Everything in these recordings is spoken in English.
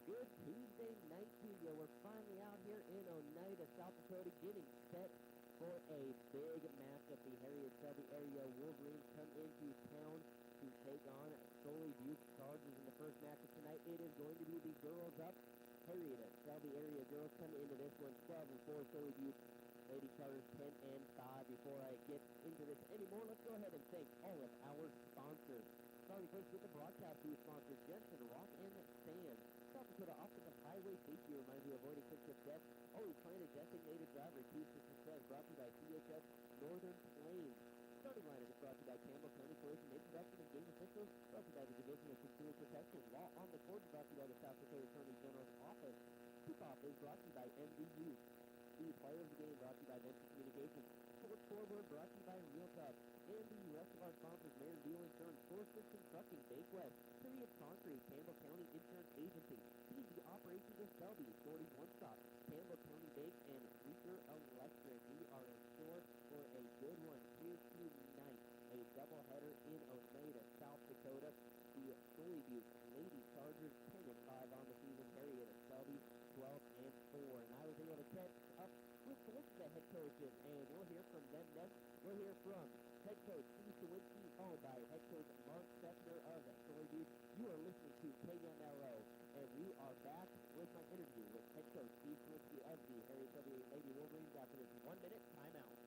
good Tuesday night to you. We're finally out here in Oneida, South Dakota, getting set for a big matchup. The Harriet Shelby area Wolverines come into town to take on Sully Butte Chargers in the first matchup tonight. It is going to be the girls up. Harriet Shelby area girls come into this one 12-4. Sully Butte Lady Chargers 10-5. Before I get into this anymore, let's go ahead and thank all of our sponsors. Starting first with the broadcast booth sponsors, Jensen, Rock, and Sand. South Dakota Optical Highway Safety reminds you of avoiding quick-trip death. Always find a designated driver. Keys to success. Brought to you by CHS Northern Plains. Starting lineup is brought to you by Campbell County Police and Introduction and Game Officials. Brought to you by the Division of Consumer Protection. Law on the Court is brought to you by the South Dakota Attorney General's Office. Kickoff is brought to you by MDU. The player of the game brought to you by Venture Communications. Sports Scoreboard brought to you by Real Tough. And the rest of our sponsors, Mayor Deal Insurance, Forces Trucking, Bake West, Period Concrete, Campbell County Insurance Agency, PZ Operations of Shelby, Shorty's One Stop, Campbell County Bake, and Reaper Electric. We are in store for a good one here tonight. A doubleheader in Oneida, South Dakota. The Sully Butte Lady Chargers 10-5 on the season. Harriet at Shelby 12-4. And I was able to catch up with both of the head coaches, and we'll hear from them next. We'll hear from head coach Steve Sawinski, followed by head coach Mark Sefner of Sully Butte. You are listening to KMLO, and we are back with my interview with head coach Steve Sawinski of the Harriet W. Lady Wolverines after this 1-minute timeout.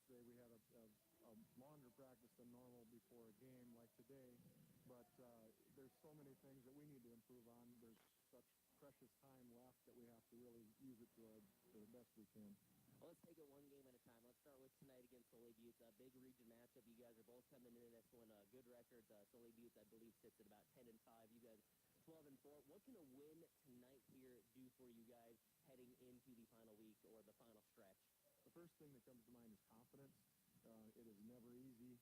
yesterday we had a longer practice than normal before a game like today, but there's so many things that we need to improve on. There's such precious time left that we have to really use it to the best we can. Well, let's take it one game at a time. Let's start with tonight against Sully Butte. A big region matchup. You guys are both coming into this one good records. Sully Butte, I believe, sits at about 10-5. You guys 12-4. What can a win tonight here do for you guys heading into the final week or the final stretch? The first thing that comes to mind is confidence. It is never easy.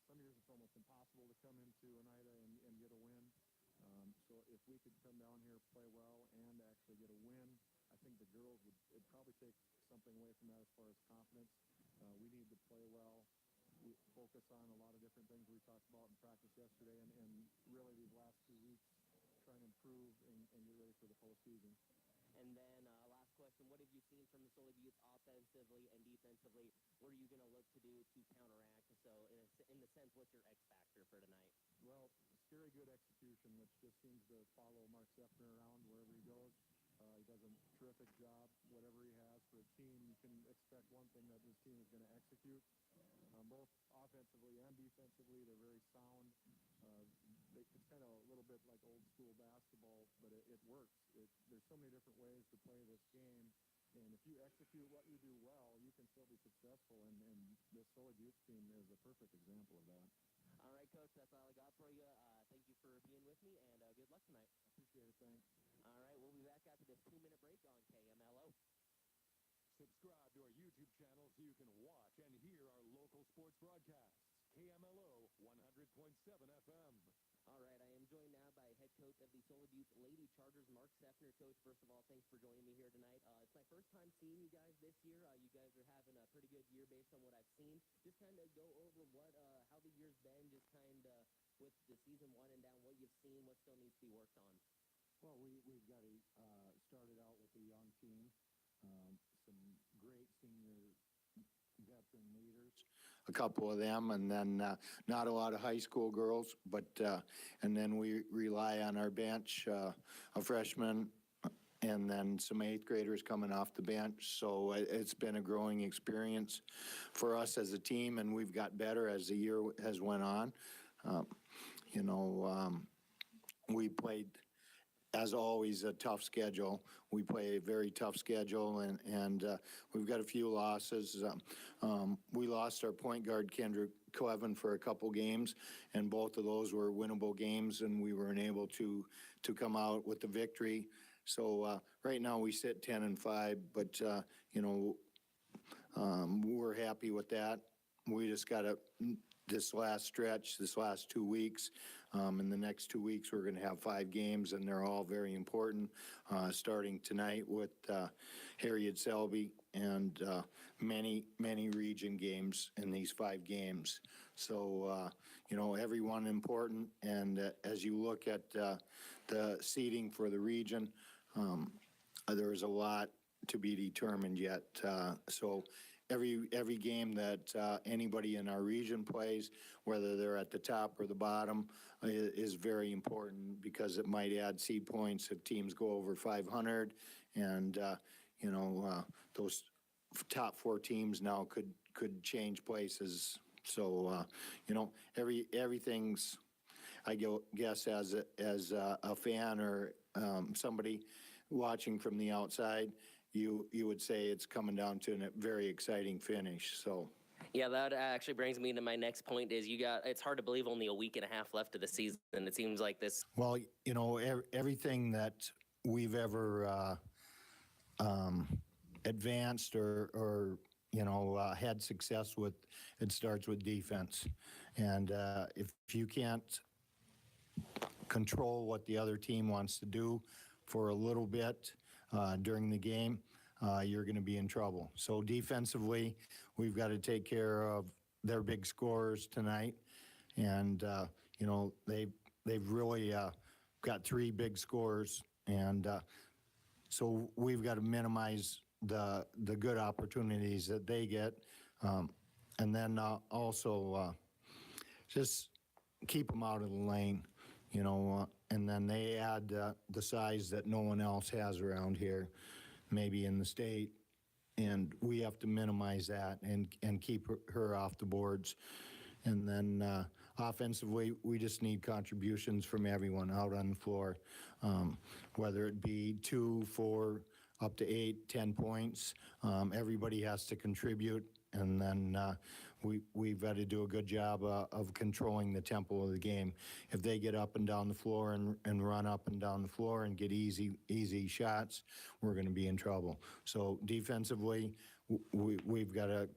Some years it's almost impossible to come into Oneida and get a win. So if we could come down here, play well, and actually get a win, I think the girls would probably take something away from that as far as confidence. We need to play well. We focus on a lot of different things we talked about in practice yesterday, and really these last 2 weeks try and improve and get ready for the postseason. And then last question, what have you seen from the Sully Buttes offensively and defensively? What are you going to look to do to counteract? So in the sense, what's your X factor for tonight? Well, scary good execution, which just seems to follow Mark Sefner around wherever he goes. He does a terrific job. Whatever he has for a team, you can expect one thing, that this team is going to execute. Both offensively and defensively, they're very sound. It's kind of a little bit like old school basketball, but it works. There's so many different ways to play this game, and if you execute what you do well, you can still be successful, and this Sully Butte team is a perfect example of that. All right, Coach, that's all I got for you. Thank you for being with me, and good luck tonight. Appreciate it. Thanks. All right, we'll be back after this 2-minute break on KMLO. Subscribe to our YouTube channel so you can watch and hear our local sports broadcasts. KMLO 100.7 FM. All right, I am joined now by head coach of the Sully Butte Lady Chargers, Mark Sefner. Coach, first of all, thanks for joining me here tonight. It's my first time seeing you guys this year. You guys are having a pretty good year based on what I've seen. Just kind of go over how the year's been, just kind of with the season winding down, what you've seen, what still needs to be worked on. Well, we've got started out with a young team, some great senior veteran leaders, a couple of them, and then not a lot of high school girls, but and then we rely on our bench, a freshman, and then some 8th graders coming off the bench. So it's been a growing experience for us as a team, and we've got better as the year has went on. We played, as always, a tough schedule. We play a very tough schedule, and we've got a few losses. We lost our point guard, Kendra Clevin, for a couple games, and both of those were winnable games, and we weren't able to come out with the victory. So right now we sit 10-5, but we're happy with that. We just got to, this last stretch, this last 2 weeks, in the next 2 weeks, we're going to have 5 games, and they're all very important, starting tonight with Harriet Selby and many region games in these 5 games. So, everyone important, and as you look at the seeding for the region, there's a lot to be determined yet. So every game that anybody in our region plays, whether they're at the top or the bottom, is very important, because it might add seed points if teams go over 500, and those top 4 teams now could change places. So everything's, I guess, as a fan or somebody watching from the outside, you would say it's coming down to a very exciting finish. So. Yeah, that actually brings me to my next point. Is it's hard to believe only a week and a half left of the season. It seems like this. Well, everything that we've ever advanced or had success with, it starts with defense. And if you can't control what the other team wants to do for a little bit during the game, you're going to be in trouble. So defensively, we've got to take care of their big scorers tonight, and they've really got 3 big scorers, and so we've got to minimize the good opportunities that they get, and then also just keep them out of the lane, and then they add the size that no one else has around here, maybe in the state, and we have to minimize that and keep her off the boards. And then offensively, we just need contributions from everyone out on the floor, whether it be 2, 4, up to 8, 10 points. Everybody has to contribute, and then we've got to do a good job of controlling the tempo of the game. If they get up and down the floor and run up and down the floor and get easy shots, we're going to be in trouble. So defensively, we've got to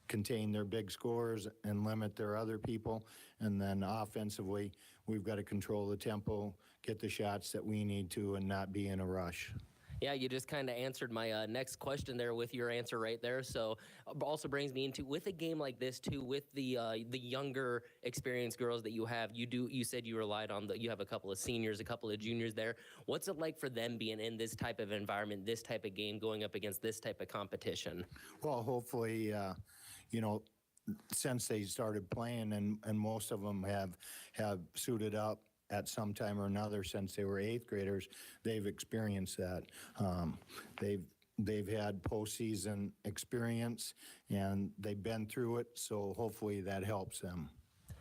contain their big scores and limit their other people. And then offensively, we've got to control the tempo, get the shots that we need to, and not be in a rush. Yeah, you just kind of answered my next question there with your answer right there. So also brings me into, with a game like this too, with the younger experienced girls that you have, you said you relied on you have a couple of seniors, a couple of juniors there. What's it like for them being in this type of environment, this type of game, going up against this type of competition? Well, hopefully, since they started playing, and most of them have suited up at some time or another since they were 8th graders, they've experienced that. They've had postseason experience, and they've been through it, so hopefully that helps them.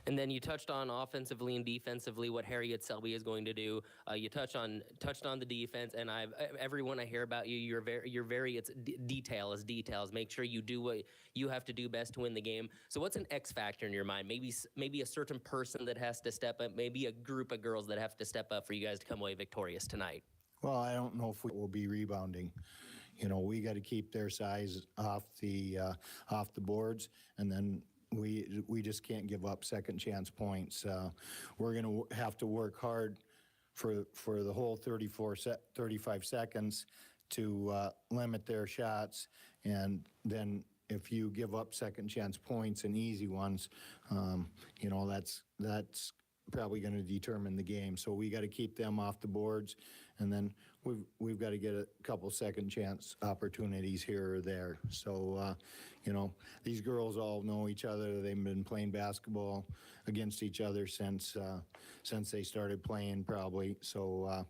And then you touched on offensively and defensively what Harriet Selby is going to do. You touched on the defense, and everyone I hear about you, you're very it's details. Make sure you do what you have to do best to win the game. So what's an X factor in your mind? Maybe a certain person that has to step up, maybe a group of girls that have to step up for you guys to come away victorious tonight. Well, I don't know if we will be rebounding. We got to keep their size off the boards, and then we just can't give up second chance points. We're going to have to work hard for the whole 35 seconds to limit their shots, and then if you give up second chance points and easy ones, that's probably going to determine the game. So we got to keep them off the boards, and then we've got to get a couple second chance opportunities here or there. So, these girls all know each other. They've been playing basketball against each other since they started playing, probably. So,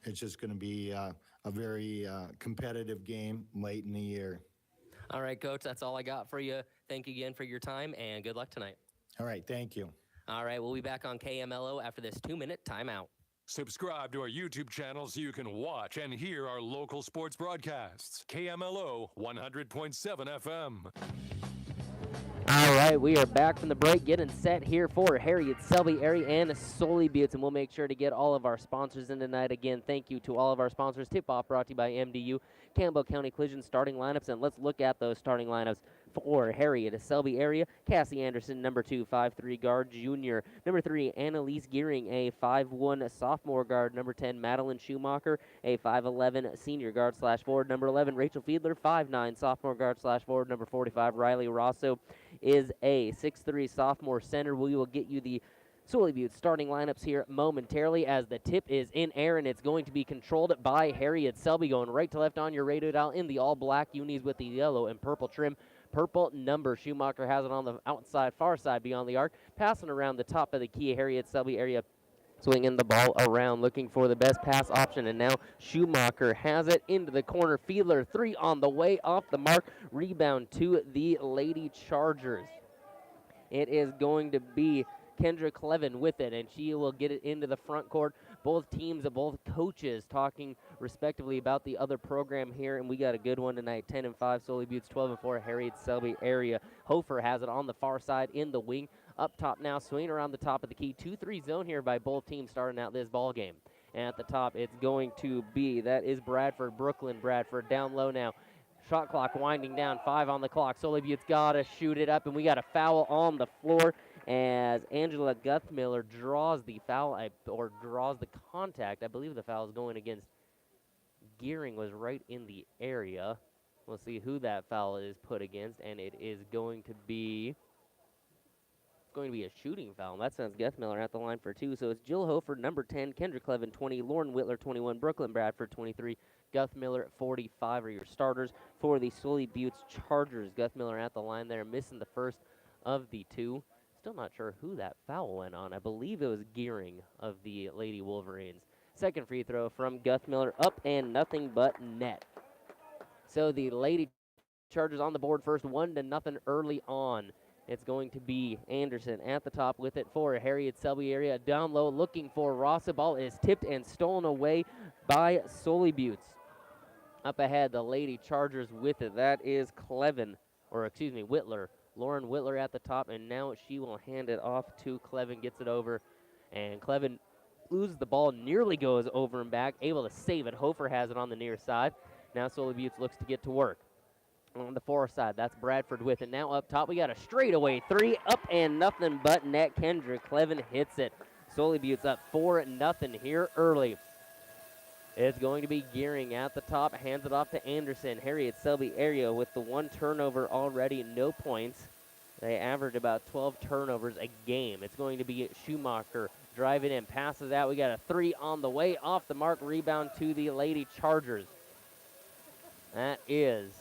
it's just going to be a very competitive game late in the year. All right, Coach, that's all I got for you. Thank you again for your time, and good luck tonight. All right, thank you. All right, we'll be back on KMLO after this 2-minute timeout. Subscribe to our YouTube channel so you can watch and hear our local sports broadcasts. KMLO 100.7 FM. All right, we are back from the break, getting set here for Harriet Selby area and Sully Butte, and we'll make sure to get all of our sponsors in tonight. Again, thank you to all of our sponsors. Tip-off brought to you by MDU, Campbell County Collision starting lineups, and let's look at those starting lineups for Harriet Selby area. Cassie Anderson, number 2, 5'3" guard, junior. Number 3, Annalise Gearing, a 5'1" sophomore guard. Number 10, Madeline Schumacher, a 5'11" senior guard / forward. Number 11, Rachel Fiedler, 5'9" sophomore guard / forward. Number 45, Riley Rosso is a 6'3" sophomore center. We will get you the Sully Butte starting lineups here momentarily as the tip is in air, and it's going to be controlled by Harriet Selby, going right to left on your radio dial in the all-black unis with the yellow and purple trim. Purple number. Schumacher has it on the outside, far side beyond the arc, passing around the top of the key. Harriet Selby area swinging the ball around, looking for the best pass option, and now Schumacher has it into the corner. Fiedler, 3 on the way, off the mark. Rebound to the Lady Chargers. It is going to be Kendra Clevin with it, and she will get it into the front court. Both teams, both coaches talking respectively about the other program here, and we got a good one tonight. 10-5, Sully Butte's 12-4, Harriet Selby area. Hofer has it on the far side in the wing. Up top now, swinging around the top of the key. 2-3 zone here by both teams starting out this ball game. And at the top, it's going to be, that is Bradford, Brooklyn Bradford, down low now. Shot clock winding down, 5 on the clock. Sully Butte's got to shoot it up, and we got a foul on the floor as Angela Guthmiller draws the foul, or draws the contact. I believe the foul is going against Gearing, was right in the area. We'll see who that foul is put against, and it is going to be a shooting foul. That sends Guthmiller at the line for 2. So it's Jill Hofer, number 10, Kendra Clevin, 20, Lauren Whitler, 21, Brooklyn Bradford, 23, Guthmiller, 45 are your starters for the Sully Butte's Chargers. Guthmiller at the line there, missing the first of the 2. Still not sure who that foul went on. I believe it was Gearing of the Lady Wolverines. Second free throw from Guthmiller, up and nothing but net. So the Lady Chargers on the board first, 1-0 early on. It's going to be Anderson at the top with it for Harriet Selby area. Down low looking for Rossa. Ball is tipped and stolen away by Sully Butte. Up ahead, the Lady Chargers with it. That is Whitler. Lauren Whitler at the top, and now she will hand it off to Clevin. Gets it over, and Clevin loses the ball, nearly goes over and back, able to save it. Hofer has it on the near side. Now Sully Butte looks to get to work. On the far side, that's Bradford with it. Now up top, we got a straightaway three, up and nothing but net. Kendra Clevin hits it. Sully Butte's up 4-0 here early. It's going to be Gearing at the top, hands it off to Anderson. Harriet Selby area with the one turnover already, no points. They average about 12 turnovers a game. It's going to be Schumacher driving in, passes out. We got a three on the way, off the mark, rebound to the Lady Chargers. That is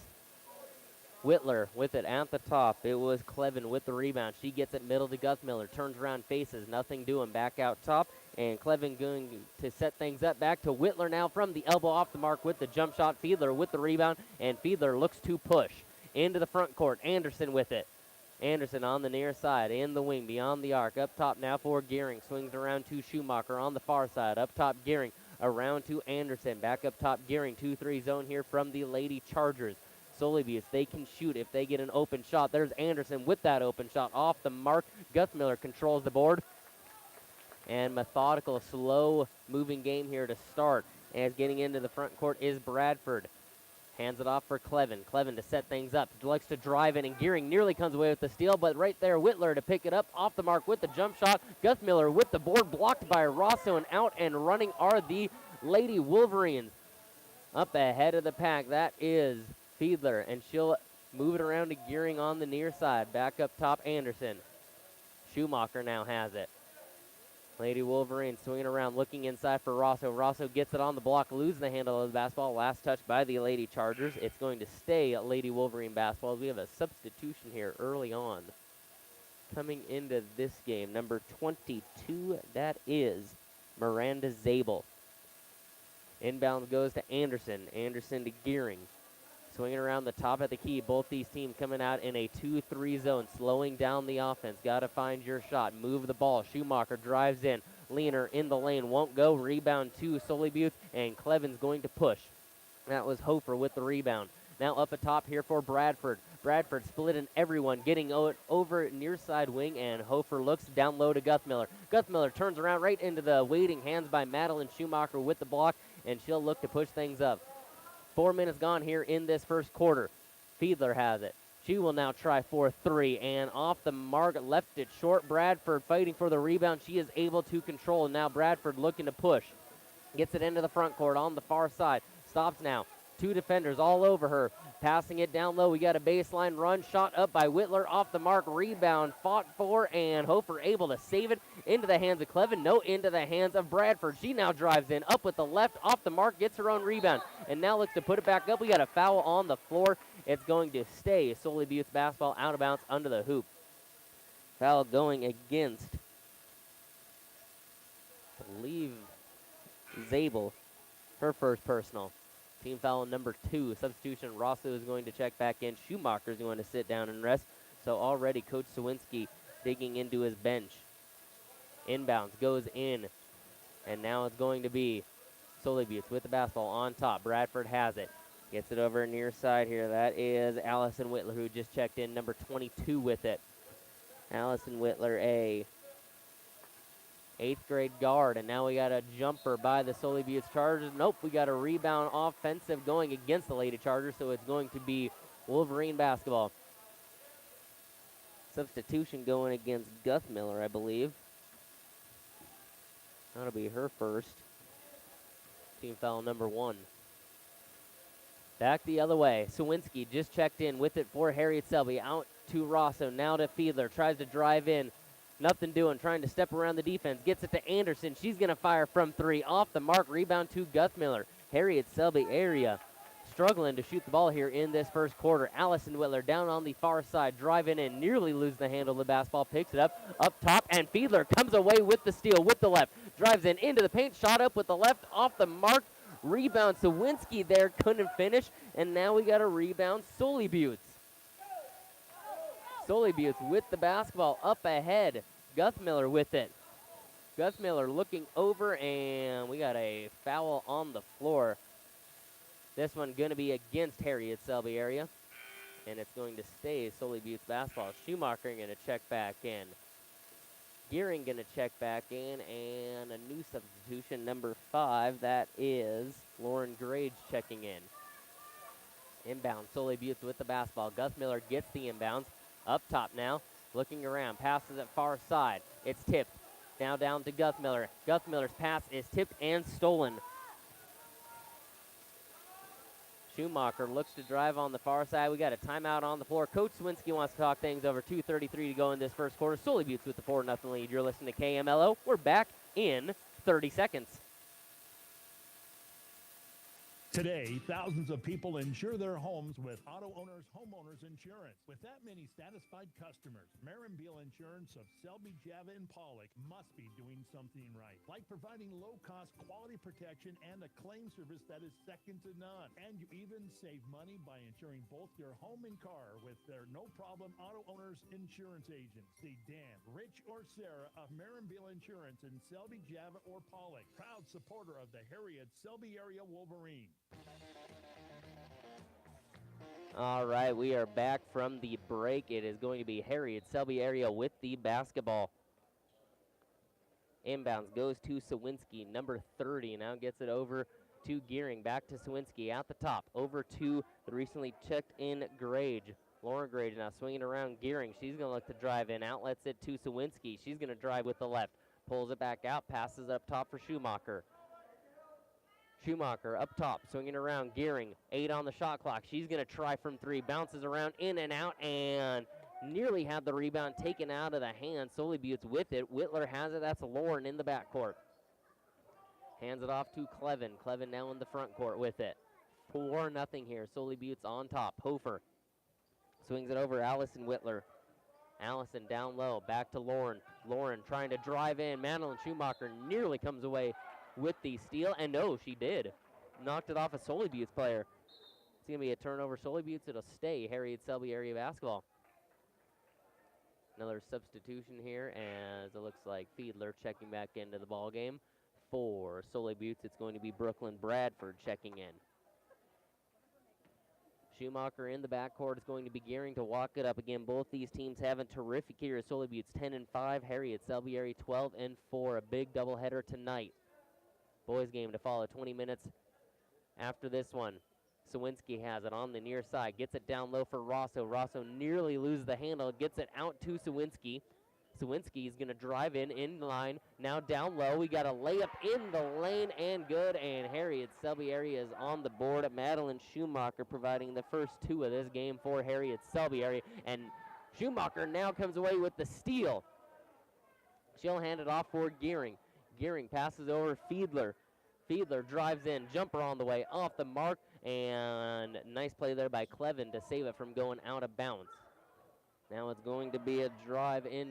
Whitler with it at the top. It was Clevin with the rebound. She gets it middle to Guthmiller. Turns around, faces, nothing doing. Back out top. And Clevin going to set things up. Back to Whitler now from the elbow off the mark with the jump shot. Fiedler with the rebound. And Fiedler looks to push into the front court. Anderson with it. Anderson on the near side, in the wing, beyond the arc. Up top now for Gearing. Swings around to Schumacher on the far side. Up top, Gearing. Around to Anderson. Back up top, Gearing. 2-3 zone here from the Lady Chargers. Sully Butte, they can shoot if they get an open shot. There's Anderson with that open shot off the mark. Guthmiller controls the board. And methodical, slow-moving game here to start. As getting into the front court is Bradford. Hands it off for Clevin. Clevin to set things up. Likes to drive in, and Gearing nearly comes away with the steal, but right there, Whitler to pick it up off the mark with the jump shot. Guthmiller with the board, blocked by Rosso, and out and running are the Lady Wolverines. Up ahead of the pack, that is Fiedler, and she'll move it around to Gearing on the near side. Back up top, Anderson. Schumacher now has it. Lady Wolverine swinging around, looking inside for Rosso. Rosso gets it on the block, loses the handle of the basketball. Last touch by the Lady Chargers. It's going to stay Lady Wolverine basketball. We have a substitution here early on. Coming into this game, number 22, that is Miranda Zabel. Inbound goes to Anderson. Anderson to Gearing. Swinging around the top of the key. Both these teams coming out in a 2-3 zone, slowing down the offense. Got to find your shot. Move the ball. Schumacher drives in. Leaner in the lane. Won't go. Rebound to Sully Butte, and Clevin's going to push. That was Hofer with the rebound. Now up atop here for Bradford. Bradford splitting everyone, getting over near side wing, and Hofer looks down low to Guthmiller. Guthmiller turns around right into the waiting hands by Madeline Schumacher with the block, and she'll look to push things up. 4 minutes gone here in this first quarter. Fiedler has it. She will now try for three, and off the mark, left it short. Bradford fighting for the rebound. She is able to control, and now Bradford looking to push. Gets it into the front court on the far side. Stops now. Two defenders all over her. Passing it down low. We got a baseline run. Shot up by Whitler. Off the mark. Rebound fought for, and Hofer able to save it into the hands of Clevin. No, into the hands of Bradford. She now drives in. Up with the left. Off the mark. Gets her own rebound. And now looks to put it back up. We got a foul on the floor. It's going to stay Sully Butte's basketball out of bounds under the hoop. Foul going against, I believe, Zabel. Her first personal. Team foul number 2. Substitution, Rosso is going to check back in. Schumacher is going to sit down and rest. So already Coach Sawinski digging into his bench. Inbounds, goes in. And now it's going to be Sully Butte with the basketball on top. Bradford has it. Gets it over near side here. That is Allison Whitler, who just checked in, number 22 with it. Allison Whitler, a 8th grade guard, and now we got a jumper by the Sully Butte Chargers. Nope, we got a rebound offensive going against the Lady Chargers, so it's going to be Wolverine basketball. Substitution going against Guthmiller, I believe. That'll be her first. Team foul number 1. Back the other way. Sawinski just checked in with it for Harriet Selby. Out to Rosso, now to Fiedler. Tries to drive in. Nothing doing, trying to step around the defense. Gets it to Anderson. She's going to fire from 3. Off the mark, rebound to Guthmiller. Harriet Selby area struggling to shoot the ball here in this first quarter. Allison Whitler down on the far side, driving in, nearly lose the handle of the basketball. Picks it up top, and Fiedler comes away with the steal with the left. Drives in into the paint, shot up with the left, off the mark. Rebound, Sawinski there, couldn't finish, and now we got a rebound, Sully Butte. Sully Butte with the basketball up ahead. Guthmiller with it. Guthmiller looking over, and we got a foul on the floor. This one going to be against Harriet Selby area, and it's going to stay Sully Butte's basketball. Schumacher going to check back in. Gearing going to check back in, and a new substitution, number 5, that is Lauren Grage checking in. Inbound, Sully Butte with the basketball. Guthmiller gets the inbounds. Up top now, looking around, passes it far side. It's tipped. Now down to Guthmiller. Guthmiller's pass is tipped and stolen. Schumacher looks to drive on the far side. We got a timeout on the floor. Coach Swinski wants to talk things over. 2:33 to go in this first quarter. Sully Butte with the 4-0 lead. You're listening to KMLO. We're back in 30 seconds. Today, thousands of people insure their homes with Auto Owners Homeowners Insurance. With that many satisfied customers, Marinville Insurance of Selby, Java, and Pollock must be doing something right. Like providing low-cost quality protection and a claim service that is second to none. And you even save money by insuring both your home and car with their no-problem Auto Owners Insurance agents. See Dan, Rich, or Sarah of Marinville Insurance in Selby, Java, or Pollock. Proud supporter of the Harriet Selby area Wolverine. All right, we are back from the break. It is going to be Harriet Selby area with the basketball. Inbounds goes to Sawinski, number 30. Now gets it over to Gearing. Back to Sawinski at the top. Over to the recently checked in Grage. Lauren Grage now swinging around Gearing. She's going to look to drive in. Outlets it to Sawinski. She's going to drive with the left. Pulls it back out. Passes up top for Schumacher. Schumacher up top, swinging around, Gearing, 8 on the shot clock. She's going to try from 3, bounces around, in and out, and nearly had the rebound taken out of the hand. Sully Butte's with it. Whitler has it. That's Lauren in the backcourt. Hands it off to Clevin. Clevin now in the front court with it. 4-0 here. Sully Butte's on top. Hofer swings it over Allison Whitler. Allison down low, back to Lauren. Lauren trying to drive in. Madeline Schumacher nearly comes away with the steal, and no, she did. Knocked it off a Sully Butte's player. It's going to be a turnover. Sully Butte's, it'll stay Harriet Selby area basketball. Another substitution here, as it looks like Fiedler checking back into the ball game. For Sully Butte's, it's going to be Brooklyn Bradford checking in. Schumacher in the backcourt is going to be Gearing to walk it up again. Both these teams having terrific years. Sully Butte's 10-5, Harriet Selby area 12-4. A big doubleheader tonight. Boys game to follow 20 minutes after this one. Sawinski has it on the near side. Gets it down low for Rosso. Rosso nearly loses the handle. Gets it out to Sawinski. Sawinski is going to drive in line. Now down low. We got a layup in the lane and good. And Harriet Selby area is on the board. Madeline Schumacher providing the first 2 of this game for Harriet Selby area. And Schumacher now comes away with the steal. She'll hand it off for Gearing. Gearing passes over Fiedler. Fiedler drives in, jumper on the way, off the mark, and nice play there by Clevin to save it from going out of bounds. Now it's going to be a drive in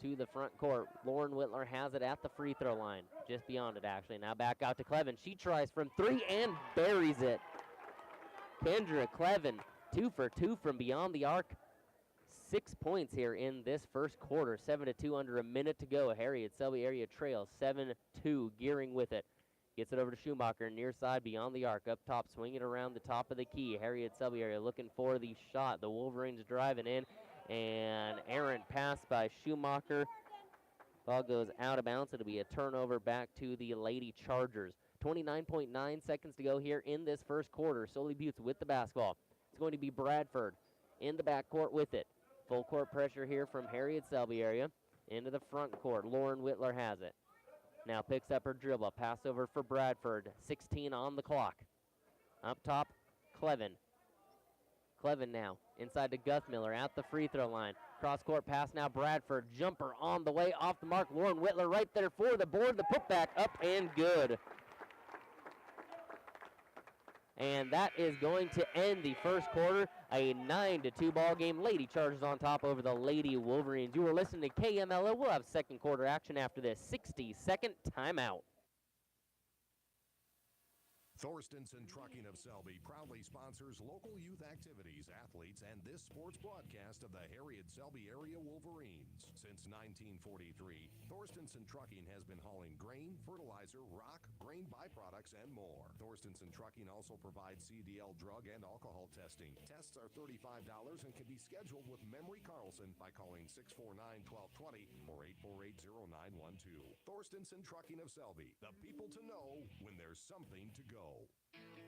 to the front court. Lauren Whitler has it at the free throw line, just beyond it actually. Now back out to Clevin. She tries from 3 and buries it. Kendra Clevin, 2 for 2 from beyond the arc. 6 points here in this first quarter. 7-2 under a minute to go. Harriet Selby area trails 7-2. Gearing with it. Gets it over to Schumacher, near side, beyond the arc. Up top, swinging around the top of the key. Harriet Selby area looking for the shot. The Wolverines driving in. And errant pass by Schumacher. Ball goes out of bounds. It'll be a turnover back to the Lady Chargers. 29.9 seconds to go here in this first quarter. Sully Butte with the basketball. It's going to be Bradford in the backcourt with it. Full court pressure here from Harriet Selby area. Into the front court. Lauren Whitler has it. Now picks up her dribble. Pass over for Bradford. 16 on the clock. Up top, Clevin. Clevin now inside to Guthmiller at the free throw line. Cross court pass now. Bradford. Jumper on the way. Off the mark. Lauren Whitler right there for the board. The putback up and good. And that is going to end the first quarter. A 9-2 ball game. Lady Chargers on top over the Lady Wolverines. You are listening to KMLO. We'll have second quarter action after this 60-second timeout. Thorstenson Trucking of Selby proudly sponsors local youth activities, athletes, and this sports broadcast of the Harriet Selby area Wolverines. Since 1943, Thorstenson Trucking has been hauling grain, fertilizer, rock, grain byproducts, and more. Thorstenson Trucking also provides CDL drug and alcohol testing. Tests are $35 and can be scheduled with Memory Carlson by calling 649-1220 or 848-0912. Thorstenson Trucking of Selby, the people to know when there's something to go.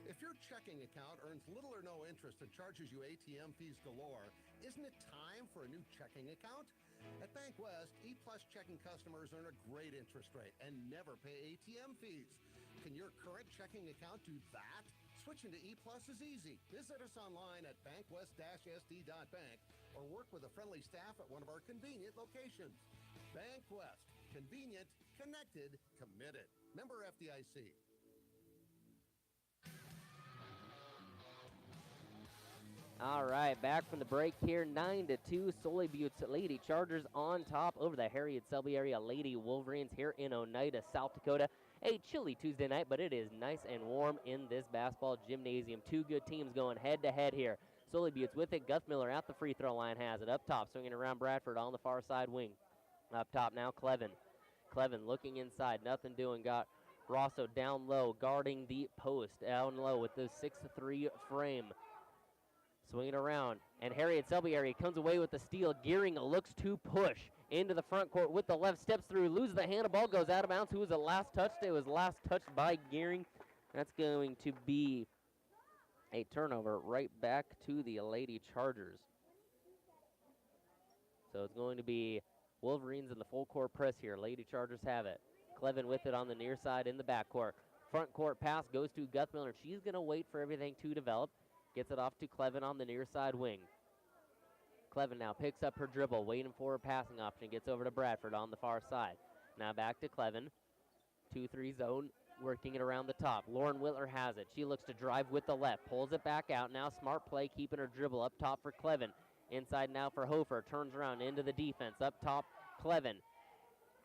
If your checking account earns little or no interest and charges you ATM fees galore, isn't it time for a new checking account? At Bank West, E-Plus checking customers earn a great interest rate and never pay ATM fees. Can your current checking account do that? Switching to E-Plus is easy. Visit us online at bankwest-sd.bank or work with a friendly staff at one of our convenient locations. Bank West. Convenient, connected, committed. Member FDIC. All right, back from the break here, 9-2, Sully Butte's Lady Chargers on top over the Harriet Selby area Lady Wolverines here in Oneida, South Dakota. A chilly Tuesday night, but it is nice and warm in this basketball gymnasium. Two good teams going head-to-head here. Sully Butte's with it. Guthmiller at the free throw line has it. Up top, swinging around Bradford on the far side wing. Up top now, Clevin. Clevin looking inside, nothing doing. Got Rosso down low, guarding the post. Down low with the 6'3" frame. Swinging around, and Harriet Selby area comes away with the steal. Gearing looks to push into the front court with the left, steps through, loses the hand, the ball goes out of bounds. Who was the last touched? It was last touched by Gearing. That's going to be a turnover right back to the Lady Chargers. So it's going to be Wolverines in the full court press here. Lady Chargers have it. Clevin with it on the near side in the backcourt. Front court pass goes to Guthmiller. She's going to wait for everything to develop. Gets it off to Clevin on the near side wing. Clevin now picks up her dribble, waiting for her passing option. Gets over to Bradford on the far side. Now back to Clevin. 2-3 zone, working it around the top. Lauren Whitler has it. She looks to drive with the left. Pulls it back out. Now smart play, keeping her dribble up top for Clevin. Inside now for Hofer. Turns around into the defense. Up top, Clevin.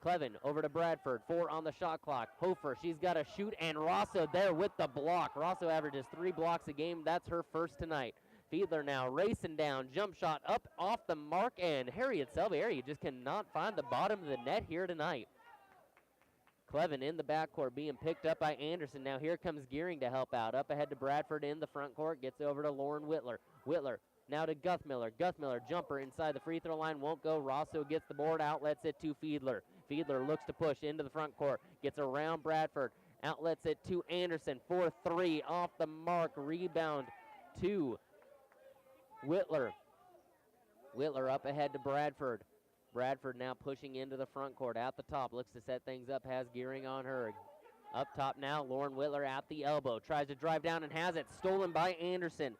Clevin over to Bradford. 4 on the shot clock. Hofer, she's got to shoot, and Rosso there with the block. Rosso averages 3 blocks a game. That's her first tonight. Fiedler now racing down. Jump shot up off the mark, and Harriet Selby area just cannot find the bottom of the net here tonight. Clevin in the backcourt being picked up by Anderson. Now here comes Gearing to help out. Up ahead to Bradford in the front court. Gets over to Lauren Whitler. Whitler now to Guthmiller. Guthmiller jumper inside the free throw line. Won't go. Rosso gets the board. Outlets it to Fiedler. Fiedler looks to push into the front court. Gets around Bradford. Outlets it to Anderson. 4-3 off the mark. Rebound to Whitler. Whitler up ahead to Bradford. Bradford now pushing into the front court at the top. Looks to set things up. Has Gearing on her. Up top now, Lauren Whitler at the elbow. Tries to drive down and has it. Stolen by Anderson.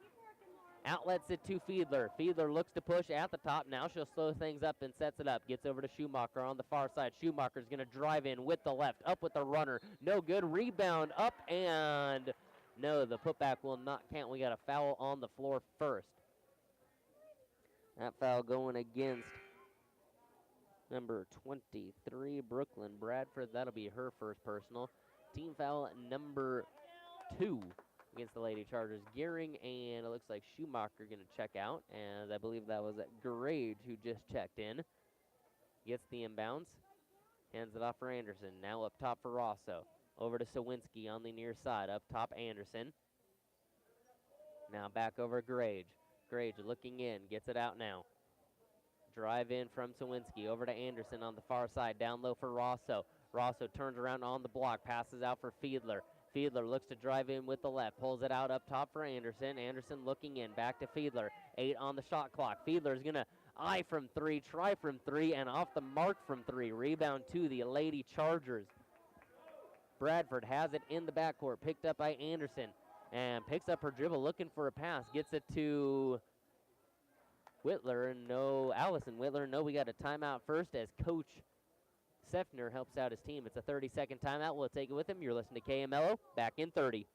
Outlets it to Fiedler. Fiedler looks to push at the top. Now she'll slow things up and sets it up. Gets over to Schumacher on the far side. Schumacher's going to drive in with the left. Up with the runner. No good. Rebound up, and no, the putback will not count. We got a foul on the floor first. That foul going against number 23, Brooklyn Bradford. That'll be her first personal. Team foul number 2 against the Lady Chargers. Gearing and it looks like Schumacher going to check out, and I believe that was Grage who just checked in. Gets the inbounds. Hands it off for Anderson. Now up top for Rosso. Over to Sawinski on the near side. Up top, Anderson. Now back over Grage. Grage looking in. Gets it out now. Drive in from Sawinski. Over to Anderson on the far side. Down low for Rosso. Rosso turns around on the block. Passes out for Fiedler. Fiedler looks to drive in with the left. Pulls it out up top for Anderson. Anderson looking in. Back to Fiedler. 8 on the shot clock. Fiedler's going to eye from 3. Try from 3. And off the mark from 3. Rebound to the Lady Chargers. Bradford has it in the backcourt. Picked up by Anderson. And picks up her dribble. Looking for a pass. Gets it to Whitler. No, Allison Whitler. No, we got a timeout first as Coach Sefner helps out his team. It's a 30-second timeout. We'll take it with him. You're listening to KMLO. Back in 30.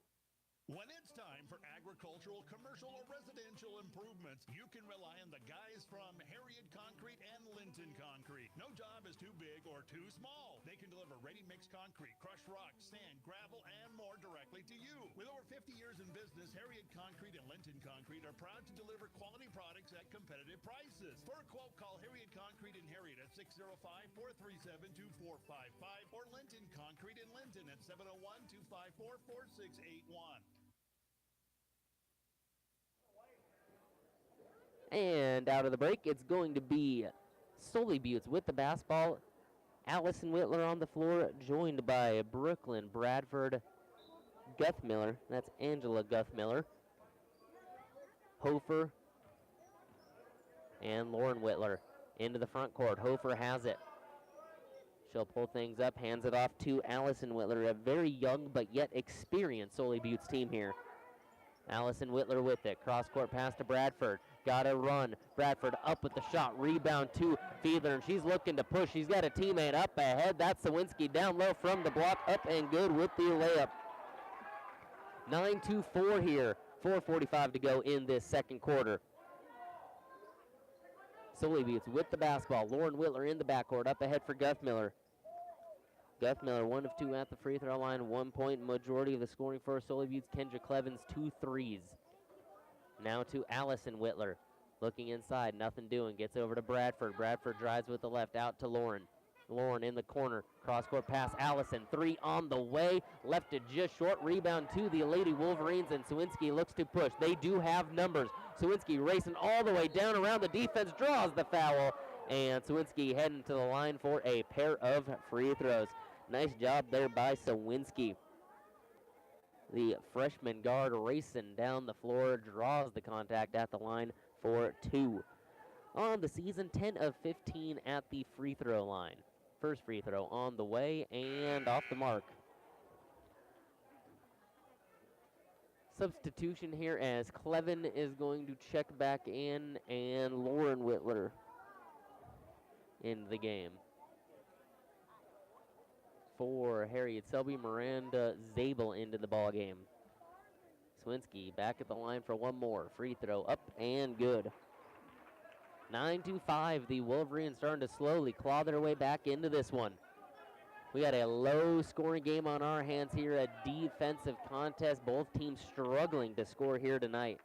When it's time for agricultural, commercial, or residential improvements, you can rely on the guys from Harriet Concrete and Linton Concrete. No job is too big or too small. They can deliver ready-mix concrete, crushed rock, sand, gravel, and more directly to you. With over 50 years in business, Harriet Concrete and Linton Concrete are proud to deliver quality products at competitive prices. For a quote, call Harriet Concrete in Harriet at 605-437-2455 or Linton Concrete in Linton at 701-254-4681. And out of the break, it's going to be Sully Buttes with the basketball. Allison Whitler on the floor, joined by Brooklyn Bradford, Guthmiller. That's Angela Guthmiller. Hofer and Lauren Whitler into the front court. Hofer has it. She'll pull things up, hands it off to Allison Whitler, a very young but yet experienced Sully Buttes team here. Allison Whitler with it. Cross-court pass to Bradford. Got to run. Bradford up with the shot. Rebound to Fiedler, and she's looking to push. She's got a teammate up ahead. That's Sawinski down low from the block. Up and good with the layup. 9-4 here. 4:45 to go in this second quarter. Sully Buttes with the basketball. Lauren Whitler in the backcourt. Up ahead for Guthmiller. Guthmiller, 1 of 2 at the free throw line. 1 point. Majority of the scoring for Sully Buttes. Kendra Clevens, 2 threes. Now to Allison Whitler. Looking inside, nothing doing. Gets over to Bradford. Bradford drives with the left out to Lauren. Lauren in the corner. Cross-court pass. Allison, 3 on the way. Left it just short. Rebound to the Lady Wolverines, and Sawinski looks to push. They do have numbers. Sawinski racing all the way down around the defense. Draws the foul. And Sawinski heading to the line for a pair of free throws. Nice job there by Sawinski. The freshman guard racing down the floor, draws the contact at the line for 2. On the season, 10 of 15 at the free throw line. First free throw on the way and off the mark. Substitution here as Cleven is going to check back in and Lauren Whitler in the game. For Harriet Selby, Miranda Zabel into the ball game. Sawinski back at the line for one more. Free throw up and good. 9-5. The Wolverines starting to slowly claw their way back into this one. We got a low-scoring game on our hands here, a defensive contest. Both teams struggling to score here tonight.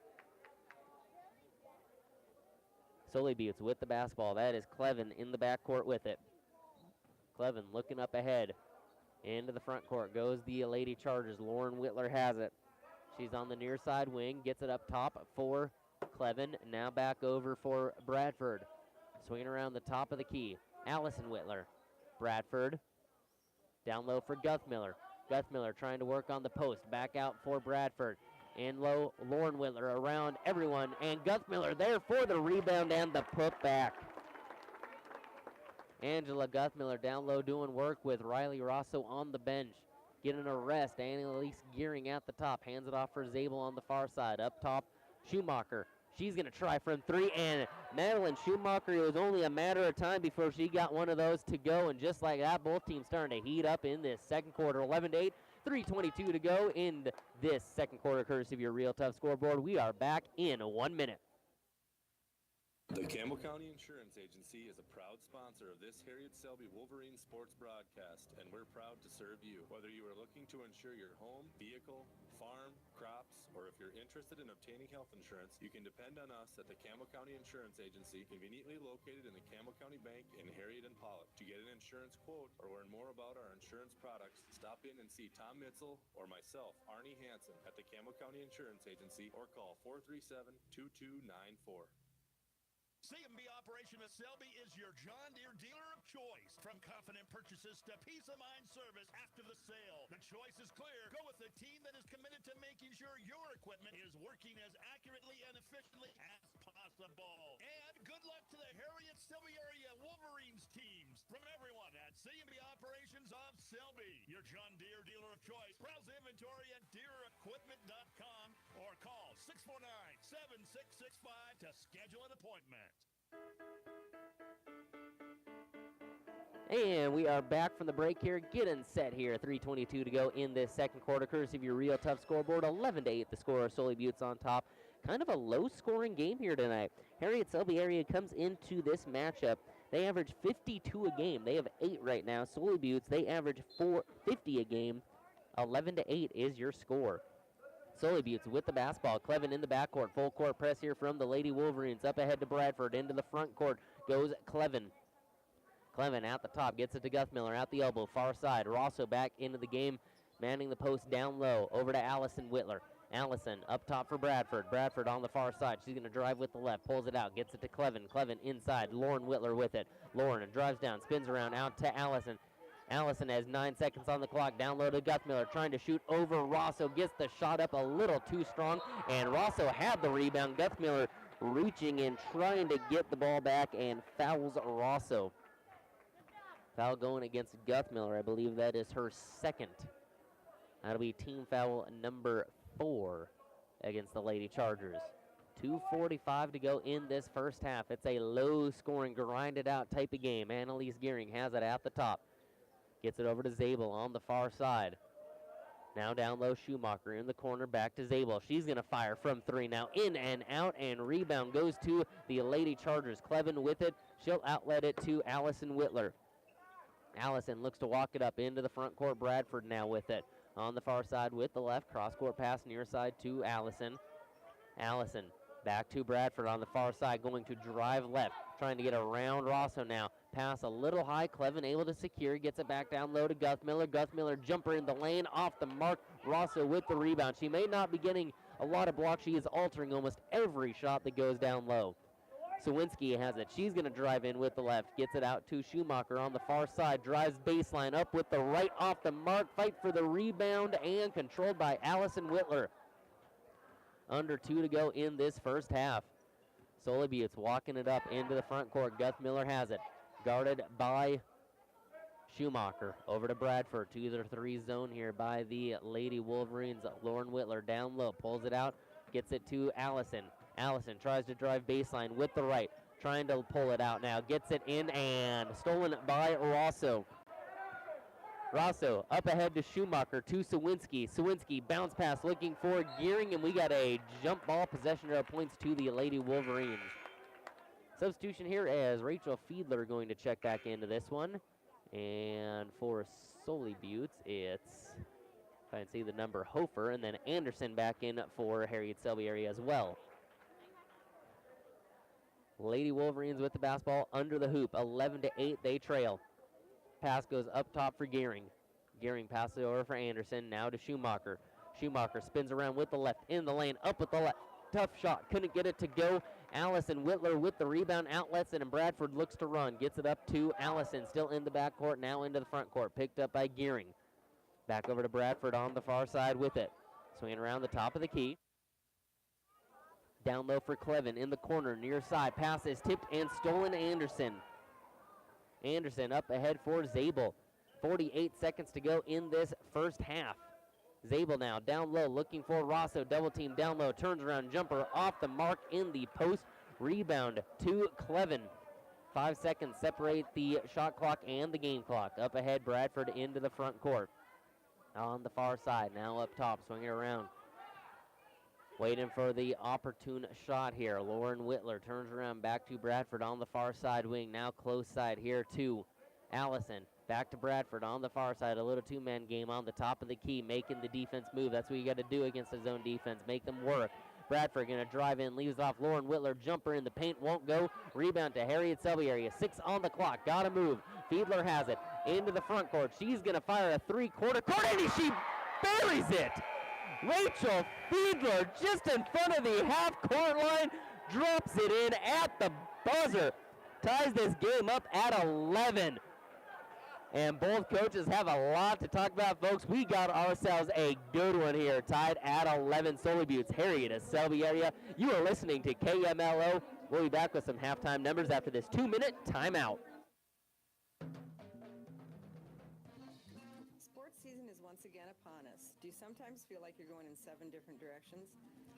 Sully Buttes with the basketball. That is Cleven in the backcourt with it. Cleven looking up ahead. Into the front court goes the Lady Chargers. Lauren Whitler has it. She's on the near side wing. Gets it up top for Cleven. Now back over for Bradford. Swinging around the top of the key. Allison Whitler. Bradford. Down low for Guthmiller. Guthmiller trying to work on the post. Back out for Bradford. In low, Lauren Whitler around everyone. And Guthmiller there for the rebound and the putback. Angela Guthmiller down low doing work with Riley Rosso on the bench. Getting a rest. Annalise Gearing at the top. Hands it off for Zabel on the far side. Up top, Schumacher. She's going to try from 3. And Madeline Schumacher, it was only a matter of time before she got one of those to go. And just like that, both teams starting to heat up in this second quarter. 11-8, 3:22 to go in this second quarter, courtesy of your Real Tough scoreboard. We are back in 1 minute. The Campbell County Insurance Agency is a proud sponsor of this Harriet Selby Wolverine sports broadcast, and we're proud to serve you. Whether you are looking to insure your home, vehicle, farm, crops, or if you're interested in obtaining health insurance, you can depend on us at the Campbell County Insurance Agency, conveniently located in the Campbell County Bank in Harriet and Pollock. To get an insurance quote or learn more about our insurance products, stop in and see Tom Mitzel or myself, Arnie Hansen, at the Campbell County Insurance Agency, or call 437-2294. C&B Operation at Selby is your John Deere dealer of choice. From confident purchases to peace of mind service after the sale, the choice is clear. Go with a team that is committed to making sure your equipment is working as accurately and efficiently as possible. And good luck to the Harriet Selby area Wolverines teams. From everyone at C&B Operations of Selby, your John Deere dealer of choice. Browse inventory at DeereEquipment.com or call 649-7665 to schedule an appointment. And we are back from the break here, getting set here. 3:22 to go in this second quarter, courtesy of your Real Tough scoreboard. 11-8, the score. Sully Buttes on top. kind of a low-scoring game here tonight. Harriet Selby area comes into this matchup. They average 52 a game. They have 8 right now. Sully Buttes, they average 50 a game. 11-8 is your score. Sully Buttes with the basketball. Clevin in the backcourt. Full court press here from the Lady Wolverines. Up ahead to Bradford. Into the front court goes Clevin. Clevin at the top. Gets it to Guthmiller at the elbow. Far side. Rosso back into the game. Manning the post down low. Over to Allison Whitler. Allison up top for Bradford. Bradford on the far side. She's going to drive with the left. Pulls it out. Gets it to Clevin. Clevin inside. Lauren Whitler with it. Lauren drives down. Spins around out to Allison. Allison has 9 seconds on the clock. Down low to Guthmiller. Trying to shoot over Rosso. Gets the shot up a little too strong. And Rosso had the rebound. Guthmiller reaching in, trying to get the ball back, and fouls Rosso. Foul going against Guthmiller. I believe that is her second. That'll be team foul number 4 against the Lady Chargers. 2:45 to go in this first half. It's a low-scoring, grinded-out type of game. Annalise Gearing has it at the top. Gets it over to Zabel on the far side. Now down low, Schumacher in the corner, back to Zabel. She's going to fire from 3 now. In and out, and rebound goes to the Lady Chargers. Clevin with it. She'll outlet it to Allison Whitler. Allison looks to walk it up into the front court. Bradford now with it. On the far side with the left. Cross-court pass near side to Allison. Allison back to Bradford on the far side. Going to drive left. Trying to get around Rosso now. Pass a little high. Clevin able to secure. Gets it back down low to Guthmiller. Guthmiller jumper in the lane. Off the mark. Rosso with the rebound. She may not be getting a lot of blocks. She is altering almost every shot that goes down low. Sawinski has it. She's going to drive in with the left. Gets it out to Schumacher on the far side. Drives baseline up with the right off the mark. Fight for the rebound and controlled by Allison Whitler. Under 2 to go in this first half. Sully Buttes walking it up into the front court. Guthmiller has it. Guarded by Schumacher. Over to Bradford. To the 3 zone here by the Lady Wolverines. Lauren Whitler down low. Pulls it out. Gets it to Allison. Allison tries to drive baseline with the right. Trying to pull it out now. Gets it in and stolen by Rosso. Rosso up ahead to Schumacher to Sawinski. Sawinski bounce pass looking for Gearing, and we got a jump ball possession of points to the Lady Wolverines. Substitution here as Rachel Fiedler going to check back into this one. And for Sully Buttes, it's, if I can see the number, Hofer, and then Anderson back in for Harriet Selby area as well. Lady Wolverines with the basketball under the hoop. 11-8, they trail. Pass goes up top for Gearing. Gearing passes it over for Anderson. Now to Schumacher. Schumacher spins around with the left in the lane. Up with the left. Tough shot. Couldn't get it to go. Allison Whitler with the rebound. Outlets it, and Bradford looks to run. Gets it up to Allison. Still in the backcourt. Now into the front court. Picked up by Gearing. Back over to Bradford on the far side with it. Swinging around the top of the key. Down low for Clevin in the corner, near side. Pass is tipped and stolen. Anderson. Anderson up ahead for Zabel. 48 seconds to go in this first half. Zabel now down low, looking for Rosso. Double team down low, turns around, jumper off the mark in the post. Rebound to Clevin. 5 seconds separate the shot clock and the game clock. Up ahead, Bradford into the front court. On the far side, now up top, swinging around. Waiting for the opportune shot here. Lauren Whitler turns around back to Bradford on the far side wing. Now close side here to Allison. Back to Bradford on the far side. A little 2-man game on the top of the key. Making the defense move. That's what you got to do against the zone defense. Make them work. Bradford going to drive in. Leaves off Lauren Whitler. Jumper in the paint. Won't go. Rebound to Harriet Selby area. 6 on the clock. Got to move. Fiedler has it. Into the front court. She's going to fire a 3-quarter court, and she buries it. Rachel Fiedler just in front of the half-court line, drops it in at the buzzer. Ties this game up at 11. And both coaches have a lot to talk about, folks. We got ourselves a good one here, tied at 11. Sully Buttes, Harriet, Selby area. You are listening to KMLO. We'll be back with some halftime numbers after this 2-minute timeout. Sports season is once again upon us. Do you sometimes feel like you're going in 7 different directions?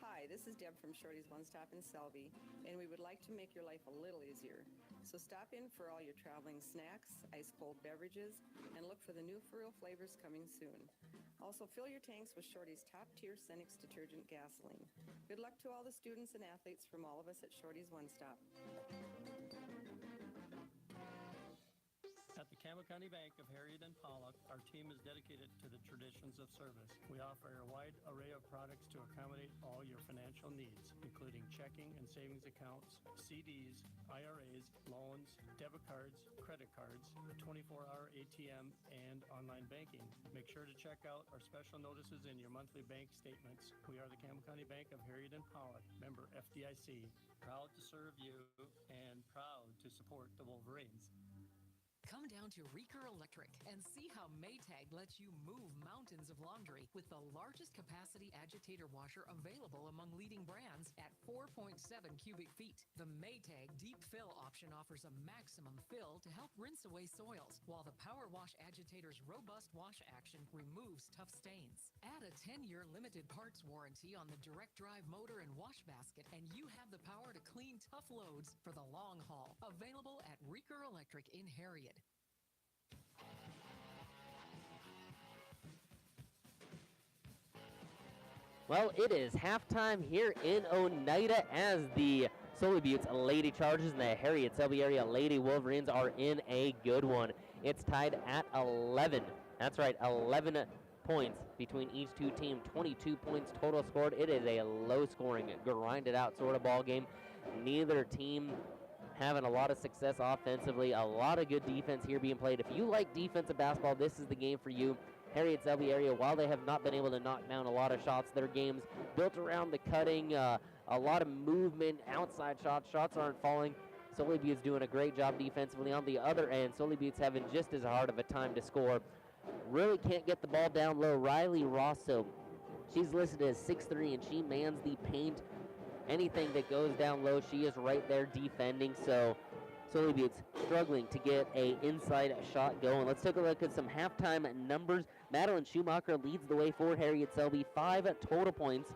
Hi, this is Deb from Shorty's One Stop in Selby, and we would like to make your life a little easier. So stop in for all your traveling snacks, ice-cold beverages, and look for the new Furl flavors coming soon. Also, fill your tanks with Shorty's top-tier Cenex detergent gasoline. Good luck to all the students and athletes from all of us at Shorty's One Stop. At the Campbell County Bank of Harriet and Pollock, our team is dedicated to the traditions of service. We offer a wide array of products to accommodate all your financial needs, including checking and savings accounts, CDs, IRAs, loans, debit cards, credit cards, a 24-hour ATM, and online banking. Make sure to check out our special notices in your monthly bank statements. We are the Campbell County Bank of Harriet and Pollock, member FDIC. Proud to serve you and proud to support the Wolverines. Come down to Reeker Electric and see how Maytag lets you move mountains of laundry with the largest capacity agitator washer available among leading brands at 4.7 cubic feet. The Maytag Deep Fill option offers a maximum fill to help rinse away soils, while the Power Wash agitator's robust wash action removes tough stains. Add a 10-year limited parts warranty on the direct drive motor and wash basket, and you have the power to clean tough loads for the long haul. Available at Reeker Electric in Harriet. Well, it is halftime here in Oneida as the Sully Butte Lady Chargers and the Harriet Selby area Lady Wolverines are in a good one. It's tied at 11. That's right, 11 points between each two teams. 22 points total scored. It is a low-scoring, grinded-out sort of ball game. Neither team having a lot of success offensively. A lot of good defense here being played. If you like defensive basketball, this is the game for you. Harriet Selby area, while they have not been able to knock down a lot of shots, their game's built around the cutting, a lot of movement, outside shots. Shots aren't falling. Sully Butte's doing a great job defensively. On the other end, Sully Butte's having just as hard of a time to score. Really can't get the ball down low. Riley Rosso, she's listed as 6'3", and she mans the paint. Anything that goes down low, she is right there defending. So Sully Butte's struggling to get a inside shot going. Let's take a look at some halftime numbers. Madeline Schumacher leads the way for Harriet Selby, 5 total points.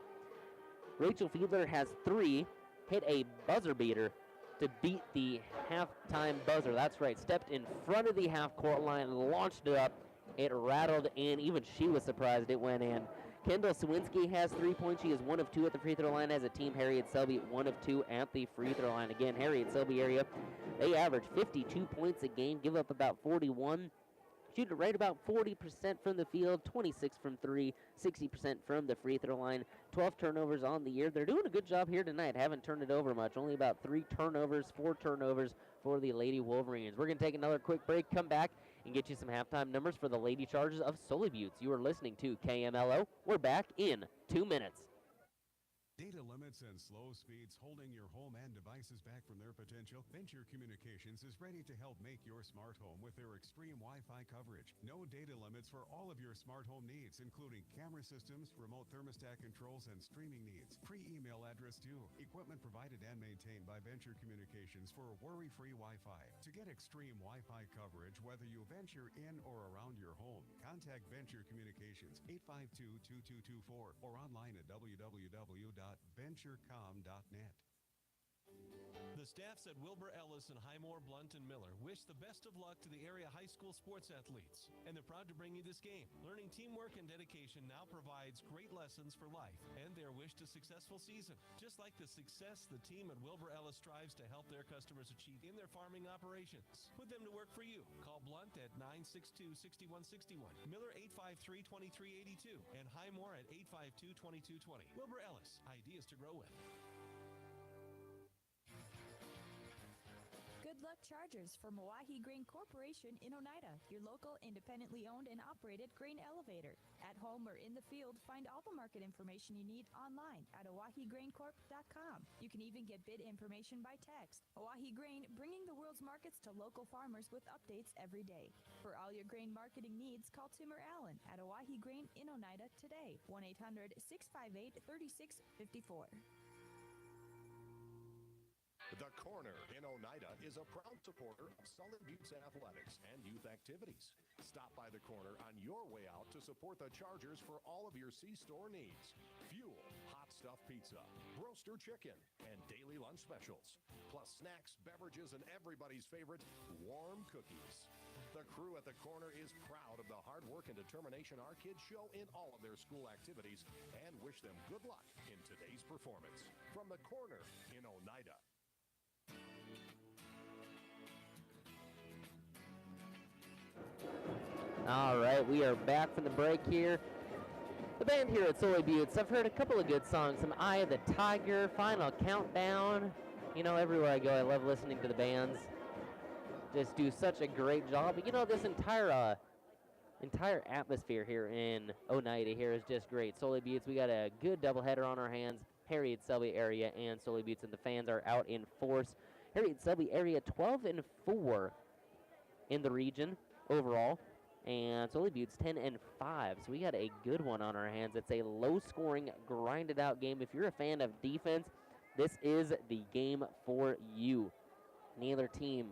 Rachel Fiedler has 3, hit a buzzer beater to beat the halftime buzzer. That's right, stepped in front of the half-court line and launched it up. It rattled in. Even she was surprised it went in. Kendall Sawinski has 3 points. She is 1 of 2 at the free throw line as a team. Harriet Selby 1 of 2 at the free throw line. Again, Harriet Selby area, they average 52 points a game, give up about 41. Shoot it right about 40% from the field, 26 from 3, 60% from the free throw line. 12 turnovers on the year. They're doing a good job here tonight. Haven't turned it over much. Only about 3 turnovers, 4 turnovers for the Lady Wolverines. We're going to take another quick break, come back, and get you some halftime numbers for the Lady Chargers of Sully Butte. You are listening to KMLO. We're back in 2 minutes. Data limits and slow speeds holding your home and devices back from their potential? Venture Communications is ready to help make your smart home with their extreme Wi-Fi coverage. No data limits for all of your smart home needs, including camera systems, remote thermostat controls, and streaming needs. Free email address too. Equipment provided and maintained by Venture Communications for worry-free Wi-Fi. To get extreme Wi-Fi coverage, whether you venture in or around your home, contact Venture Communications 852-2224 or online at www.venturecom.net. The staffs at Wilbur Ellis and Highmore, Blunt, and Miller wish the best of luck to the area high school sports athletes, and they're proud to bring you this game. Learning teamwork and dedication now provides great lessons for life and their wish to successful season. Just like the success the team at Wilbur Ellis strives to help their customers achieve in their farming operations. Put them to work for you. Call Blunt at 962-6161, Miller 853-2382, and Highmore at 852-2220. Wilbur Ellis, ideas to grow with. Good Luck Chargers for Milwaukee Grain Corporation in Oneida, your local independently owned and operated grain elevator. At home or in the field, find all the market information you need online at OahuGrainCorp.com. You can even get bid information by text. Oahu Grain, bringing the world's markets to local farmers with updates every day. For all your grain marketing needs, call Timmer Allen at Oahu Grain in Oneida today, 1-800-658-3654. The Corner in Oneida is a proud supporter of Sully Butte's athletics and youth activities. Stop by the Corner on your way out to support the Chargers for all of your C-store needs. Fuel, hot stuffed pizza, roaster chicken, and daily lunch specials. Plus snacks, beverages, and everybody's favorite, warm cookies. The crew at the corner is proud of the hard work and determination our kids show in all of their school activities and wish them good luck in today's performance. From the corner in Oneida. All right, we are back from the break here. The band here at Sully Butte, I've heard a couple of good songs, some Eye of the Tiger, Final Countdown. You know, everywhere I go, I love listening to the bands. Just do such a great job. You know, this entire atmosphere here in Oneida here is just great. Sully Buttes, we got a good doubleheader on our hands. Harriet Selby area and Sully Buttes, and the fans are out in force. Harriet Selby area 12-4 in the region overall, and Sully Buttes 10-5. So we got a good one on our hands. It's a low-scoring, grinded-out game. If you're a fan of defense, this is the game for you. Neither team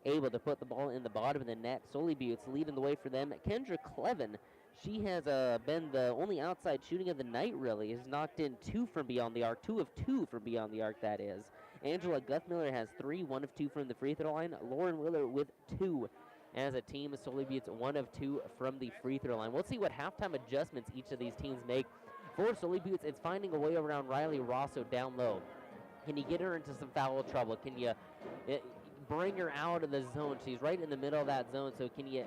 able to put the ball in the bottom of the net. Sully Buttes leading the way for them. Kendra Clevin, she has been the only outside shooting of the night, really. Has knocked in 2 from beyond the arc, 2 of 2 from beyond the arc, that is. Angela Guthmiller has 3, 1 of 2 from the free throw line. Lauren Willer with 2. As a team, Sully Buttes 1 of 2 from the free throw line. We'll see what halftime adjustments each of these teams make. For Sully Buttes, it's finding a way around Riley Rosso down low. Can you get her into some foul trouble? Can you bring her out of the zone? She's right in the middle of that zone, so can you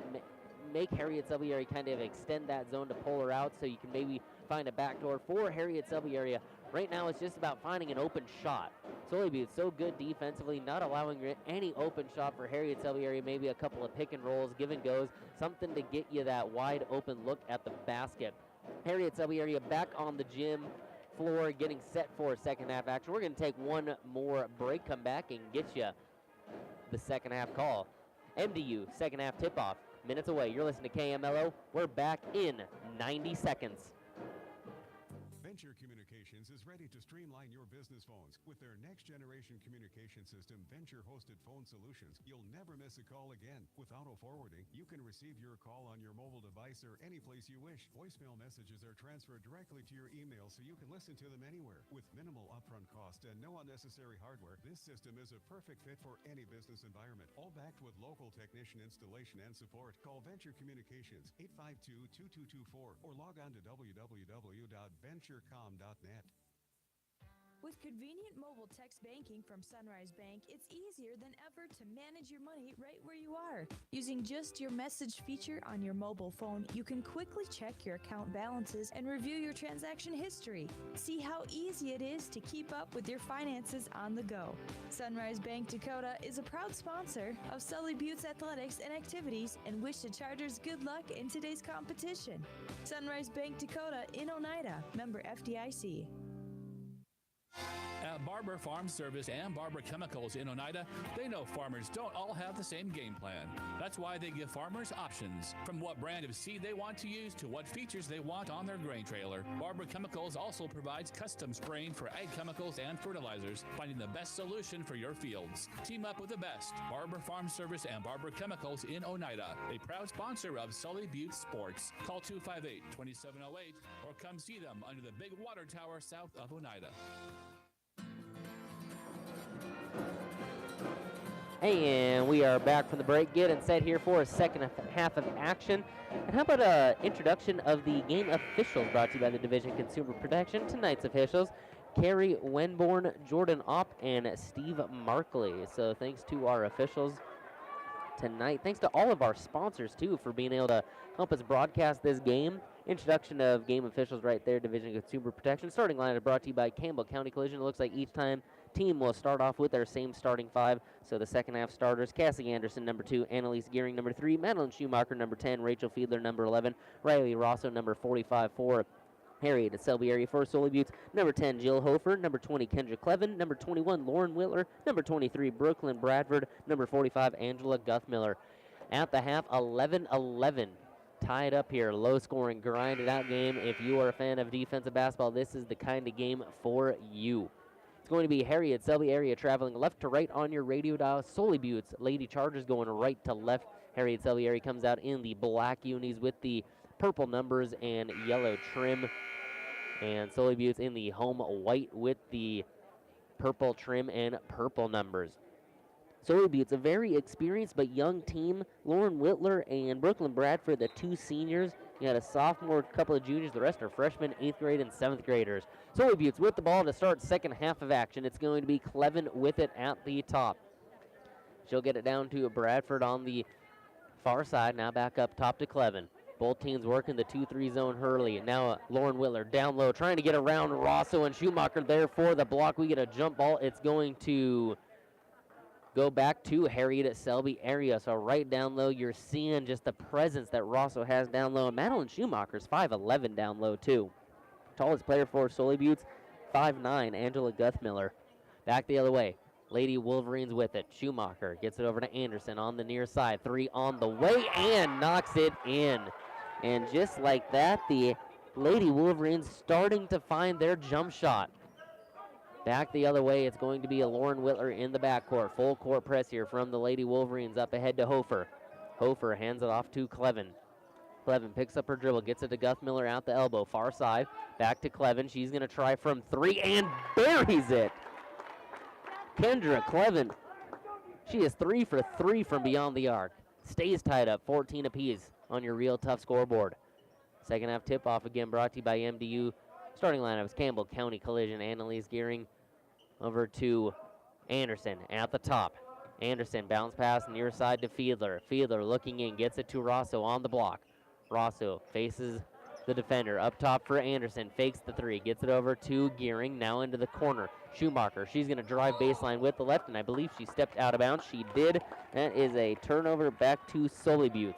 make Harriet Selby area kind of extend that zone to pull her out so you can maybe find a backdoor for Harriet Selby area? Right now, it's just about finding an open shot. Sully Buttes so good defensively, not allowing any open shot for Harriet Selby area, maybe a couple of pick and rolls, give and goes, something to get you that wide open look at the basket. Harriet Selby area back on the gym floor, getting set for second half action. We're going to take one more break, come back, and get you the second half call. MDU second half tip-off, minutes away. You're listening to KMLO. We're back in 90 seconds. Venture Communications is ready to streamline your business phones. With their next-generation communication system, Venture Hosted Phone Solutions, you'll never miss a call again. With auto-forwarding, you can receive your call on your mobile device or any place you wish. Voicemail messages are transferred directly to your email so you can listen to them anywhere. With minimal upfront cost and no unnecessary hardware, this system is a perfect fit for any business environment. All backed with local technician installation and support. Call Venture Communications 852-2224 or log on to www.venturecom.net. With convenient mobile text banking from Sunrise Bank, it's easier than ever to manage your money right where you are. Using just your message feature on your mobile phone, you can quickly check your account balances and review your transaction history. See how easy it is to keep up with your finances on the go. Sunrise Bank Dakota is a proud sponsor of Sully Butte's athletics and activities and wish the Chargers good luck in today's competition. Sunrise Bank Dakota in Oneida, member FDIC. At Barber Farm Service and Barber Chemicals in Oneida, they know farmers don't all have the same game plan. That's why they give farmers options, from what brand of seed they want to use to what features they want on their grain trailer. Barber Chemicals also provides custom spraying for ag chemicals and fertilizers, finding the best solution for your fields. Team up with the best. Barber Farm Service and Barber Chemicals in Oneida, a proud sponsor of Sully Butte Sports. Call 258-2708 or come see them under the big water tower south of Oneida. Hey, and we are back from the break. Getting set here for a second half of action. And how about an introduction of the game officials brought to you by the Division of Consumer Protection? Tonight's officials, Carrie Wenborn, Jordan Opp, and Steve Markley. So thanks to our officials tonight. Thanks to all of our sponsors, too, for being able to help us broadcast this game. Introduction of game officials right there, Division of Consumer Protection. Starting lineup brought to you by Campbell County Collision. It looks like each team will start off with their same starting 5. So the second half starters, Cassie Anderson, number 2, Annalise Gearing, number 3, Madeline Schumacher, number 10, Rachel Fiedler, number 11, Riley Rosso, number 45 for Harriet Selby area for Sully Buttes, number 10, Jill Hofer, number 20, Kendra Clevin, number 21, Lauren Whitler, number 23, Brooklyn Bradford, number 45, Angela Guthmiller. At the half, 11-11. Tied up here, low scoring, grinded out game. If you are a fan of defensive basketball, this is the kind of game for you. It's going to be Harriet Selby area traveling left to right on your radio dial. Sully Buttes Lady Chargers going right to left. Harriet Selby area comes out in the black unis with the purple numbers and yellow trim. And Sully Butte's in the home white with the purple trim and purple numbers. Sully Butte's a very experienced but young team. Lauren Whitler and Brooklyn Bradford, the two seniors. You had a sophomore, couple of juniors. The rest are freshmen, 8th grade, and 7th graders. Sully Butte's with the ball to start second half of action. It's going to be Clevin with it at the top. She'll get it down to Bradford on the far side. Now back up top to Clevin. Both teams working the 2-3 zone Hurley. Now Lauren Whitler down low, trying to get around Rosso and Schumacher there for the block. We get a jump ball. It's going to go back to Harriet Selby area. So right down low, you're seeing just the presence that Rosso has down low. And Madeline Schumacher's 5'11" down low too. Tallest player for Sully Butte's 5'9", Angela Guthmiller. Back the other way. Lady Wolverines with it. Schumacher gets it over to Anderson on the near side. 3 on the way and knocks it in. And just like that, the Lady Wolverines starting to find their jump shot. Back the other way, it's going to be a Lauren Whitler in the backcourt. Full court press here from the Lady Wolverines up ahead to Hofer. Hofer hands it off to Clevin. Clevin picks up her dribble, gets it to Guthmiller out the elbow, far side. Back to Clevin. She's going to try from 3 and buries it. Kendra Clevin, she is 3 for 3 from beyond the arc. Stays tied up, 14 apiece on your Real Tough scoreboard. Second half tip-off again brought to you by MDU. Starting lineups, Campbell, County Collision, Annalise Gearing. Over to Anderson at the top. Anderson bounce pass near side to Fiedler. Fiedler looking in, gets it to Rosso on the block. Rosso faces the defender up top for Anderson, fakes the 3, gets it over to Gearing, now into the corner. Schumacher, she's going to drive baseline with the left, and I believe she stepped out of bounds. She did. That is a turnover back to Sully Butte.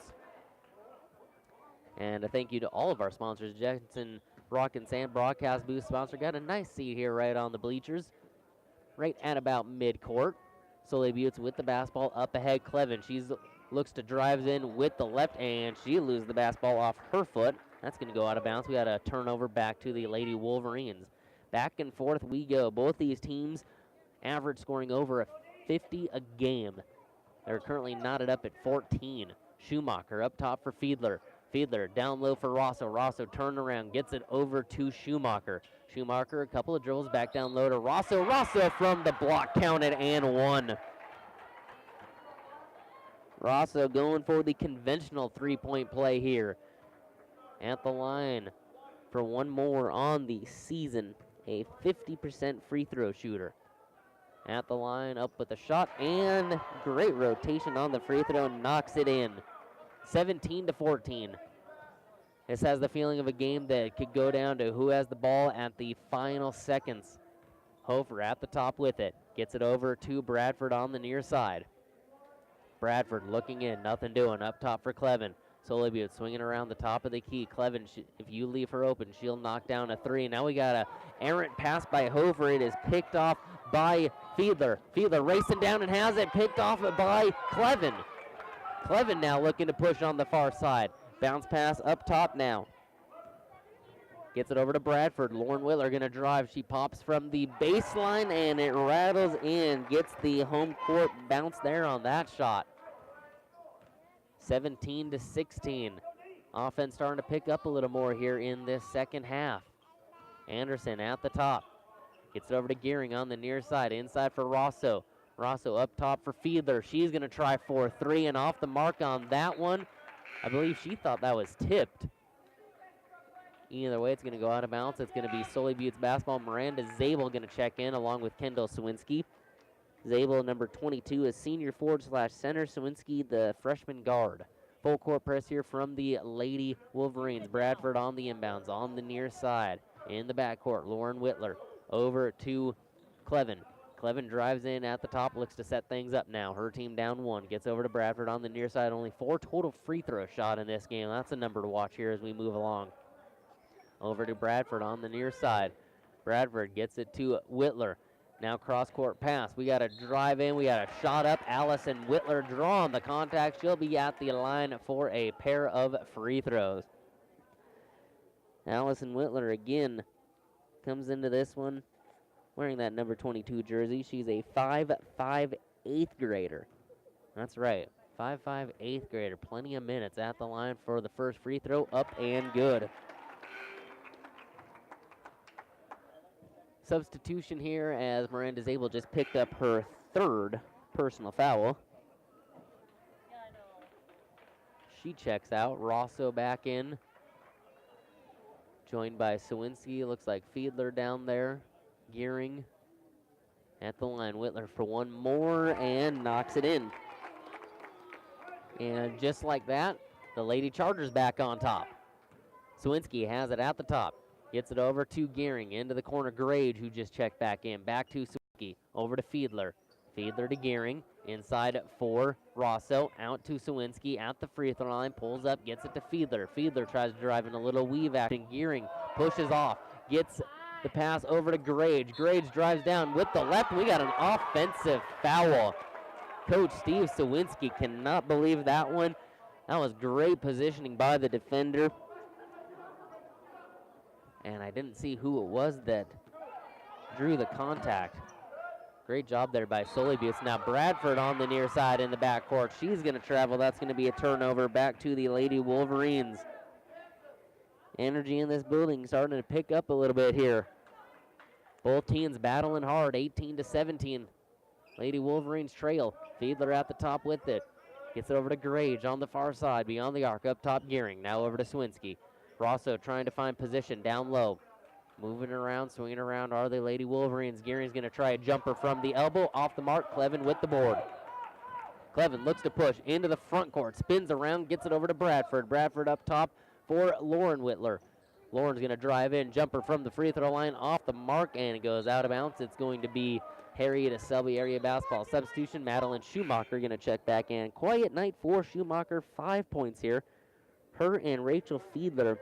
And a thank you to all of our sponsors. Jensen Rock and Sand broadcast booth sponsor. Got a nice seat here right on the bleachers, right at about mid-court. Sully Butte with the basketball up ahead. Clevin, she looks to drive in with the left, and she loses the basketball off her foot. That's going to go out of bounds. We got a turnover back to the Lady Wolverines. Back and forth we go. Both these teams average scoring over a 50 a game. They're currently knotted up at 14. Schumacher up top for Fiedler. Fiedler down low for Rosso. Rosso turned around, gets it over to Schumacher. Schumacher, a couple of dribbles back down low to Rosso. Rosso from the block, counted and one. Rosso going for the conventional three-point play here. At the line for one more on the season, a 50% free throw shooter. At the line, up with a shot, and great rotation on the free throw, knocks it in. 17-14. This has the feeling of a game that could go down to who has the ball at the final seconds. Hofer at the top with it. Gets it over to Bradford on the near side. Bradford looking in, nothing doing. Up top for Clevin. Sully Butte swinging around the top of the key. Clevin, if you leave her open, she'll knock down a 3. Now we got a errant pass by Hofer. It is picked off by Fiedler. Fiedler racing down and has it picked off by Clevin. Clevin now looking to push on the far side. Bounce pass up top now. Gets it over to Bradford. Lauren Whitler going to drive. She pops from the baseline, and it rattles in. Gets the home court bounce there on that shot. 17-16. Offense starting to pick up a little more here in this second half. Anderson at the top. Gets it over to Gearing on the near side. Inside for Rosso. Rosso up top for Fiedler. She's going to try for 3, and off the mark on that one. I believe she thought that was tipped. Either way, it's going to go out of bounds. It's going to be Sully Butte's basketball. Miranda Zabel going to check in along with Kendall Sawinski. Zabel, number 22, is senior forward/center. Sawinski, the freshman guard. Full court press here from the Lady Wolverines. Bradford on the inbounds on the near side. In the backcourt, Lauren Whitler over to Clevin. Clevin drives in at the top, looks to set things up now. Her team down 1, gets over to Bradford on the near side. Only 4 total free throw shot in this game. That's a number to watch here as we move along. Over to Bradford on the near side. Bradford gets it to Whitler. Now cross-court pass. We got a drive in. We got a shot up. Allison Whitler drawing the contact. She'll be at the line for a pair of free throws. Allison Whitler again comes into this one wearing that number 22 jersey. She's a 5'5" 8th grader. That's right. 5'5" 8th grader. Plenty of minutes at the line for the first free throw. Up and good. Substitution here as Miranda's able just picked up her 3rd personal foul. She checks out. Rosso back in. Joined by Sawinski. Looks like Fiedler down there. Gearing at the line. Whitler for one more and knocks it in. And just like that, the Lady Chargers back on top. Sawinski has it at the top. Gets it over to Gearing. Into the corner, Grage, who just checked back in. Back to Sawinski. Over to Fiedler. Fiedler to Gearing. Inside for Rosso. Out to Sawinski at the free throw line. Pulls up, gets it to Fiedler. Fiedler tries to drive in a little weave action. Gearing pushes off. Gets the pass over to Grage. Grage drives down with the left. We got an offensive foul. Coach Steve Sawinski cannot believe that one. That was great positioning by the defender. And I didn't see who it was that drew the contact. Great job there by Sully Butte. Now Bradford on the near side in the backcourt. She's going to travel. That's going to be a turnover back to the Lady Wolverines. Energy in this building starting to pick up a little bit here. Both teams battling hard, 18-17. Lady Wolverines trail. Fiedler at the top with it. Gets it over to Grage on the far side, beyond the arc, up top Gearing. Now over to Sawinski. Rosso trying to find position down low. Moving around, swinging around are the Lady Wolverines. Gearing's going to try a jumper from the elbow, off the mark. Clevin with the board. Clevin looks to push into the front court, spins around, gets it over to Bradford. Bradford up top for Lauren Whitler. Lauren's going to drive in, jumper from the free throw line, off the mark, and it goes out of bounds. It's going to be Harriet Selby area basketball substitution. Madeline Schumacher going to check back in. Quiet night for Schumacher, 5 points here. Her and Rachel Fiedler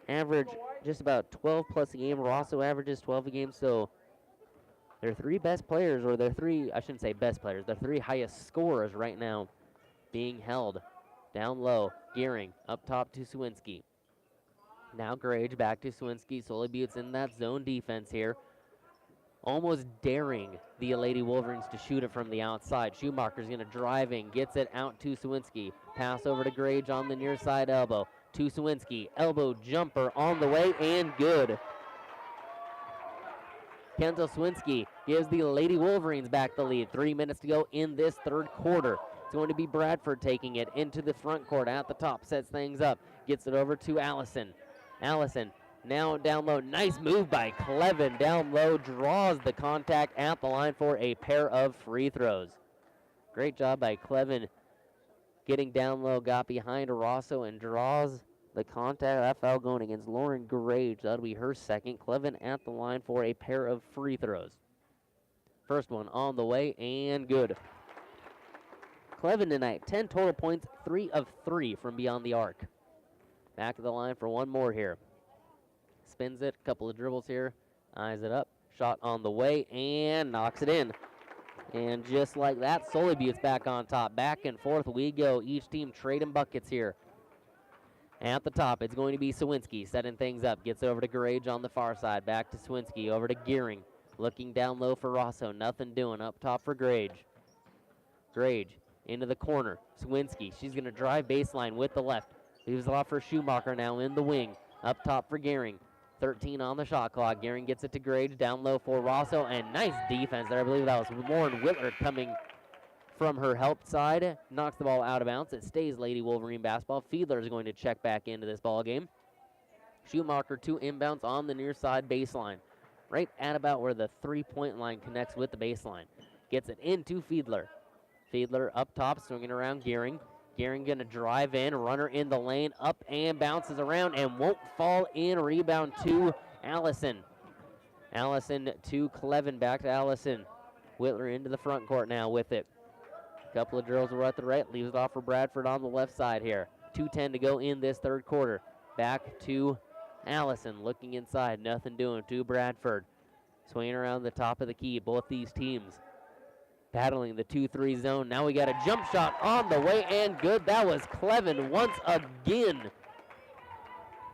average just about 12 plus a game. Rosso averages 12 a game, so their 3 best players, or their 3, I shouldn't say best players, their 3 highest scorers right now being held. Down low, Gearing up top to Sawinski. Now Grage back to Sawinski. Sully Butte's in that zone defense here. Almost daring the Lady Wolverines to shoot it from the outside. Schumacher's going to drive in, gets it out to Sawinski. Pass over to Grage on the near side elbow. To Sawinski. Elbow jumper on the way and good. Kendall Sawinski gives the Lady Wolverines back the lead. 3 minutes to go in this third quarter. It's going to be Bradford taking it into the front court at the top. Sets things up. Gets it over to Allison. Allison now down low. Nice move by Clevin. Down low. Draws the contact at the line for a pair of free throws. Great job by Clevin. Getting down low, got behind Rosso and draws the contact. That foul going against Lauren Grage. That'll be her second. Clevin at the line for a pair of free throws. First one on the way and good. Clevin tonight, 10 total points, 3 of 3 from beyond the arc. Back to the line for one more here. Spins it, a couple of dribbles here, eyes it up. Shot on the way and knocks it in. And just like that, Sully Butte's back on top. Back and forth we go. Each team trading buckets here. At the top, it's going to be Sawinski setting things up. Gets over to Grage on the far side. Back to Sawinski. Over to Gearing. Looking down low for Rosso. Nothing doing. Up top for Grage. Grage into the corner. Sawinski. She's going to drive baseline with the left. Leaves it off for Schumacher now in the wing. Up top for Gearing. 13 on the shot clock. Gearing gets it to Grage. Down low for Rosso. And nice defense there. I believe that was Lauren Whitler coming from her help side. Knocks the ball out of bounds. It stays Lady Wolverine basketball. Fiedler is going to check back into this ball game. Schumacher 2 inbounds on the near side baseline. Right at about where the 3-point line connects with the baseline. Gets it into Fiedler. Fiedler up top, swinging around Gearing. Gearing going to drive in, runner in the lane, up and bounces around and won't fall in. Rebound to Allison. Allison to Clevin, back to Allison. Whitler into the front court now with it. Couple of drills right to the right, leaves it off for Bradford on the left side here. 2:10 to go in this third quarter. Back to Allison, looking inside, nothing doing to Bradford. Swinging around the top of the key, both these teams battling the 2-3 zone. Now we got a jump shot on the way and good. That was Clevin once again.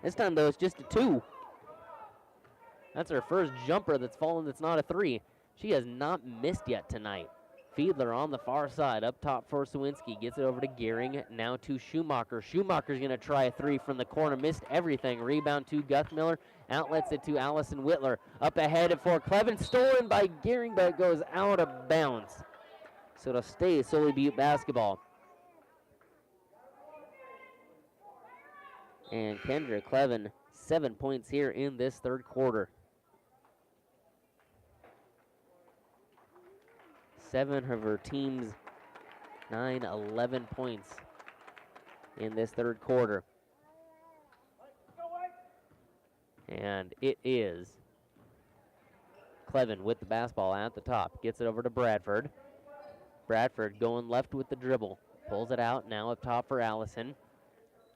This time, though, it's just a 2. That's her first jumper that's fallen that's not a 3. She has not missed yet tonight. Fiedler on the far side, up top for Sawinski. Gets it over to Gearing, now to Schumacher. Schumacher's going to try a 3 from the corner. Missed everything. Rebound to Guthmiller, Outlets it to Allison Whitler. Up ahead for Clevin, stolen by Gearing, but it goes out of bounds. So it'll stay Sully Butte basketball. And Kendra Clevin, 7 points here in this third quarter. 7 of her team's 11 points in this third quarter. And it is Clevin with the basketball at the top. Gets it over to Bradford. Bradford going left with the dribble. Pulls it out, now up top for Allison.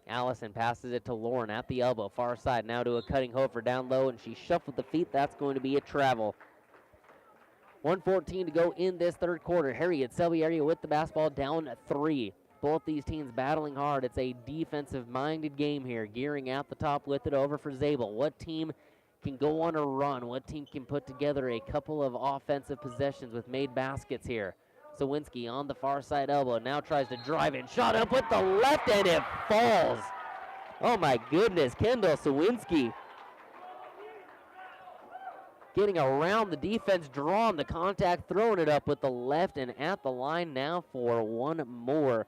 Allison passes it to Lauren at the elbow, far side, now to a cutting Hofer down low, and she shuffled the feet. That's going to be a travel. 1:14 to go in this third quarter. Harriet Selby area with the basketball down 3. Both these teams battling hard. It's a defensive-minded game here. Gearing at the top with it over for Zabel. What team can go on a run? What team can put together a couple of offensive possessions with made baskets here? Sawinski on the far side elbow, now tries to drive in. Shot up with the left, and it falls. Oh my goodness, Kendall Sawinski getting around the defense, drawing the contact, throwing it up with the left, and at the line now for one more.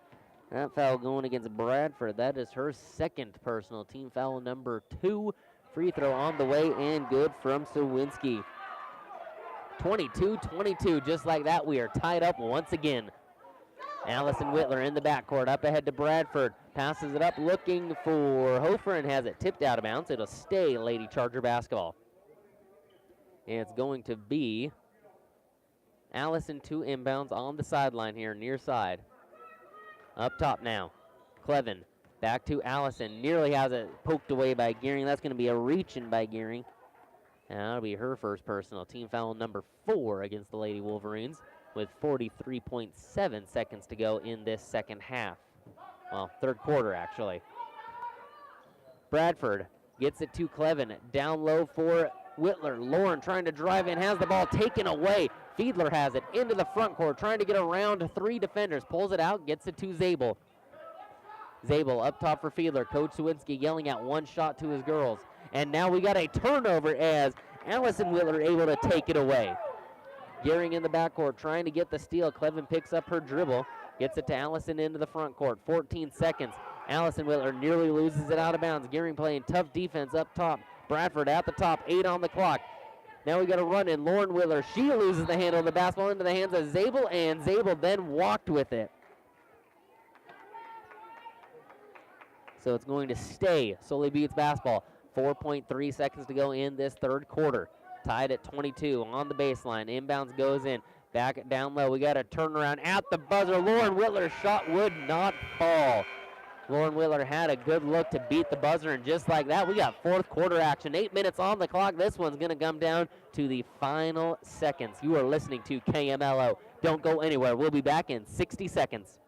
That foul going against Bradford. That is her second personal team foul, number 2. Free throw on the way and good from Sawinski. 22-22, just like that, we are tied up once again. Allison Whitler in the backcourt, up ahead to Bradford. Passes it up, looking for Hofer, and has it tipped out of bounds. It'll stay Lady Charger basketball. And it's going to be Allison to inbounds on the sideline here, near side. Up top now, Clevin. Back to Allison, nearly has it poked away by Gearing. That's going to be a reach-in by Gearing. And that'll be her first personal team foul, number 4 against the Lady Wolverines, with 43.7 seconds to go in this second half. Well, third quarter, actually. Bradford gets it to Clevin. Down low for Whitler. Lauren trying to drive in, has the ball taken away. Fiedler has it into the front court, trying to get around 3 defenders. Pulls it out, gets it to Zabel. Zabel up top for Fiedler. Coach Sawinski yelling out one shot to his girls. And now we got a turnover as Allison Whitler able to take it away. Gearing in the backcourt trying to get the steal. Clevin picks up her dribble. Gets it to Allison into the front court. 14 seconds. Allison Whitler nearly loses it out of bounds. Gearing playing tough defense up top. Bradford at the top. 8 on the clock. Now we got a run in. Lauren Whitler, she loses the handle of the basketball into the hands of Zabel, and Zabel then walked with it. So it's going to stay Sully Butte's basketball. 4.3 seconds to go in this third quarter. Tied at 22 on the baseline. Inbounds goes in. Back down low. We got a turnaround at the buzzer. Lauren Whitler's shot would not fall. Lauren Whitler had a good look to beat the buzzer, and just like that, we got fourth quarter action. 8 minutes on the clock. This one's going to come down to the final seconds. You are listening to KMLO. Don't go anywhere. We'll be back in 60 seconds.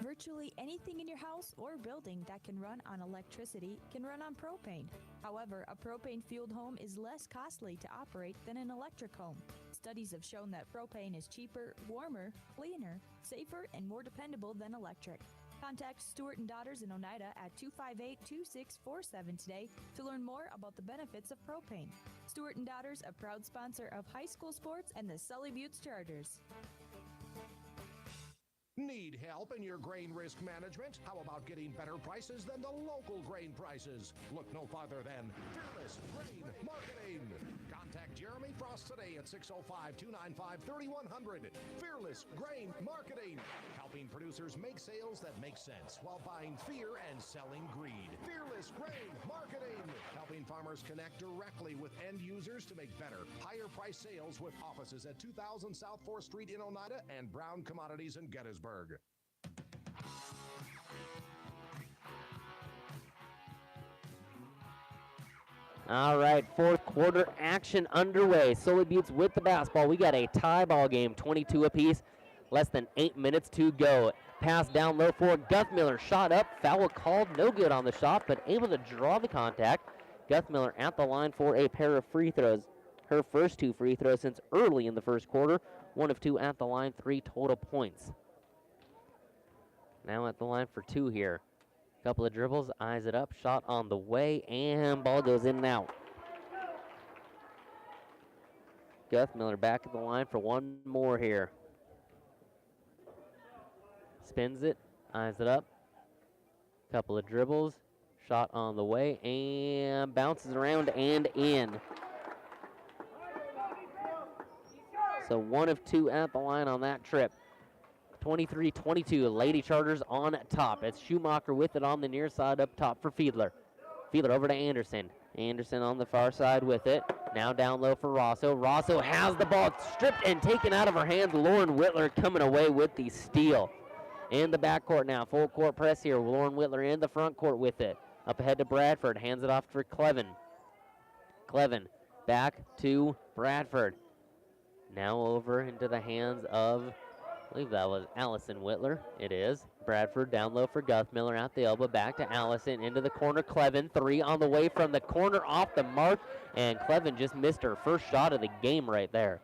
Virtually anything in your house or building that can run on electricity can run on propane. However, a propane-fueled home is less costly to operate than an electric home. Studies have shown that propane is cheaper, warmer, cleaner, safer, and more dependable than electric. Contact Stewart & Daughters in Oneida at 258-2647 today to learn more about the benefits of propane. Stewart & Daughters, a proud sponsor of high school sports and the Sully Butte Chargers. Need help in your grain risk management? How about getting better prices than the local grain prices? Look no farther than Fearless Grain Marketing. Contact Jeremy Frost today at 605-295-3100. Fearless Grain Marketing. Helping producers make sales that make sense while buying fear and selling greed. Fearless Grain Marketing. Helping farmers connect directly with end users to make better, higher price sales with offices at 2000 South 4th Street in Oneida and Brown Commodities in Gettysburg. All right, fourth quarter action underway. Sully Butte's with the basketball. We got a tie ball game, 22 apiece. Less than 8 minutes to go. Pass down low for Guthmiller. Shot up, foul called, no good on the shot, but able to draw the contact. Guthmiller at the line for a pair of free throws. Her first 2 free throws since early in the first quarter. 1 of 2 at the line, 3 total points. Now at the line for 2 here. Couple of dribbles, eyes it up, shot on the way, and ball goes in and out. Guthmiller back at the line for one more here. Spins it, eyes it up. Couple of dribbles, shot on the way, and bounces around and in. So 1 of 2 at the line on that trip. 23-22, Lady Chargers on top. It's Schumacher with it on the near side up top for Fiedler. Fiedler over to Anderson. Anderson on the far side with it. Now down low for Rosso. Rosso has the ball stripped and taken out of her hands. Lauren Whitler coming away with the steal. In the backcourt now, full court press here. Lauren Whitler in the front court with it. Up ahead to Bradford, hands it off for Clevin. Clevin back to Bradford. Now over into the hands of, I believe that was Allison Whitler. It is. Bradford down low for Guthmiller at the elbow. Back to Allison into the corner. Clevin, 3 on the way from the corner off the mark. And Clevin just missed her first shot of the game right there.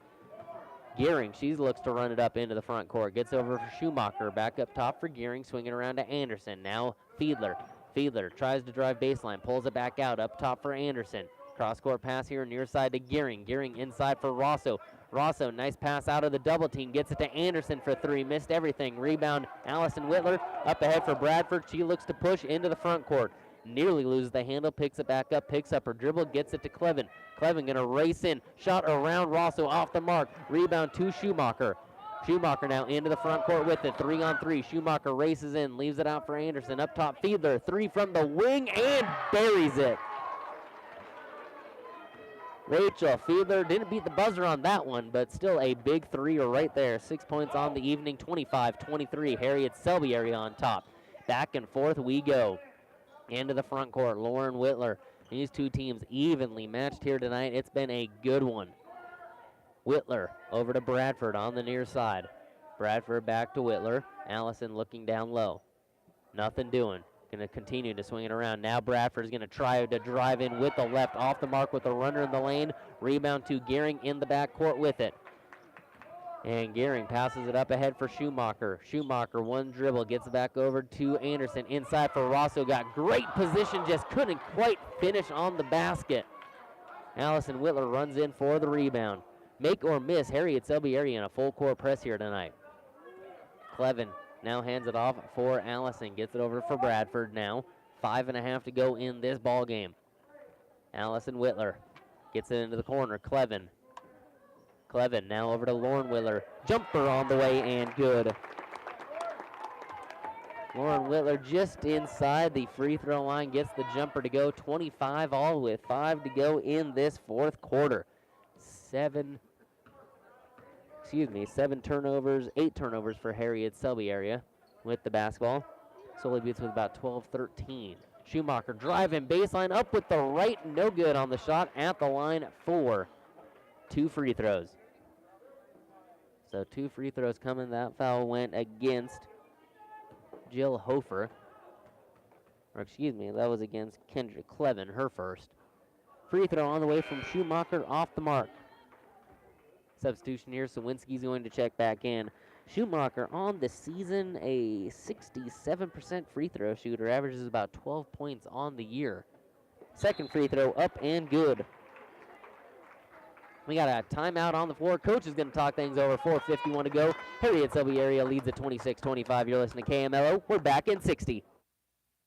Gearing, she looks to run it up into the front court. Gets over for Schumacher. Back up top for Gearing. Swinging around to Anderson. Now Fiedler. Fiedler tries to drive baseline. Pulls it back out. Up top for Anderson. Cross-court pass here near side to Gearing. Gearing inside for Rosso. Rosso, nice pass out of the double team. Gets it to Anderson for 3. Missed everything. Rebound, Allison Whitler. Up ahead for Bradford. She looks to push into the front court. Nearly loses the handle. Picks it back up. Picks up her dribble. Gets it to Clevin. Clevin going to race in. Shot around Rosso off the mark. Rebound to Schumacher. Schumacher now into the front court with it. 3-on-3. Schumacher races in. Leaves it out for Anderson. Up top, Fiedler. 3 from the wing and buries it. Rachel Fiedler didn't beat the buzzer on that one, but still a big 3 right there. 6 points on the evening, 25-23. Harriet Selby area on top. Back and forth we go. Into the front court, Lauren Whitler. These two teams evenly matched here tonight. It's been a good one. Whitler over to Bradford on the near side. Bradford back to Whitler. Allison looking down low. Nothing doing. Going to continue to swing it around. Now Bradford is going to try to drive in with the left, off the mark with a runner in the lane. Rebound to Gearing in the backcourt with it. And Gearing passes it up ahead for Schumacher. Schumacher, one dribble, gets it back over to Anderson. Inside for Rosso, got great position, just couldn't quite finish on the basket. Allison Whitler runs in for the rebound. Make or miss, Harriet Selby area in a full court press here tonight. Clevin now hands it off for Allison. Gets it over for Bradford now. 5.5 to go in this ball game. Allison Whitler gets it into the corner. Clevin now over to Lauren Whitler. Jumper on the way and good. Lauren Whitler just inside the free throw line. Gets the jumper to go. 25 all with 5 to go in this fourth quarter. 7 turnovers, 8 turnovers for Harriet Selby area with the basketball. Sully Butte with about 12-13. Schumacher driving baseline up with the right, no good on the shot at the line for 2 free throws. So 2 free throws coming. That foul went against Jill Hofer. Or excuse me, that was against Kendra Clevin, her first. Free throw on the way from Schumacher off the mark. Substitution here, Sawinski's going to check back in. Schumacher on the season, a 67% free throw shooter, averages about 12 points on the year. Second free throw up and good. We got a timeout on the floor. Coach is going to talk things over. 4:51 to go. Harriet Selby area leads at 26-25. You're listening to KMLO. We're back in 60.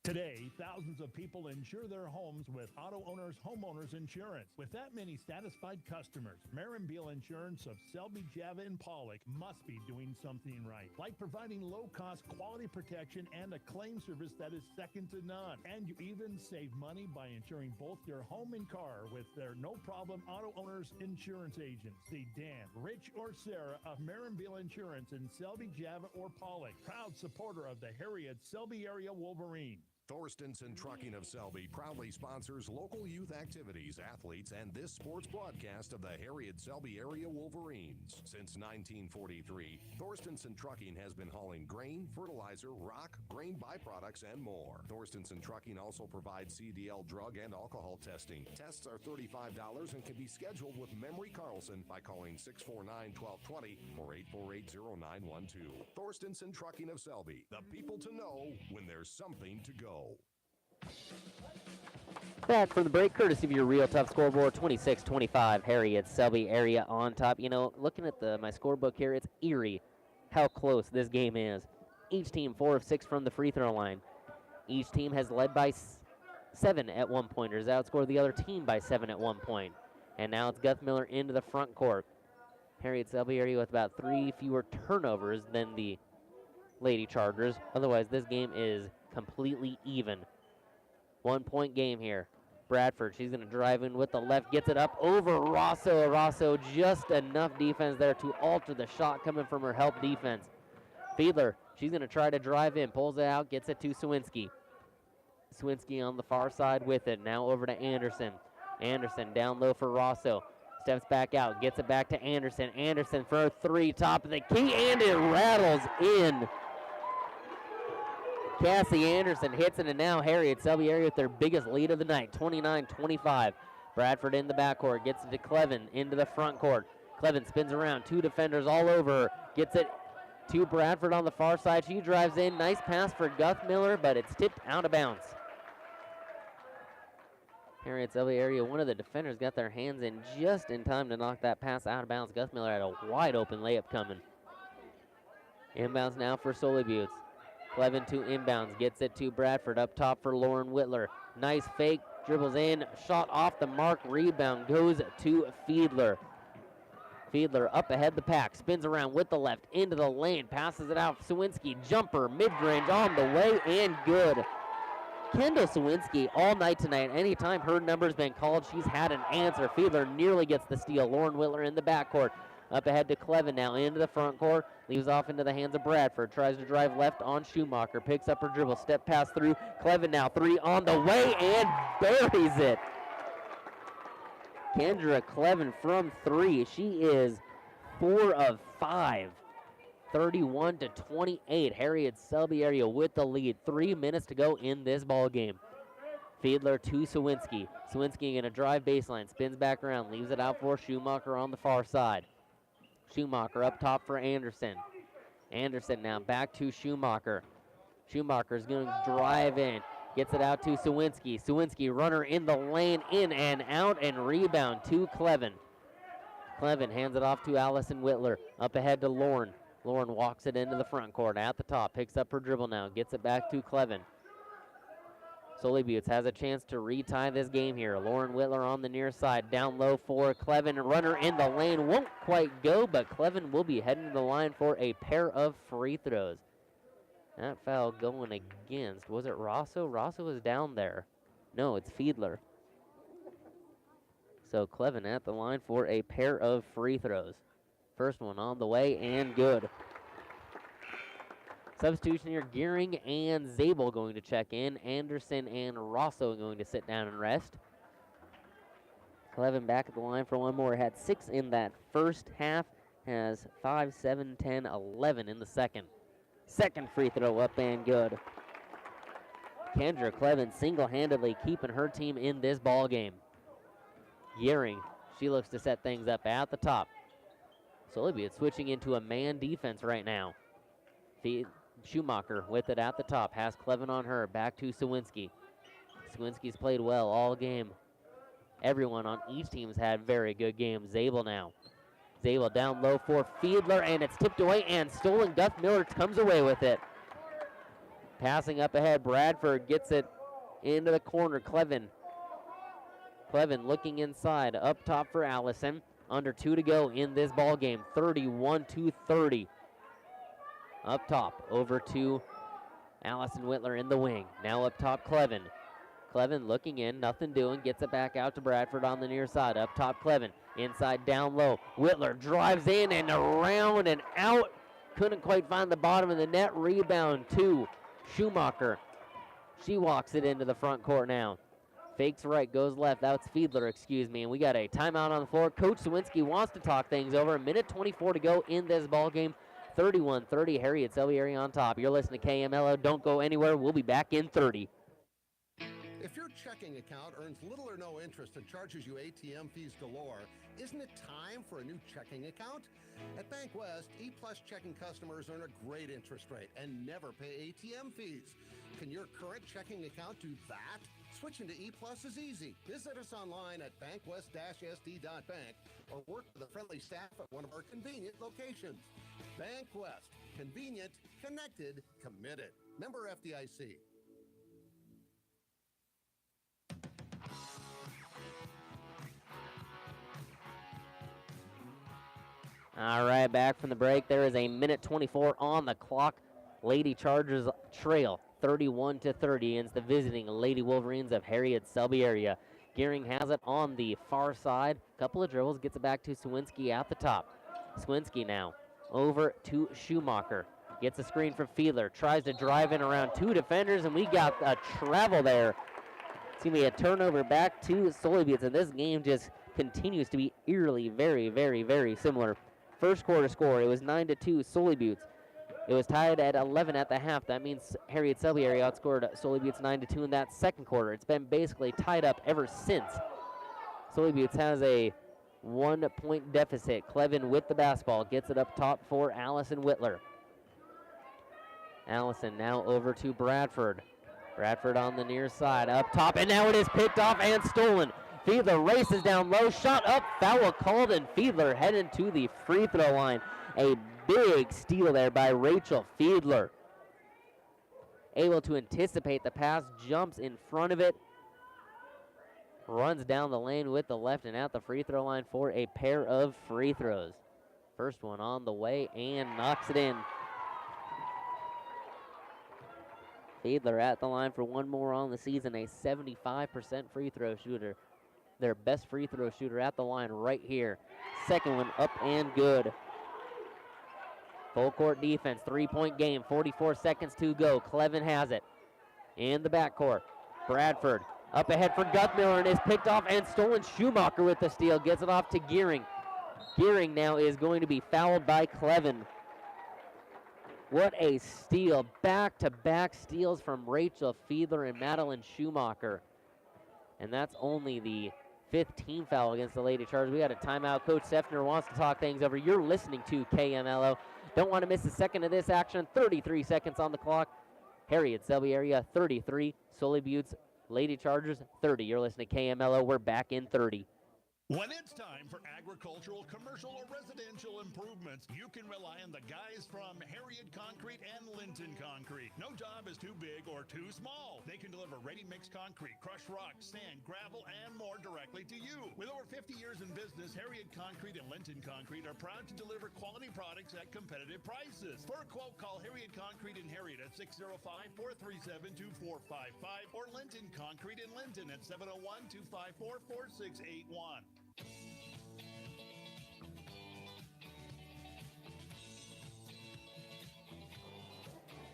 Today, thousands of people insure their homes with Auto Owners Homeowners Insurance. With that many satisfied customers, Beal Insurance of Selby, Java, and Pollock must be doing something right, like providing low-cost quality protection and a claim service that is second to none. And you even save money by insuring both your home and car with their no-problem Auto Owners Insurance agents. See Dan, Rich, or Sarah of Beal Insurance in Selby, Java, or Pollock. Proud supporter of the Harriet Selby area Wolverine. Thorstenson Trucking of Selby proudly sponsors local youth activities, athletes, and this sports broadcast of the Harriet Selby area Wolverines. Since 1943, Thorstenson Trucking has been hauling grain, fertilizer, rock, grain byproducts, and more. Thorstenson Trucking also provides CDL drug and alcohol testing. Tests are $35 and can be scheduled with Memory Carlson by calling 649-1220 or 848-0912. Thorstenson Trucking of Selby, the people to know when there's something to go. KMLO. Back from the break, courtesy of your Real Tough scoreboard, 26-25, Harriet Selby area on top. You know, looking at my scorebook here, it's eerie how close this game is. Each team 4 of 6 from the free throw line. Each team has led by 7 at one point, or has outscored the other team by 7 at one point. And now it's Guthmiller into the front court. Harriet Selby area with about 3 fewer turnovers than the Lady Chargers. Otherwise, this game is completely even. 1 point game here. Bradford, she's going to drive in with the left, gets it up over Rosso. Rosso, just enough defense there to alter the shot coming from her help defense. Fiedler, she's going to try to drive in, pulls it out, gets it to Sawinski. Sawinski on the far side with it. Now over to Anderson. Anderson down low for Rosso. Steps back out, gets it back to Anderson. Anderson for a 3, top of the key, and it rattles in. Cassie Anderson hits it, and now Harriet Selby area with their biggest lead of the night, 29-25. Bradford in the backcourt, gets it to Clevin into the front court. Clevin spins around, 2 defenders all over her, gets it to Bradford on the far side. She drives in, nice pass for Guthmiller, but it's tipped out of bounds. Harriet Selby area, one of the defenders got their hands in just in time to knock that pass out of bounds. Guthmiller had a wide open layup coming. Inbounds now for Sully Butte. Clevin to inbounds, gets it to Bradford, up top for Lauren Whitler. Nice fake, dribbles in, shot off the mark, rebound goes to Fiedler. Fiedler up ahead the pack, spins around with the left, into the lane, passes it out. Sawinski, jumper, mid-range, on the way, and good. Kendall Sawinski all night tonight. Anytime her number's been called, she's had an answer. Fiedler nearly gets the steal. Lauren Whitler in the backcourt. Up ahead to Clevin now into the front court. Leaves off into the hands of Bradford. Tries to drive left on Schumacher. Picks up her dribble. Step pass through. Clevin now 3 on the way and buries it. Kendra Clevin from 3. She is 4 of 5. 31-28. Harriet Selby area with the lead. 3 minutes to go in this ball game. Fiedler to Sawinski. Sawinski going to drive baseline. Spins back around. Leaves it out for Schumacher on the far side. Schumacher up top for Anderson. Anderson now back to Schumacher. Schumacher's going to drive in. Gets it out to Sawinski. Sawinski runner in the lane, in and out, and rebound to Clevin. Clevin hands it off to Allison Whitler. Up ahead to Lauren. Lauren walks it into the front court at the top. Picks up her dribble now. Gets it back to Clevin. Sully Butte has a chance to retie this game here. Lauren Whitler on the near side. Down low for Clevin. Runner in the lane. Won't quite go, but Clevin will be heading to the line for a pair of free throws. That foul going against, was it Rosso? Rosso was down there. No, it's Fiedler. So Clevin at the line for a pair of free throws. First one on the way and good. Substitution here, Gearing and Zabel going to check in. Anderson and Rosso going to sit down and rest. Clevin back at the line for one more. Had 6 in that first half. Has 5, 7, 10, 11 in the second. Second free throw up and good. Kendra Clevin single-handedly keeping her team in this ball game. Gearing, she looks to set things up at the top. Sully Butte switching into a man defense right now. Schumacher with it at the top. Has Clevin on her. Back to Sawinski. Sawinski's played well all game. Everyone on each team has had very good games. Zabel now. Zabel down low for Fiedler, and it's tipped away and stolen. Guthmiller comes away with it. Passing up ahead. Bradford gets it into the corner. Clevin looking inside. Up top for Allison. Under 2 to go in this ball game. 31-30. Up top, over to Allison Whitler in the wing. Now up top, Clevin. Clevin looking in, nothing doing. Gets it back out to Bradford on the near side. Up top, Clevin. Inside, down low. Whitler drives in and around and out. Couldn't quite find the bottom of the net. Rebound to Schumacher. She walks it into the front court now. Fakes right, goes left. That's Fiedler, excuse me. And we got a timeout on the floor. Coach Sawinski wants to talk things over. A minute 24 to go in this ball game. 31-30, Harriet Selby area on top. You're listening to KMLO. Don't go anywhere. We'll be back in 30. If your checking account earns little or no interest and charges you ATM fees galore, isn't it time for a new checking account? At Bank West, E-Plus checking customers earn a great interest rate and never pay ATM fees. Can your current checking account do that? Switching to ePlus is easy. Visit us online at bankwest-sd.bank or work with a friendly staff at one of our convenient locations. Bank West. Convenient, connected, committed. Member FDIC. All right, back from the break. There is a minute 24 on the clock. Lady Chargers trail 31-30 against the visiting Lady Wolverines of Harriet Selby area. Gearing has it on the far side. Couple of dribbles, gets it back to Swinski at the top. Swinski now over to Schumacher. Gets a screen from Fiedler. Tries to drive in around two defenders, and we got a travel there. It's going to be a turnover back to Sully Butte, and this game just continues to be eerily very, very, very similar. First quarter score, it was 9-2 Sully Butte. It was tied at 11 at the half. That means Harriet Selby area outscored Sully Butte 9-2 in that second quarter. It's been basically tied up ever since. Sully Butte has a 1-point deficit. Clevin with the basketball gets it up top for Allison Whitler. Allison now over to Bradford. Bradford on the near side, up top, and now it is picked off and stolen. Fiedler races down low, shot up, foul called, and Fiedler headed to the free throw line. A big steal there by Rachel Fiedler. Able to anticipate the pass, jumps in front of it, runs down the lane with the left and at the free throw line for a pair of free throws. First one on the way and knocks it in. Fiedler at the line for one more on the season, a 75% free throw shooter. Their best free throw shooter at the line right here. Second one up and good. Full court defense, 3-point game, 44 seconds to go. Clevin has it in the backcourt. Bradford up ahead for Guthmiller and is picked off and stolen. Schumacher with the steal, gets it off to Gearing. Gearing now is going to be fouled by Clevin. What a steal. Back-to-back steals from Rachel Fiedler and Madeline Schumacher. And that's only the 5th team foul against the Lady Chargers. We got a timeout. Coach Sefner wants to talk things over. You're listening to KMLO. Don't want to miss a second of this action. 33 seconds on the clock. Harriet Selby area 33. Sully Butte's Lady Chargers 30. You're listening to KMLO. We're back in 30. When it's time for agricultural, commercial, or residential improvements, you can rely on the guys from Harriet Concrete and Linton Concrete. No job is too big or too small. They can deliver ready-mix concrete, crushed rock, sand, gravel, and more directly to you. With over 50 years in business, Harriet Concrete and Linton Concrete are proud to deliver quality products at competitive prices. For a quote, call Harriet Concrete in Harriet at 605-437-2455 or Linton Concrete in Linton at 701-254-4681.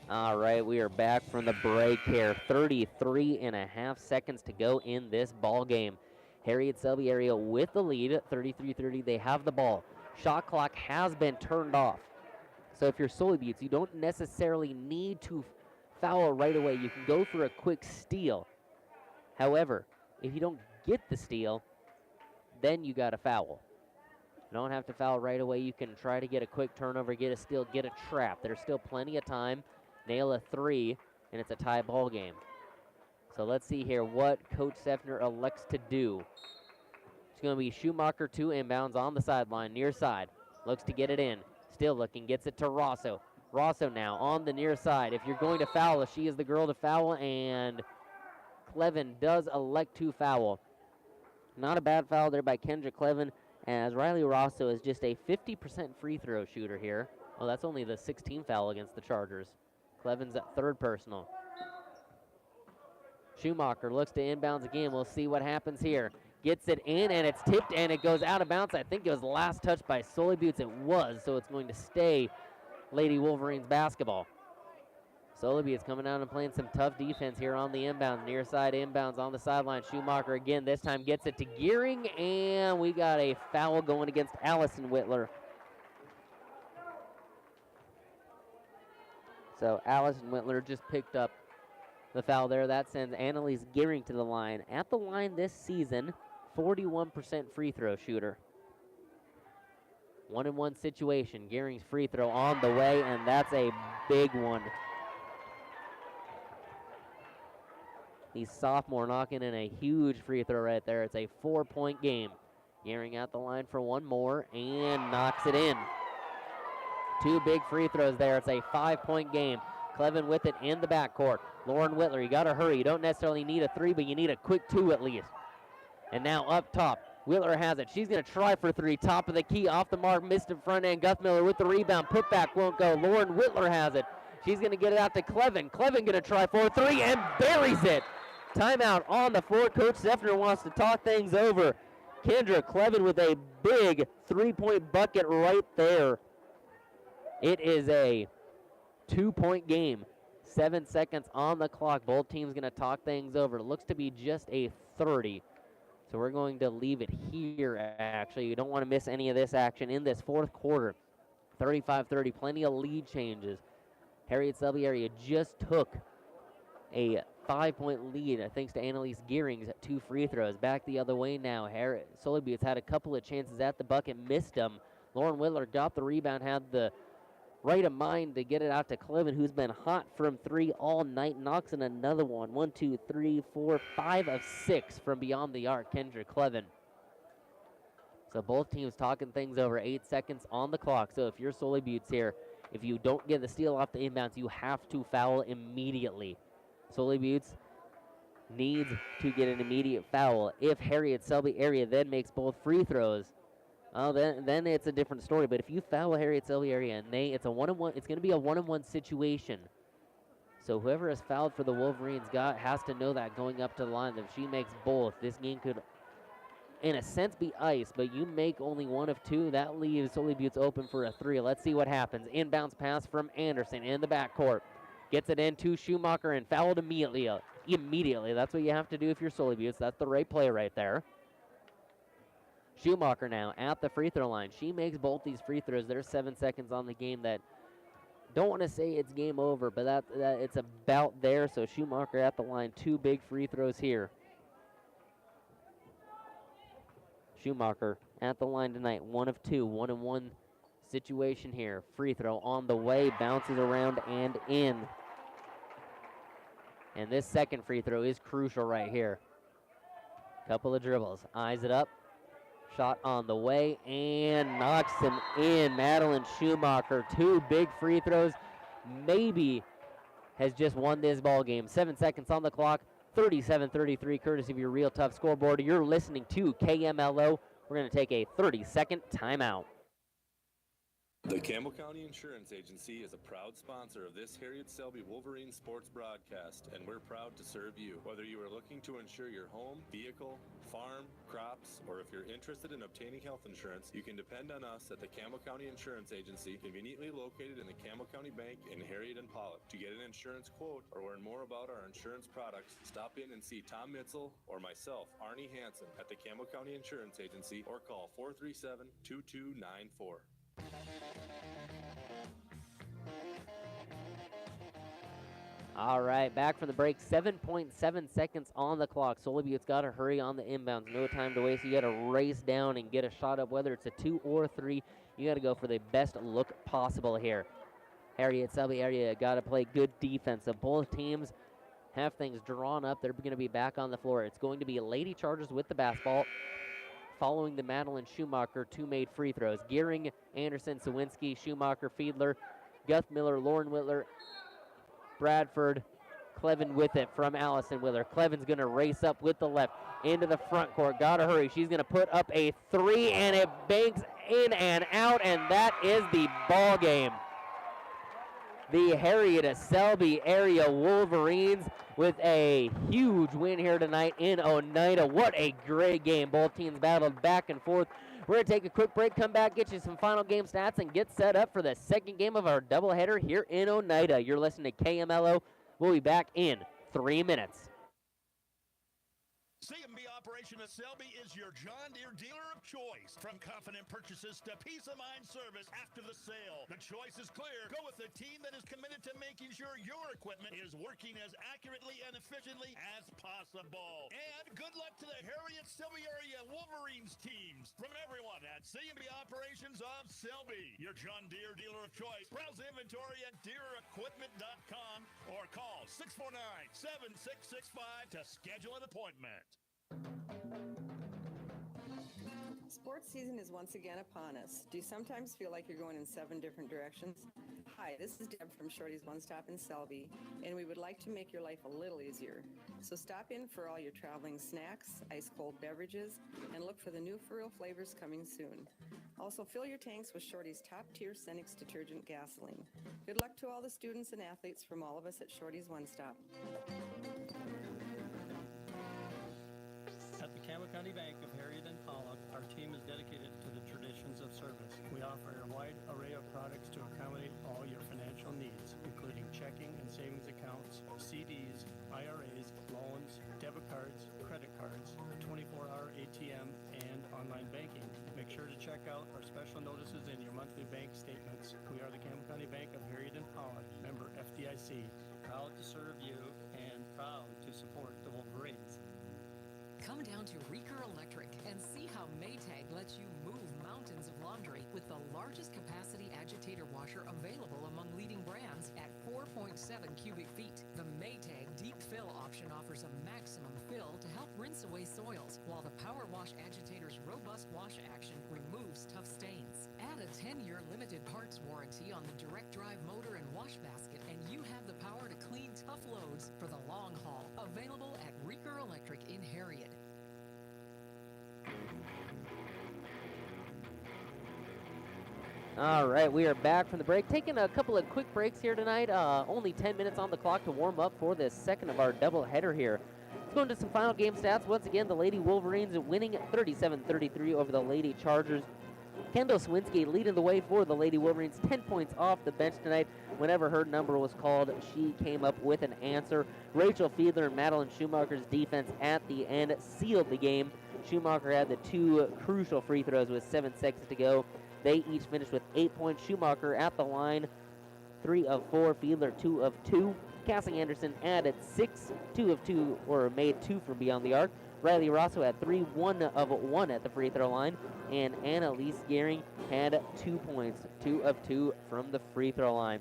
All right, we are back from the break here. 33 and a half seconds to go in this ball game. Harriet Selby area with the lead, 33-30. They have the ball. Shot clock has been turned off. So if you're Sully Butte, you don't necessarily need to foul right away. You can go for a quick steal. However, if you don't get the steal, then you got to foul. You don't have to foul right away. You can try to get a quick turnover, get a steal, get a trap. There's still plenty of time. Nail a three, and it's a tie ball game. So let's see here what Coach Sefner elects to do. It's going to be Schumacher 2 inbounds on the sideline, near side. Looks to get it in. Still looking, gets it to Rosso. Rosso now on the near side. If you're going to foul, she is the girl to foul, and Clevin does elect to foul. Not a bad foul there by Kendra Clevin, as Riley Rosso is just a 50% free throw shooter here. Well, that's only the 16th foul against the Chargers. Clevin's at third personal. Schumacher looks to inbounds again. We'll see what happens here. Gets it in, and it's tipped, and it goes out of bounds. I think it was last touched by Sully Butte. It was, so it's going to stay Lady Wolverines basketball. Sully Butte coming out and playing some tough defense here on the inbound. Near side inbounds on the sideline. Schumacher again, this time gets it to Gearing, and we got a foul going against Allison Whitler. So Allison Whitler just picked up the foul there. That sends Annalise Gearing to the line. At the line this season, 41% free throw shooter. 1-on-1 situation. Gearing's free throw on the way, and that's a big one. the sophomore, knocking in a huge free throw right there. It's a 4-point game. Gearing out the line for one more and knocks it in. 2 big free throws there. It's a 5-point game. Clevin with it in the backcourt. Lauren Whitler, you got to hurry. You don't necessarily need a 3, but you need a quick 2 at least. And now up top, Whitler has it. She's going to try for 3. Top of the key, off the mark, missed in front end. Guthmiller with the rebound. Putback won't go. Lauren Whitler has it. She's going to get it out to Clevin. Clevin going to try for 3 and buries it. Timeout on the floor. Coach Zeffner wants to talk things over. Kendra Clevin with a big 3-point bucket right there. It is a 2-point game. 7 seconds on the clock. Both teams going to talk things over. It looks to be just a 30. So we're going to leave it here, actually. You don't want to miss any of this action in this fourth quarter. 35-30, plenty of lead changes. Harriet Selby area just took a 5-point lead thanks to Annalise Gearing's 2 free throws. Back the other way now. Sully Butte's had a couple of chances at the bucket, missed them. Lauren Whitler got the rebound, had the right of mind to get it out to Clevin, who's been hot from 3 all night. Knocks in another one. 1, 2, 3, 4, 5 of 6 from beyond the arc. Kendra Clevin. So both teams talking things over. 8 seconds on the clock. So if you're Sully Buttes here, if you don't get the steal off the inbounds, you have to foul immediately. Sully Buttes needs to get an immediate foul. If Harriet Selby area then makes both free throws, then it's a different story. But if you foul Harriet Selby area and it's a 1-on-1, it's going to be a 1-on-1 situation. So whoever has fouled for the Wolverines has to know that going up to the line. If she makes both, this game could, in a sense, be ice. But you make only 1 of 2, that leaves Sully Buttes open for a 3. Let's see what happens. Inbounds pass from Anderson in the backcourt. Gets it in to Schumacher and fouled immediately. Immediately. That's what you have to do if you're Sully Buttes. That's the right play right there. Schumacher now at the free throw line. She makes both these free throws. There's 7 seconds on the game. That don't want to say it's game over, but that it's about there. So Schumacher at the line. 2 big free throws here. Schumacher at the line tonight. 1 of 2. 1-on-1 situation here. Free throw on the way. Bounces around and in. And this second free throw is crucial right here. Couple of dribbles. Eyes it up. Shot on the way and knocks him in. Madeline Schumacher, 2 big free throws. Maybe has just won this ball game. 7 seconds on the clock. 37-33, courtesy of your Real Tough scoreboard. You're listening to KMLO. We're going to take a 30-second timeout. The Campbell County Insurance Agency is a proud sponsor of this Harriet Selby Wolverine sports broadcast, and we're proud to serve you. Whether you are looking to insure your home, vehicle, farm, crops, or if you're interested in obtaining health insurance, you can depend on us at the Campbell County Insurance Agency, conveniently located in the Campbell County Bank in Harriet and Pollock. To get an insurance quote or learn more about our insurance products, stop in and see Tom Mitzel or myself, Arnie Hansen, at the Campbell County Insurance Agency, or call 437-2294. All right, back from the break. 7.7 seconds on the clock. Sully Butte's got to hurry on the inbounds. No time to waste. You got to race down and get a shot up, whether it's a 2 or 3. You got to go for the best look possible here. Harriet Selby area got to play good defense. So both teams have things drawn up. They're going to be back on the floor. It's going to be Lady Chargers with the basketball, following the Madeline Schumacher 2 made free throws. Gearing, Anderson, Sawinski, Schumacher, Fiedler, Guthmiller, Lauren Whitler, Bradford, Clevin with it from Allison Whitler. Clevin's going to race up with the left into the front court. Got to hurry. She's going to put up a 3, and it banks in and out, and that is the ball game. The Harriet Selby area Wolverines with a huge win here tonight in Oneida. What a great game. Both teams battled back and forth. We're going to take a quick break, come back, get you some final game stats, and get set up for the second game of our doubleheader here in Oneida. You're listening to KMLO. We'll be back in 3 minutes. CMB operation at Selby is your John Deere dealer of choice. From confident purchases to peace of mind service after the sale, the choice is clear. Go with the team that is committed to making sure your equipment is working as accurately and efficiently as possible. And good luck to the Harriet Selby area Wolverines teams. From everyone at C&B Operations of Selby, your John Deere dealer of choice. Browse inventory at DeereEquipment.com or call 649-7665 to schedule an appointment. Sports season is once again upon us. Do you sometimes feel like you're going in 7 different directions? Hi, this is Deb from Shorty's One Stop in Selby, and we would like to make your life a little easier. So stop in for all your traveling snacks, ice-cold beverages, and look for the new Furl flavors coming soon. Also, fill your tanks with Shorty's top-tier Cenex detergent gasoline. Good luck to all the students and athletes from all of us at Shorty's One Stop. At the Campbell County Bank of Harriet and Pollock, our team is dedicated to the traditions of service. We offer a wide array of products to accommodate all your financial needs, including checking and savings accounts, CDs, IRAs, loans, debit cards, credit cards, a 24-hour ATM, and online banking. Make sure to check out our special notices in your monthly bank statements. We are the Campbell County Bank of Harriet and Pollock, member FDIC. Proud to serve you and proud to support the Wolverines. Come down to Reeker Electric and see how Maytag lets you move mountains of laundry with the largest capacity agitator washer available among leading brands at 4.7 cubic feet. The Maytag Deep Fill option offers a maximum fill to help rinse away soils, while the Power Wash agitator's robust wash action removes tough stains. Add a 10-year limited parts warranty on the direct drive motor and wash basket, and you have the power to clean tough loads for the long haul. Available at Reeker Electric in Harriet. All right, we are back from the break. Taking a couple of quick breaks here tonight. Only 10 minutes on the clock to warm up for this second of our doubleheader here. Let's go into some final game stats. Once again, the Lady Wolverines winning 37-33 over the Lady Chargers. Kendall Swinski leading the way for the Lady Wolverines, 10 points off the bench tonight. Whenever her number was called, she came up with an answer. Rachel Fiedler and Madeline Schumacher's defense at the end sealed the game. Schumacher had the 2 crucial free throws with 7 seconds to go. They each finished with 8 points. Schumacher at the line, 3 of 4. Fiedler, 2 of 2. Cassie Anderson added 6, 2 of 2, or made 2 from beyond the arc. Riley Rosso had 3, 1 of 1 at the free throw line. And Annalise Gehring had 2 points, 2 of 2 from the free throw line.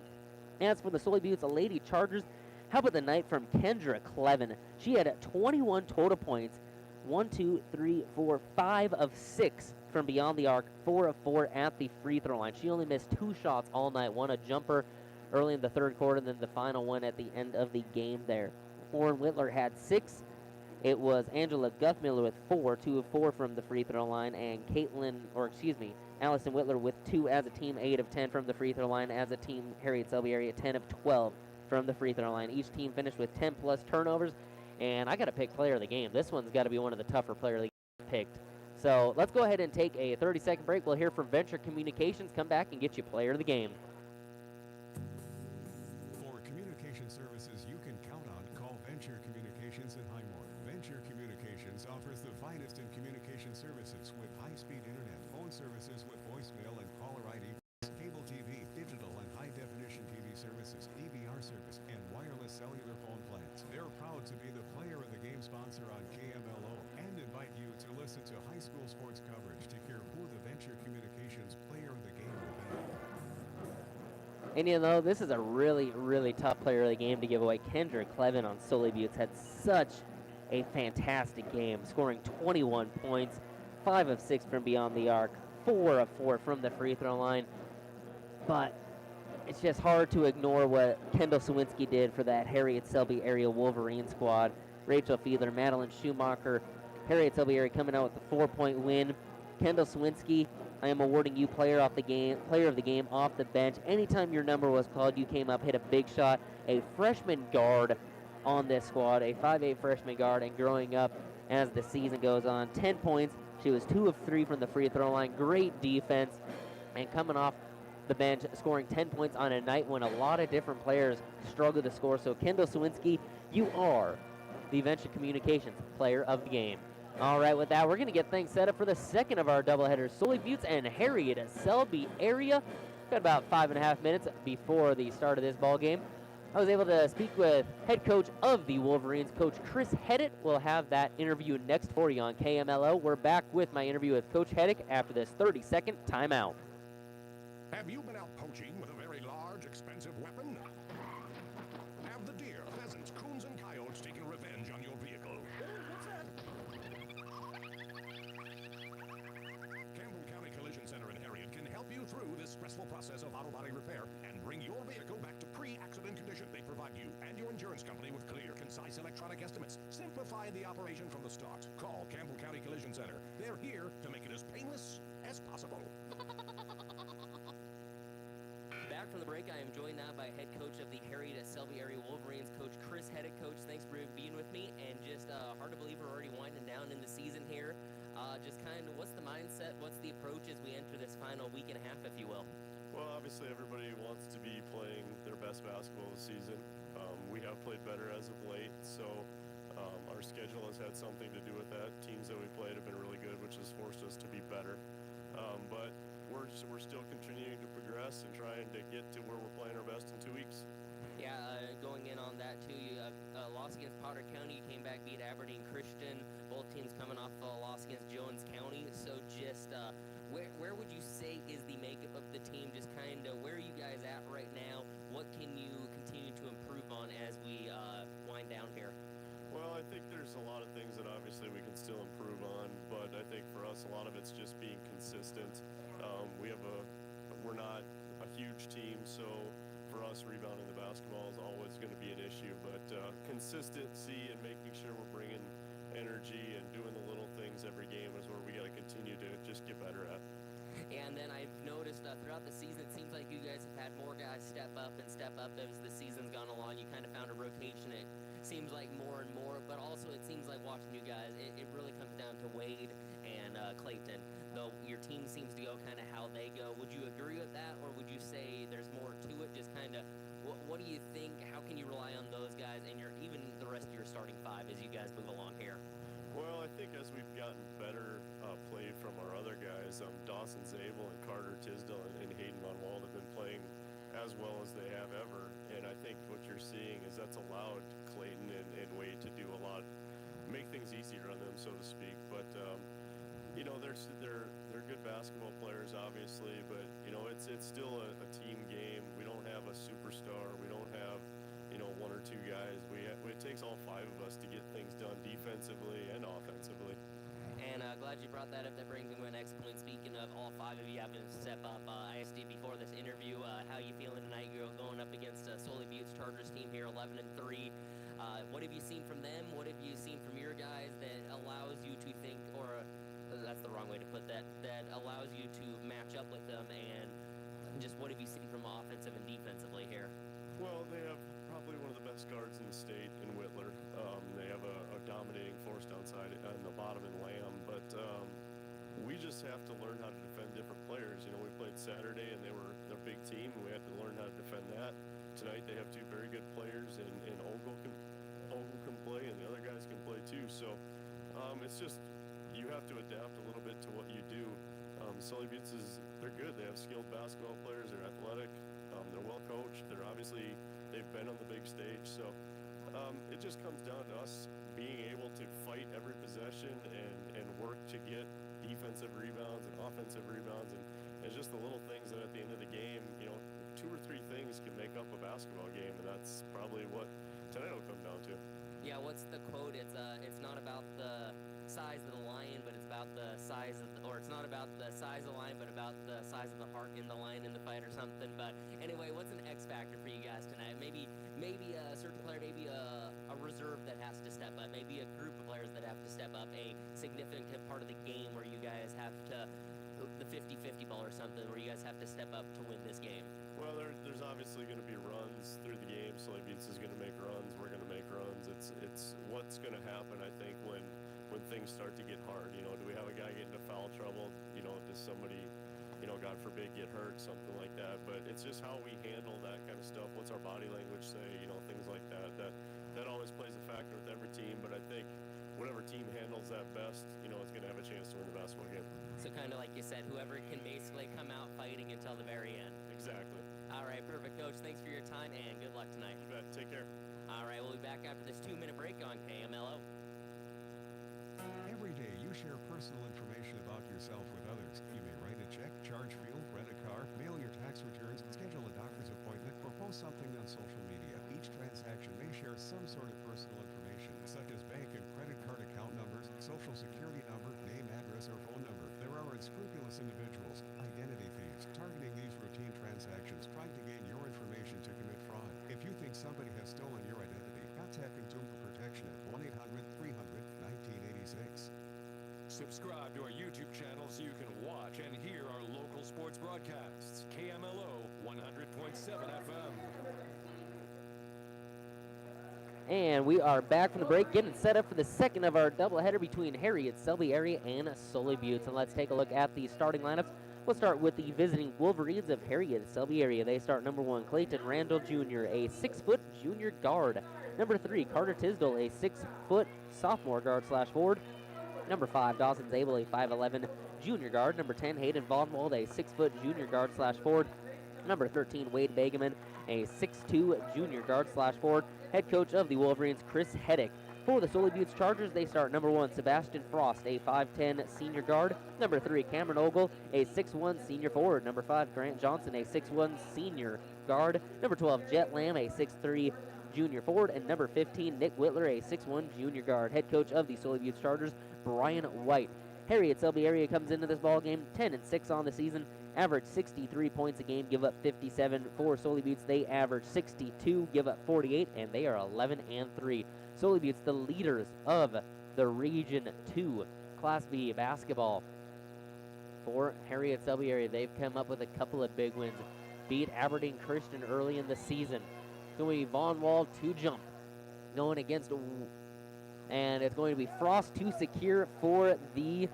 As for the Sully Buttes Lady Chargers, how about the night from Kendra Clevin? She had 21 total points, 1, 2, 3, 4, 5 of 6 from beyond the arc, 4 of 4 at the free throw line. She only missed 2 shots all night, one a jumper early in the third quarter, and then the final one at the end of the game there. Lauren Whitler had 6. It was Angela Guthmiller with 4, 2 of 4 from the free throw line, and Allison Whitler with 2 as a team, 8 of 10 from the free throw line. As a team, Harriet Selby area, 10 of 12 from the free throw line. Each team finished with 10 plus turnovers, and I got to pick player of the game. This one's got to be one of the tougher player of the game picked. So let's go ahead and take a 30-second break. We'll hear from Venture Communications, come back and get you player of the game. For communication services you can count on, call Venture Communications in Highmore. Venture Communications offers the finest in communication services with high-speed internet, phone services with voicemail and caller ID, cable TV, digital and high-definition TV services, DVR service, and wireless cellular phone plans. They're proud to be the player of the game sponsor on KMLO and invite you to listen to high school sports coverage to hear who the Venture Communications player of the game will be. And you know, this is a really, really tough player of the game to give away. Kendra Clevin on Sully Buttes had such a fantastic game, scoring 21 points, 5 of 6 from beyond the arc, 4 of 4 from the free throw line. But it's just hard to ignore what Kendall Sawinski did for that Harriet Selby area Wolverine squad. Rachel Fiedler, Madeline Schumacher, Harriet Selby area coming out with a 4-point win. Kendall Sawinski, I am awarding you player of the game off the bench. Anytime your number was called, you came up, hit a big shot. A freshman guard on this squad, a 5'8 freshman guard, and growing up as the season goes on. 10 points. She was 2 of 3 from the free throw line. Great defense, and coming off the bench, scoring 10 points on a night when a lot of different players struggled to score. So Kendall Sawinski, you are the Venture Communications player of the game. All right, with that, we're going to get things set up for the second of our doubleheaders. Sully Butte and Harriet Selby area. Got about 5.5 minutes before the start of this ball game. I was able to speak with head coach of the Wolverines, Coach Chris Heddick. We'll have that interview next for you on KMLO. We're back with my interview with Coach Heddick after this 30-second timeout. Have you been out poaching with a very large, expensive weapon? Have the deer, pheasants, coons, and coyotes taken revenge on your vehicle? What's that? Campbell County Collision Center in Harriet can help you through this stressful process of auto body repair and bring your vehicle back to pre-accident condition. They provide you and your insurance company with clear, concise electronic estimates, simplifying the operation from the start. Call Campbell County Collision Center. They're here to make it as painless as possible. Back from the break, I am joined now by head coach of the Harriet Selby area Wolverines, Coach Chris Heddick. Coach, thanks for being with me, and just hard to believe we're already winding down in the season here. Just kind of, what's the mindset, what's the approach as we enter this final week and a half, if you will? Well, obviously everybody wants to be playing their best basketball this season. We have played better as of late, so our schedule has had something to do with that. Teams that we played have been really good, which has forced us to be better. But we're still continuing to progress and trying to get to where we're playing our best in 2 weeks. Yeah, going in on that too, you lost against Potter County, you came back, beat Aberdeen Christian, both teams coming off a loss against Jones County. So just where would you say is the makeup of the team? Just kind of where are you guys at right now? What can you continue to improve on as we wind down here? Well, I think there's a lot of things that obviously we can still improve on, but I think for us a lot of it's just being consistent. We're not a huge team, so for us rebounding the basketball is always going to be an issue, but consistency and making sure we're bringing energy and doing the little things every game is where we got to continue to just get better at. And then I've noticed throughout the season, it seems like you guys have had more guys step up as the season's gone along. You kind of found a rotation. It seems like more and more, but also it seems like watching you guys, it really comes down to Wade and Clayton. Though your team seems to go kind of how they go. Would you agree with that, or would you say there's more to it? Just kind of, what do you think? How can you rely on those guys and even the rest of your starting five as you guys move along here? Well, I think as we've gotten better play from our other guys, Dawson Zabel and Carter Tisdale and Hayden Von Wald have been playing as well as they have ever. And I think what you're seeing is that's allowed Clayton and Wade to do a lot, make things easier on them, so to speak. But you know, they're good basketball players, obviously, but you know, it's still a team game. We don't have a superstar. We don't have, you know, one or two guys. It takes all five of us to get things done defensively and offensively. And glad you brought that up. That brings me to my next point. Speaking of all five of you having to step up, I asked you before this interview, how you feeling tonight? You're going up against Sully Butte's Chargers team here, 11-3. What have you seen from them? What have you seen from your guys that allows you to think, or that's the wrong way to put that, that allows you to match up with them? And just what have you seen from offensive and defensively here? Well, they have probably one of the best guards in the state in Whitler. They have a dominating force downside on the bottom in Lamb, but we just have to learn how to defend different players. You know, we played Saturday and they're a big team, and we had to learn how to defend that. Tonight they have two very good players, and Ogle can play, and the other guys can play too. So it's just, you have to adapt a little bit to what you do. Sully Butte they're good. They have skilled basketball players. They're athletic. They're well coached. They've been on the big stage. So it just comes down to us being able to fight every possession and work to get defensive rebounds and offensive rebounds, and it's just the little things that at the end of the game, you know, 2 or 3 things can make up a basketball game, and that's probably what tonight will come down to. Yeah, what's the quote? It's not about the size of the lion, but it's about the size of or it's not about the size of the lion, but about the size of the heart in the lion in the fight or something. But anyway, what's an X factor for you guys tonight? Maybe a certain player, maybe a reserve that has to step up, maybe a group of players that have to step up, a significant part of the game where you guys have to, the 50-50 ball or something, where you guys have to step up to win this game. Well, there's obviously going to be runs through the game. Sully Butte is going to make runs. We're going to make runs. It's what's going to happen, I think, when things start to get hard. You know, do we have a guy get into foul trouble? You know, does somebody, you know, God forbid, get hurt, something like that. But it's just how we handle that kind of stuff. What's our body language say? You know, things like that. That always plays a factor with every team. But I think whatever team handles that best kind of like you said, whoever can basically come out fighting until the very end. Exactly. All right, perfect, Coach. Thanks for your time, and good luck tonight. You bet. Take care. All right, we'll be back after this 2-minute break on KMLO. Every day you share personal information about yourself with others. You may write a check, charge fuel, rent a car, mail your tax returns, schedule a doctor's appointment, or post something on social media. Each transaction may share some sort of personal information, such as bank and credit card account numbers, social security number, name, address, or phone number. There are unscrupulous individuals, identity thieves, targeting these routine transactions, trying to gain your information to commit fraud. If you think somebody has stolen your identity, contact Consumer Protection at 1-800-300-1986. Subscribe to our YouTube channel so you can watch and hear our local sports broadcasts. KMLO 100.7 FM. And we are back from the break, getting set up for the second of our doubleheader between Harriet Selby area and Sully Butte. And let's take a look at the starting lineups. We'll start with the visiting Wolverines of Harriet Selby area. They start number 1, Clayton Randall Jr., a 6-foot junior guard. Number 3, Carter Tisdale, a 6-foot sophomore guard / forward. Number 5, Dawson Zabel, a 5'11 junior guard. Number 10, Hayden Vonwald, a 6-foot junior guard / forward. Number 13, Wade Begeman, a 6'2 junior guard / forward. Head coach of the Wolverines, Chris Heddick. For the Sully Butte Chargers, they start number 1, Sebastian Frost, a 5'10 senior guard. Number 3, Cameron Ogle, a 6'1 senior forward. Number 5, Grant Johnson, a 6'1 senior guard. Number 12, Jet Lamb, a 6'3 junior forward. And number 15, Nick Whitler, a 6'1 junior guard. Head coach of the Sully Butte Chargers, Brian White. Harriet Selby area comes into this ball game 10-6 on the season, average 63 points a game, give up 57. For Sully Buttes, they average 62, give up 48, and they are 11-3. Sully Buttes, the leaders of the Region 2 Class B basketball. For Harriet Selby area, they've come up with a couple of big wins. Beat Aberdeen Christian early in the season. It's going to be Von Wall to jump, going against, and it's going to be Frost to secure for the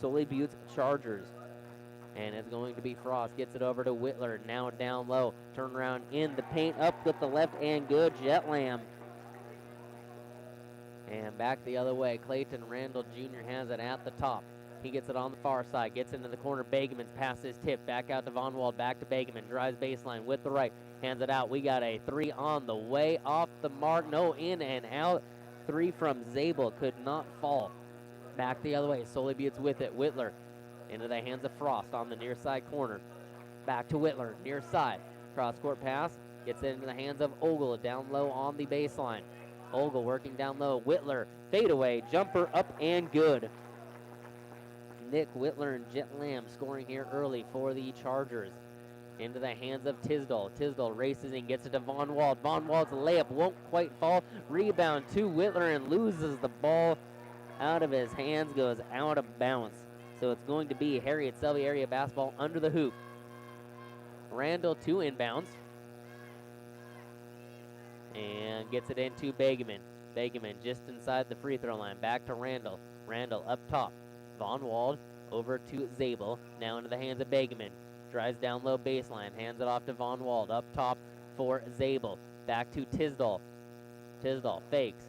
Sully Butte Chargers. And it's going to be Frost. Gets it over to Whitler. Now down low. Turn around in the paint. Up with the left and good. Jet Lamb. And back the other way. Clayton Randall Jr. has it at the top. He gets it on the far side. Gets into the corner. Begeman's pass is tipped. Back out to Von Wald. Back to Begeman. Drives baseline with the right. Hands it out. We got a 3 on the way. Off the mark. No, in and out. 3 from Zabel. Could not fall. Back the other way. Sully Butte's with it. Whitler into the hands of Frost on the near side corner. Back to Whitler. Near side. Cross-court pass. Gets it into the hands of Ogle. Down low on the baseline. Ogle working down low. Whitler. Fadeaway. Jumper up and good. Nick Whitler and Jet Lamb scoring here early for the Chargers. Into the hands of Tisdale. Tisdale races and gets it to Von Wald. Von Wald's layup won't quite fall. Rebound to Whitler and loses the ball out of his hands. Goes out of bounds. So it's going to be Harriet Selby area basketball under the hoop. Randall to inbounds. And gets it into Begeman. Begeman just inside the free throw line. Back to Randall. Randall up top. Von Wald over to Zabel. Now into the hands of Begeman. Drives down low baseline. Hands it off to Von Wald. Up top for Zabel. Back to Tisdale. Tisdale fakes.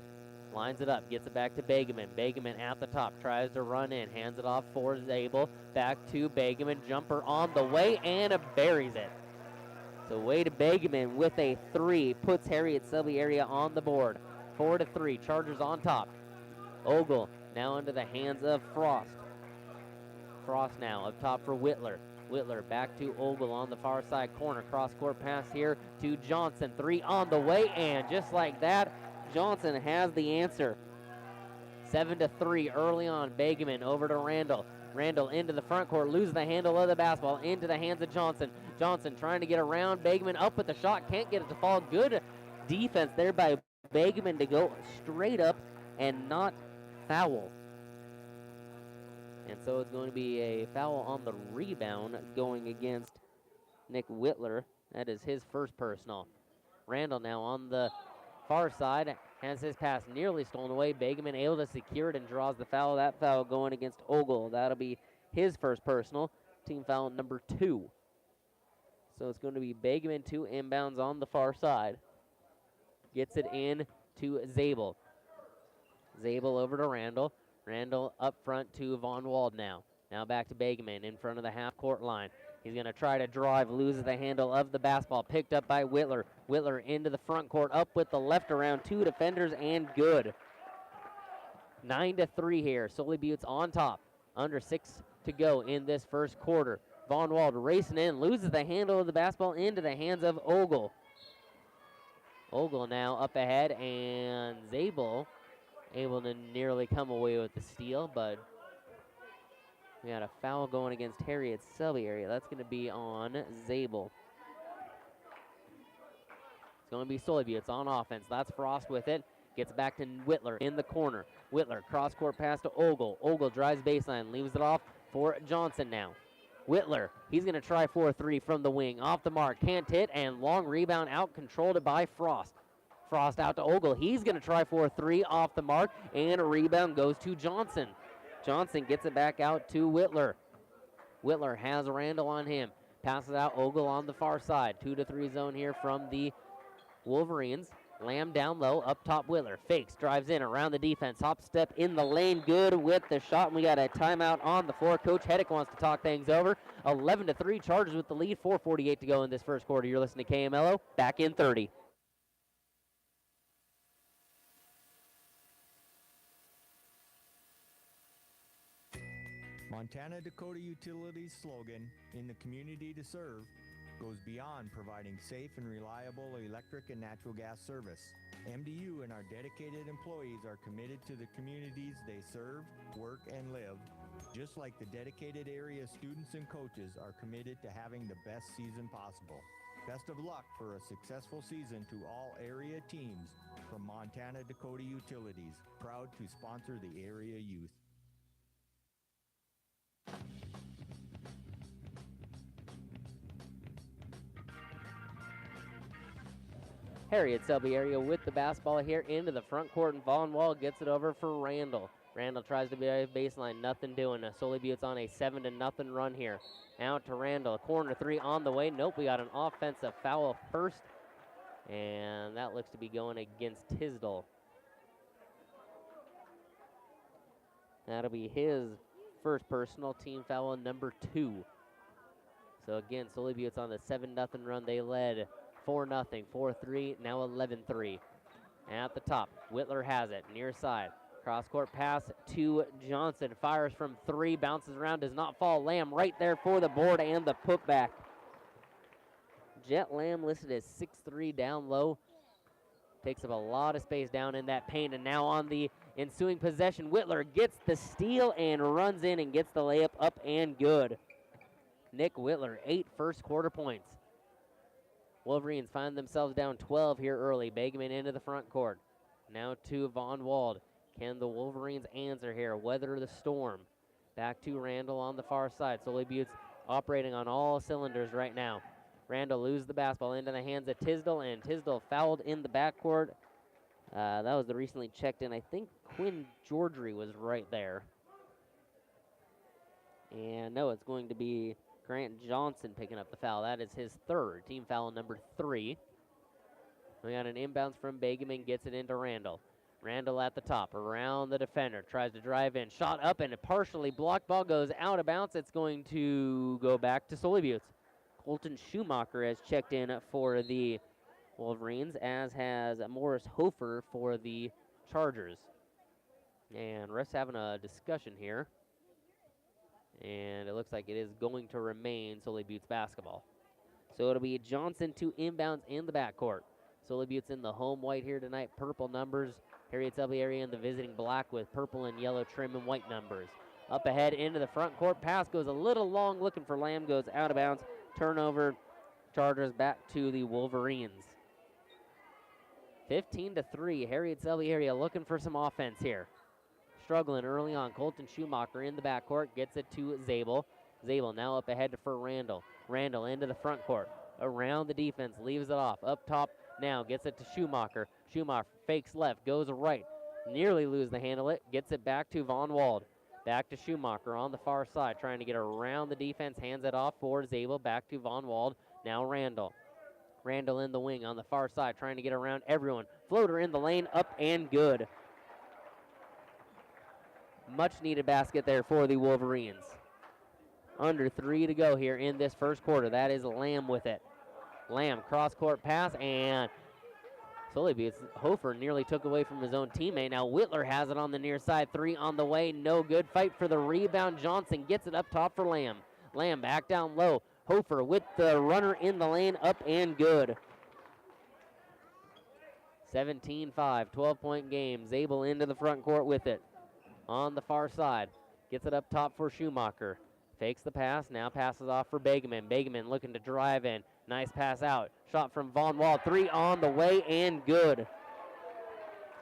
Lines it up. Gets it back to Begeman. Begeman at the top. Tries to run in. Hands it off for Zabel. Back to Begeman. Jumper on the way and buries it. So Wade Begeman with a 3 puts Harriet Selby area on the board. 4-3. Chargers on top. Ogle now into the hands of Frost. Frost now up top for Whitler. Whitler back to Ogle on the far side corner. Cross-court pass here to Johnson. 3 on the way, and just like that, Johnson has the answer. 7-3 early on. Begeman over to Randall. Randall into the front court, loses the handle of the basketball, into the hands of Johnson. Johnson trying to get around Begeman, up with the shot, can't get it to fall. Good defense there by Begeman to go straight up and not foul. And so it's going to be a foul on the rebound going against Nick Whitler. That is his first personal. Randall now on the far side has his pass nearly stolen away. Begeman able to secure it and draws the foul. That foul going against Ogle. That'll be his first personal. Team foul number 2. So it's going to be Begeman to inbounds on the far side. Gets it in to Zabel. Zabel over to Randall. Randall up front to Von Wald now. Now back to Begeman in front of the half-court line. He's going to try to drive, loses the handle of the basketball, picked up by Whitler. Whitler into the front court, up with the left around 2 defenders, and good. 9-3 here. Sully Butte's on top. Under 6 to go in this first quarter. Von Wald racing in, loses the handle of the basketball into the hands of Ogle. Ogle now up ahead, and Zabel able to nearly come away with the steal, but we got a foul going against Harriet Selby area. That's going to be on Zabel. It's going to be Sully Butte. It's on offense. That's Frost with it. Gets back to Whitler in the corner. Whitler, cross-court pass to Ogle. Ogle drives baseline, leaves it off for Johnson now. Whitler, he's going to try 4-3 from the wing. Off the mark, can't hit, and long rebound out, controlled it by Frost. Frost out to Ogle. He's going to try 4-3 off the mark, and a rebound goes to Johnson. Johnson gets it back out to Whitler. Whitler has Randall on him. Passes out Ogle on the far side. 2-3 zone here from the Wolverines. Lamb down low, up top Whitler. Fakes, drives in around the defense. Hop step in the lane, good with the shot. And we got a timeout on the floor. Coach Heddick wants to talk things over. 11-3, Chargers with the lead. 4:48 to go in this first quarter. You're listening to KMLO. Back in 30. Montana Dakota Utilities slogan, "In the community to serve," goes beyond providing safe and reliable electric and natural gas service. MDU and our dedicated employees are committed to the communities they serve, work, and live, just like the dedicated area students and coaches are committed to having the best season possible. Best of luck for a successful season to all area teams from Montana Dakota Utilities, proud to sponsor the area youth. Harriet Selby area with the basketball here into the front court, and Von Wall gets it over for Randall. Randall tries to be a baseline, nothing doing. Sully Butte's on a 7-0 run here. Out to Randall, corner 3 on the way. Nope, we got an offensive foul first, and that looks to be going against Tisdall. That'll be his first personal, team foul number 2. So again, Sully Butte's on the 7-0 run. They led 4-0, 4-3, now 11-3. At the top, Whitler has it, near side. Cross-court pass to Johnson. Fires from 3, bounces around, does not fall. Lamb right there for the board and the putback. Jet Lamb listed as 6'3", down low. Takes up a lot of space down in that paint, and now on the ensuing possession, Whitler gets the steal and runs in and gets the layup up and good. Nick Whitler, 8 first quarter points. Wolverines find themselves down 12 here early. Begeman into the front court. Now to Von Wald. Can the Wolverines answer here? Weather the storm. Back to Randall on the far side. Sully Butte's operating on all cylinders right now. Randall loses the basketball into the hands of Tisdall, and Tisdall fouled in the backcourt. That was the recently checked in. I think Quinn Georgery was right there. And no, it's going to be Grant Johnson picking up the foul. That is his third, team foul number 3. We got an inbounds from Begeman, gets it into Randall. Randall at the top, around the defender, tries to drive in, shot up, and a partially blocked ball goes out of bounds. It's going to go back to Sully Butte. Colton Schumacher has checked in for the Wolverines, as has Morris Hofer for the Chargers. And refs having a discussion here. And it looks like it is going to remain Sully Butte's basketball. So it'll be Johnson to inbounds in the backcourt. Sully Butte's in the home white here tonight, purple numbers. Harriet Selby area in the visiting black with purple and yellow trim and white numbers. Up ahead into the front court, pass goes a little long, looking for Lamb, goes out of bounds. Turnover, Chargers back to the Wolverines. 15-3, Harriet Selby area looking for some offense here. Struggling early on. Colton Schumacher in the backcourt, gets it to Zabel. Zabel now up ahead for Randall. Randall into the front court. Around the defense, leaves it off. Up top now, gets it to Schumacher. Schumacher fakes left, goes right. Nearly lose the handle it, gets it back to Von Wald. Back to Schumacher on the far side, trying to get around the defense, hands it off for Zabel. Back to Von Wald. Now Randall. Randall in the wing on the far side, trying to get around everyone. Floater in the lane, up and good. Much needed basket there for the Wolverines. Under 3 to go here in this first quarter. That is Lamb with it. Lamb, cross-court pass, and Sully Butte. Hofer nearly took away from his own teammate. Now Whitler has it on the near side. 3 on the way, no good. Fight for the rebound. Johnson gets it up top for Lamb. Lamb back down low. Hofer with the runner in the lane, up and good. 17-5, 12-point game. Zabel into the front court with it. On the far side. Gets it up top for Schumacher. Fakes the pass, now passes off for Begeman. Begeman looking to drive in. Nice pass out. Shot from Von Wall. 3 on the way and good.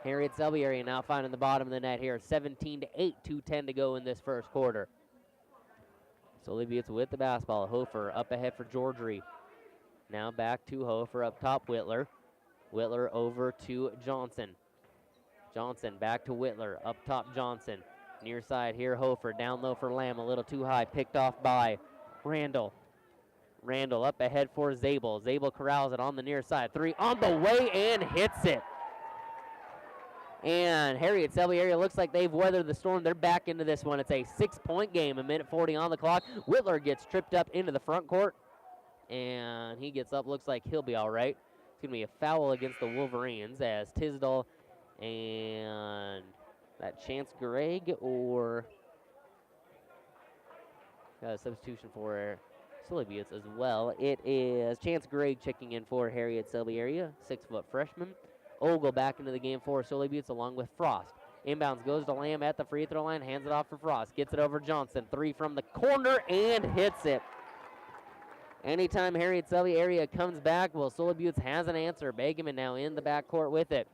Harriet Selby area now finding the bottom of the net here. 17-8, 2:10 to go in this first quarter. Sully Butte with the basketball. Hofer up ahead for Georgery. Now back to Hofer up top, Whitler. Whitler over to Johnson. Johnson back to Whitler. Up top, Johnson. Near side here, Hofer. Down low for Lamb. A little too high. Picked off by Randall. Randall up ahead for Zabel. Zabel corrals it on the near side. 3 on the way and hits it. And Harriet Selby area looks like they've weathered the storm. They're back into this one. It's a 6-point game. 1:40 on the clock. Whitler gets tripped up into the front court. And he gets up. Looks like he'll be all right. It's going to be a foul against the Wolverines as Tisdall and that Chance Gregg or a substitution for Sully Butte as well. It is Chance Gregg checking in for Harriet Selby area, 6-foot freshman. Ogle back into the game for Sully Butte along with Frost. Inbounds goes to Lamb at the free throw line, hands it off for Frost. Gets it over Johnson. 3 from the corner and hits it. Anytime Harriet Selby area comes back, well, Sully Butte has an answer. Begeman now in the backcourt with it.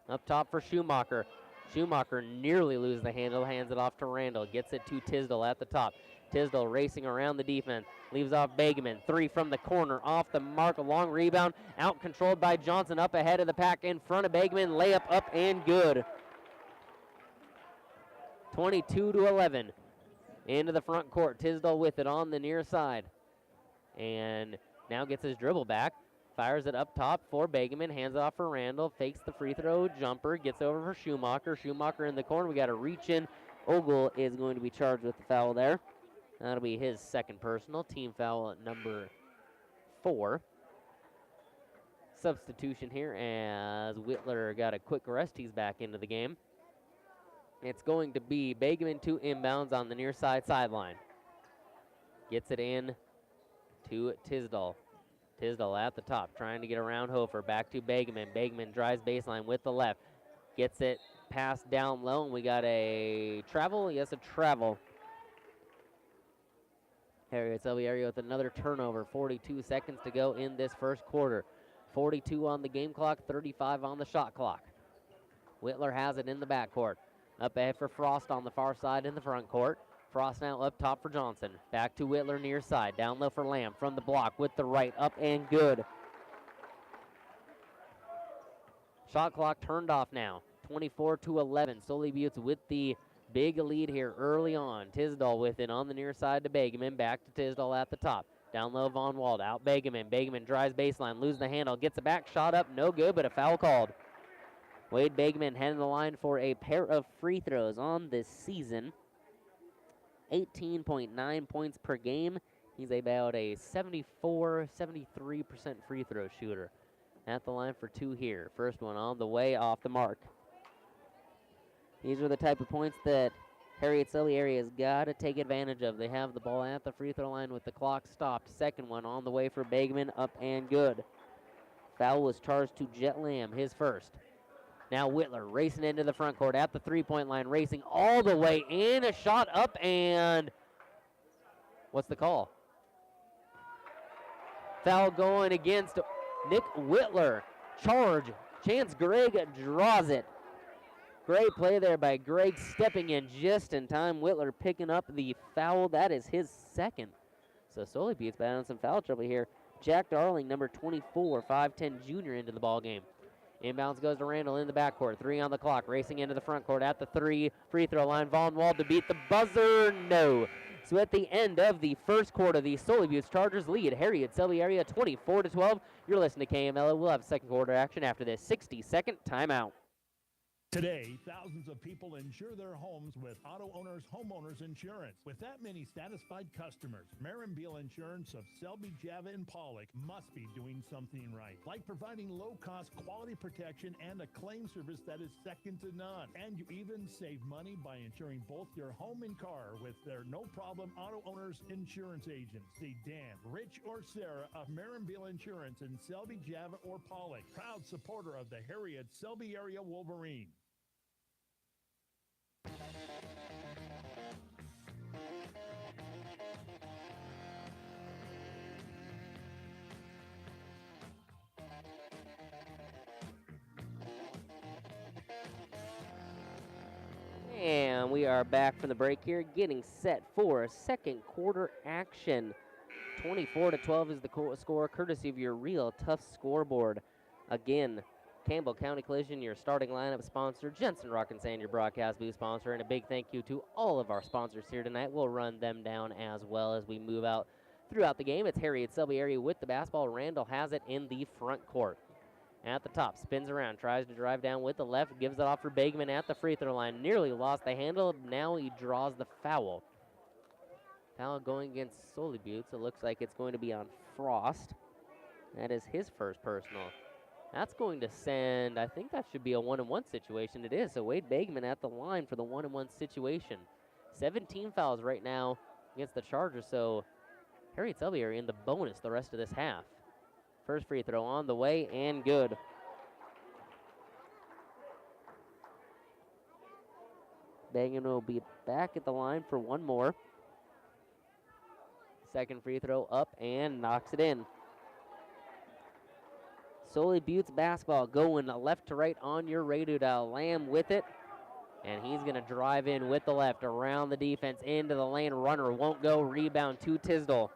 Up top for Schumacher. Schumacher nearly loses the handle, hands it off to Randall. Gets it to Tisdall at the top. Tisdall racing around the defense. Leaves off Begeman. 3 from the corner. Off the mark. A long rebound. Out controlled by Johnson. Up ahead of the pack in front of Begeman. Layup up and good. 22-11. Into the front court. Tisdall with it on the near side. And now gets his dribble back. Fires it up top for Begeman. Hands it off for Randall. Fakes the free throw jumper. Gets over for Schumacher. Schumacher in the corner. We got a reach in. Ogle is going to be charged with the foul there. That'll be his second personal. Team foul at number 4. Substitution here as Whitler got a quick rest. He's back into the game. It's going to be Begeman to inbounds on the near side sideline. Gets it in to Tisdall. Tisdall at the top, trying to get around Hofer. Back to Begeman. Begeman drives baseline with the left. Gets it passed down low, and we got a travel. Yes, a travel. Harriet Selby area with another turnover. 42 seconds to go in this first quarter. 42 on the game clock, 35 on the shot clock. Whitler has it in the backcourt. Up ahead for Frost on the far side in the front court. Frost now up top for Johnson. Back to Whitler near side. Down low for Lamb from the block with the right. Up and good. Shot clock turned off now. 24-11. Sully Butte with the big lead here early on. Tisdall with it on the near side to Begeman. Back to Tisdall at the top. Down low Von Wald. Out Begeman. Begeman drives baseline. Loses the handle. Gets it back. Shot up. No good, but a foul called. Wade Begeman heading the line for a pair of free throws on this season. 18.9 points per game. He's about a 73% free throw shooter. At the line for 2 here. First one on the way, off the mark. These are the type of points that Harriet Sully area has got to take advantage of. They have the ball at the free throw line with the clock stopped. Second one on the way for Begeman, up and good. Foul was charged to Jet Lamb, his first. Now Whitler racing into the front court at the three-point line, racing all the way in. A shot up, and what's the call? Foul going against Nick Whitler. Charge. Chance Gregg draws it. Great play there by Gregg, stepping in just in time. Whitler picking up the foul. That is his second. So Sully Butte's bad on some foul trouble here. Jack Darling, number 24, 5'10 junior, into the ball game. Inbounds goes to Randall in the backcourt. 3 on the clock. Racing into the front court at the 3 free throw line. Von Wald to beat the buzzer. No. So at the end of the first quarter, the Sully Butte Chargers lead Harriet Selby area 24-12. You're listening to KMLO. We'll have second quarter action after this 60-second timeout. Today, thousands of people insure their homes with Auto Owners Homeowners Insurance. With that many satisfied customers, Beal Insurance of Selby, Java, and Pollock must be doing something right, like providing low-cost quality protection and a claim service that is second to none. And you even save money by insuring both your home and car with their no-problem Auto Owners Insurance agents. See Dan, Rich, or Sarah of Beal Insurance in Selby, Java, or Pollock. Proud supporter of the Harriet Selby Area Wolverines. And we are back from the break here, getting set for a second quarter action. 24-12 is the score, courtesy of your Real Tough scoreboard. Again, Campbell County Collision, your starting lineup sponsor, Jensen Rock and Sand, your broadcast booth sponsor, and a big thank you to all of our sponsors here tonight. We'll run them down as well as we move out throughout the game. It's Harriet Selby area with the basketball. Randall has it in the front court. At the top, spins around, tries to drive down with the left, gives it off for Bagman at the free throw line. Nearly lost the handle. Now he draws the foul. Foul going against Sully Butte. It looks like it's going to be on Frost. That is his first personal. That's going to send, I think that should be a 1-on-1 situation. It is. So Wade Bagman at the line for the 1-on-1 situation. 17 fouls right now against the Chargers. So Harriet Selby are in the bonus the rest of this half. First free throw on the way and good. Bagman will be back at the line for one more. Second free throw up and knocks it in. Sully Butte's basketball going left to right on your radio dial. Lamb with it, and he's going to drive in with the left around the defense into the lane. Runner won't go. Rebound to Tisdall.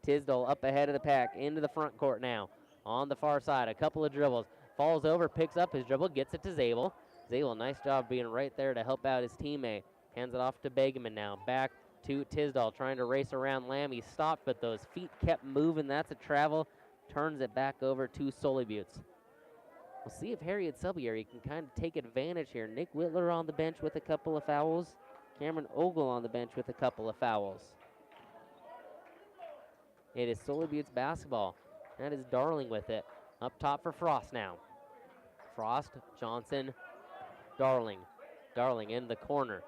Tisdall up ahead of the pack into the front court now. On the far side, a couple of dribbles. Falls over, picks up his dribble, gets it to Zabel. Zabel, nice job being right there to help out his teammate. Hands it off to Begeman now. Back to Tisdall, trying to race around Lamb. He stopped, but those feet kept moving. That's a travel. Turns it back over to Sully Butte. We'll see if Harriet Selby area can kind of take advantage here. Nick Whitler on the bench with a couple of fouls. Cameron Ogle on the bench with a couple of fouls. It is Sully Butte's basketball. That is Darling with it. Up top for Frost now. Frost, Johnson, Darling. Darling in the corner.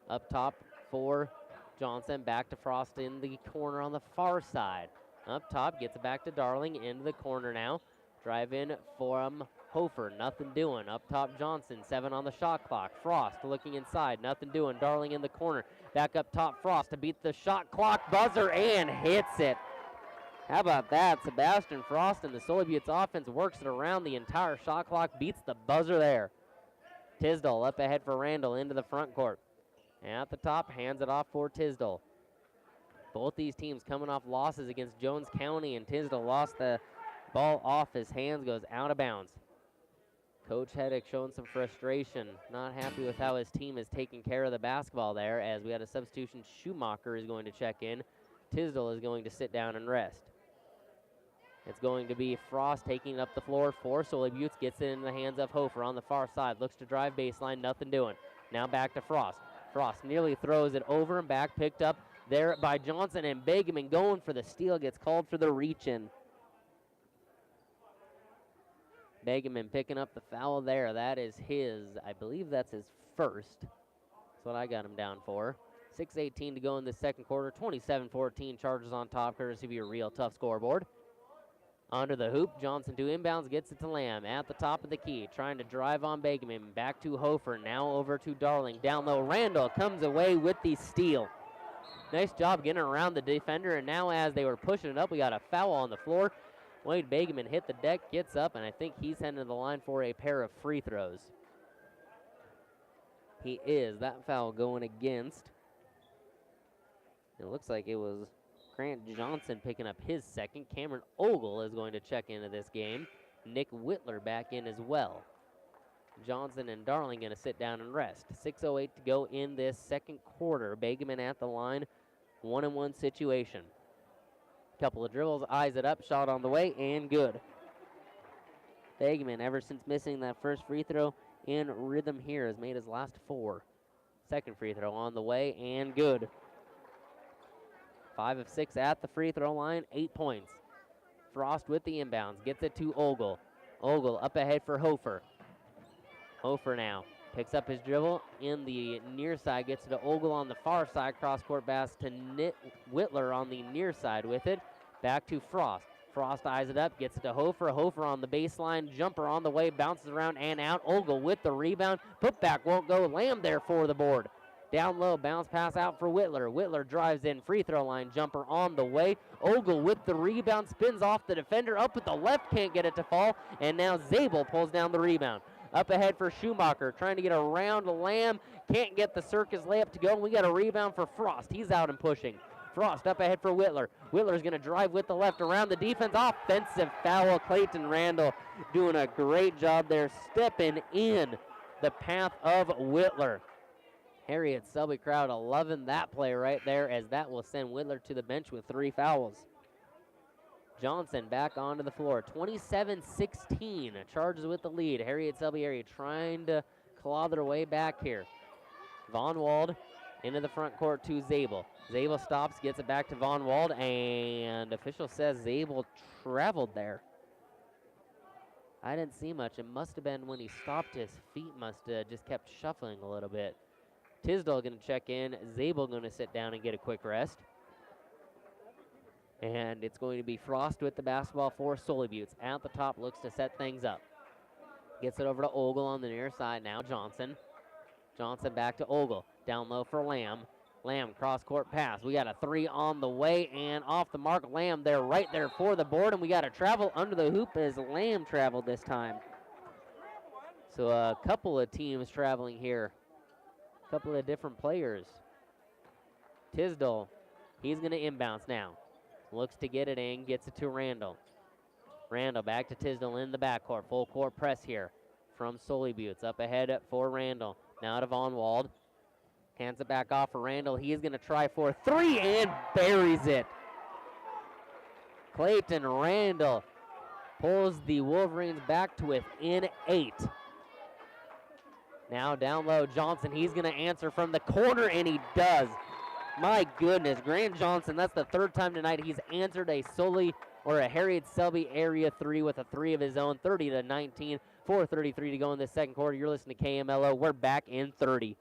Up top for Johnson. Back to Frost in the corner on the far side. Up top, gets it back to Darling into the corner now. Drive in from Hofer, nothing doing. Up top, Johnson, 7 on the shot clock. Frost looking inside, nothing doing. Darling in the corner. Back up top, Frost to beat the shot clock buzzer and hits it. How about that? Sebastian Frost and the Sully Butte's offense works it around the entire shot clock, beats the buzzer there. Tisdall up ahead for Randall into the front court. At the top, hands it off for Tisdall. Both these teams coming off losses against Jones County, and Tisdall lost the ball off his hands, goes out of bounds. Coach Heddick showing some frustration, not happy with how his team is taking care of the basketball there, as we had a substitution. Schumacher is going to check in. Tisdall is going to sit down and rest. It's going to be Frost taking up the floor for Sully Butte. Gets it in the hands of Hofer on the far side. Looks to drive baseline, nothing doing. Now back to Frost. Frost nearly throws it over and back, picked up there by Johnson, and Begeman going for the steal, gets called for the reach-in. Begeman picking up the foul there. That is his, I believe that's his first. That's what I got him down for. 6:18 to go in the second quarter. 27-14, Chargers on top, courtesy of your Real Tough scoreboard. Under the hoop, Johnson to inbounds, gets it to Lamb at the top of the key, trying to drive on Begeman. Back to Hofer, now over to Darling. Down low, Randall comes away with the steal. Nice job getting around the defender, and now as they were pushing it up, we got a foul on the floor. Wade Begeman hit the deck, gets up, and I think he's heading to the line for a pair of free throws. He is. That foul going against. It looks like it was Grant Johnson picking up his second. Cameron Ogle is going to check into this game. Nick Whitler back in as well. Johnson and Darling going to sit down and rest. 6:08 to go in this second quarter. Begeman at the line. 1-on-1 situation. Couple of dribbles, eyes it up, shot on the way, and good. Bagman, ever since missing that first free throw in rhythm here, has made his last 4. Second free throw on the way and good. 5 of 6 at the free throw line, 8 points. Frost with the inbounds, gets it to Ogle. Ogle up ahead for Hofer. Hofer now picks up his dribble in the near side, gets it to Ogle on the far side, cross-court pass to Whitler on the near side with it. Back to Frost. Frost eyes it up, gets it to Hofer. Hofer on the baseline, jumper on the way, bounces around and out. Ogle with the rebound, putback won't go. Lamb there for the board. Down low, bounce pass out for Whitler. Whitler drives in, free throw line jumper on the way. Ogle with the rebound, spins off the defender, up with the left, can't get it to fall, and now Zabel pulls down the rebound. Up ahead for Schumacher, trying to get around Lamb, can't get the circus layup to go, and we got a rebound for Frost. He's out and pushing. Frost up ahead for Whitler. Whitler's going to drive with the left around the defense. Offensive foul. Clayton Randall doing a great job there, stepping in the path of Whitler. Harriet Selby crowd loving that play right there, as that will send Whitler to the bench with 3 fouls. Johnson back onto the floor. 27-16. Charges with the lead. Harriet Selby area trying to claw their way back here. Von Wald into the front court to Zabel. Zabel stops, gets it back to Von Wald, and official says Zabel traveled there. I didn't see much. It must have been when he stopped, his feet must have just kept shuffling a little bit. Tisdale going to check in. Zabel going to sit down and get a quick rest. And it's going to be Frost with the basketball for Sully Butte. At the top, looks to set things up. Gets it over to Ogle on the near side now. Johnson. Johnson back to Ogle. Down low for Lamb. Lamb, cross-court pass. We got a 3 on the way and off the mark. Lamb there, right there for the board, and we got a travel under the hoop as Lamb traveled this time. So a couple of teams traveling here. A couple of different players. Tisdale, he's going to inbounce now. Looks to get it in, gets it to Randall. Randall back to Tisdale in the backcourt. Full court press here from Sully Butte. Up ahead for Randall. Now to Von Wald. Hands it back off for Randall. He is going to try for 3 and buries it. Clayton Randall pulls the Wolverines back to within 8. Now down low, Johnson. He's going to answer from the corner, and he does. My goodness, Grant Johnson, that's the 3rd time tonight he's answered a Sully or a Harriet Selby area 3 with a 3 of his own. 30-19, 4:33 to go in the second quarter. You're listening to KMLO. We're back in 30.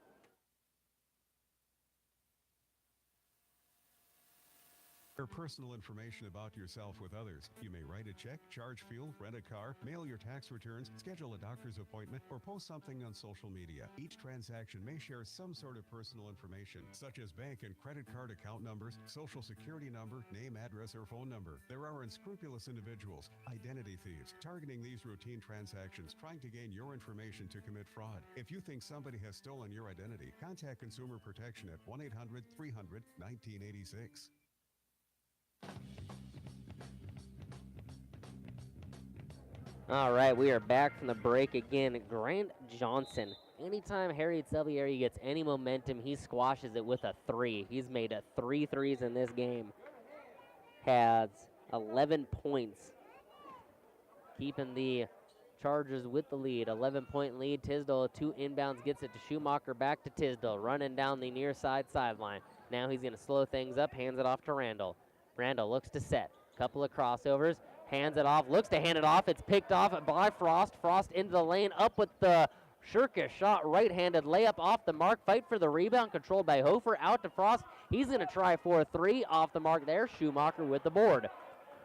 Share personal information about yourself with others. You may write a check, charge fuel, rent a car, mail your tax returns, schedule a doctor's appointment, or post something on social media. Each transaction may share some sort of personal information, such as bank and credit card account numbers, social security number, name, address, or phone number. There are unscrupulous individuals, identity thieves, targeting these routine transactions, trying to gain your information to commit fraud. If you think somebody has stolen your identity, contact Consumer Protection at 1-800-300-1986. All right, we are back from the break again. Grant Johnson, anytime Harriet Selby area gets any momentum, he squashes it with a 3. He's made 3 threes in this game. Has 11 points, keeping the Chargers with the lead. 11-point lead. Tisdale, 2 inbounds, gets it to Schumacher, back to Tisdale, running down the near side sideline. Now he's going to slow things up, hands it off to Randall. Randall looks to set. Couple of crossovers. Hands it off. Looks to hand it off. It's picked off by Frost. Frost into the lane. Up with the Shirka shot. Right-handed layup off the mark. Fight for the rebound. Controlled by Hofer. Out to Frost. He's going to try for a 3. Off the mark there. Schumacher with the board.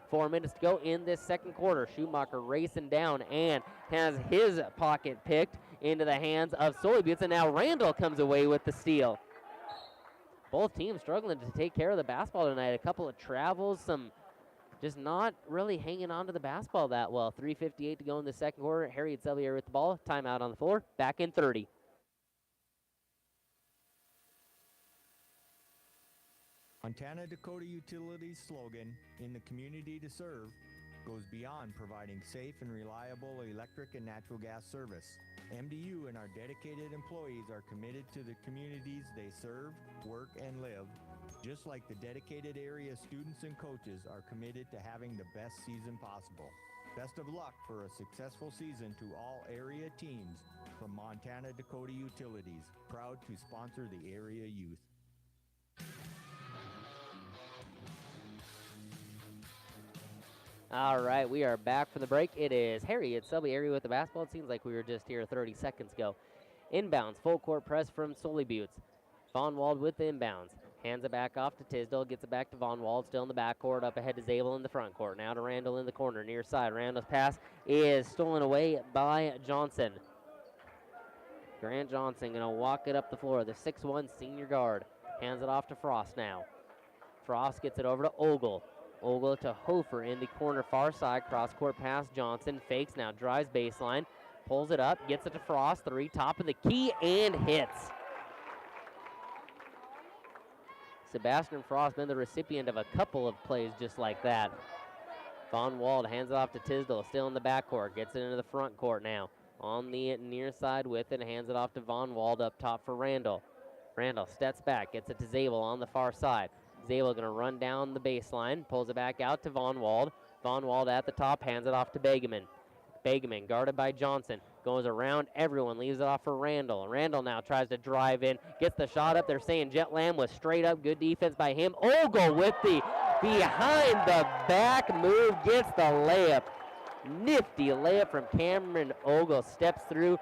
4 minutes to go in this second quarter. Schumacher racing down and has his pocket picked into the hands of Sully Butte. And now Randall comes away with the steal. Both teams struggling to take care of the basketball tonight. A couple of travels, some just not really hanging on to the basketball that well. 3:58 to go in the second quarter. Harriet Selby with the ball. Timeout on the floor. Back in 30. Montana Dakota Utilities slogan, "In the community to serve," goes beyond providing safe and reliable electric and natural gas service. MDU and our dedicated employees are committed to the communities they serve, work, and live, just like the dedicated area students and coaches are committed to having the best season possible. Best of luck for a successful season to all area teams. From Montana Dakota Utilities, proud to sponsor the area youth. All right, we are back from the break. It is Harriet Selby area with the basketball. It seems like we were just here 30 seconds ago. Inbounds, full court press from Sully Butte. Von Wald with the inbounds. Hands it back off to Tisdale, gets it back to Von Wald, still in the backcourt, up ahead to Zabel in the front court. Now to Randall in the corner, near side. Randall's pass is stolen away by Johnson. Grant Johnson going to walk it up the floor, the 6'1 senior guard. Hands it off to Frost now. Frost gets it over to Ogle. Ogle to Hofer in the corner far side. Cross-court pass. Johnson fakes now. Drives baseline. Pulls it up. Gets it to Frost. Three. Top of the key and hits. Sebastian Frost been the recipient of a couple of plays just like that. Von Wald hands it off to Tisdale. Still in the backcourt. Gets it into the front court now. On the near side with it. Hands it off to Von Wald up top for Randall. Randall steps back. Gets it to Zabel on the far side. Zabel going to run down the baseline, pulls it back out to Von Wald. Von Wald at the top, hands it off to Begeman. Begeman guarded by Johnson, goes around everyone, leaves it off for Randall. Randall now tries to drive in, gets the shot up. They're saying Jet Lamb was straight up, good defense by him. Ogle with the behind the back move, gets the layup. Nifty layup from Cameron Ogle, steps through,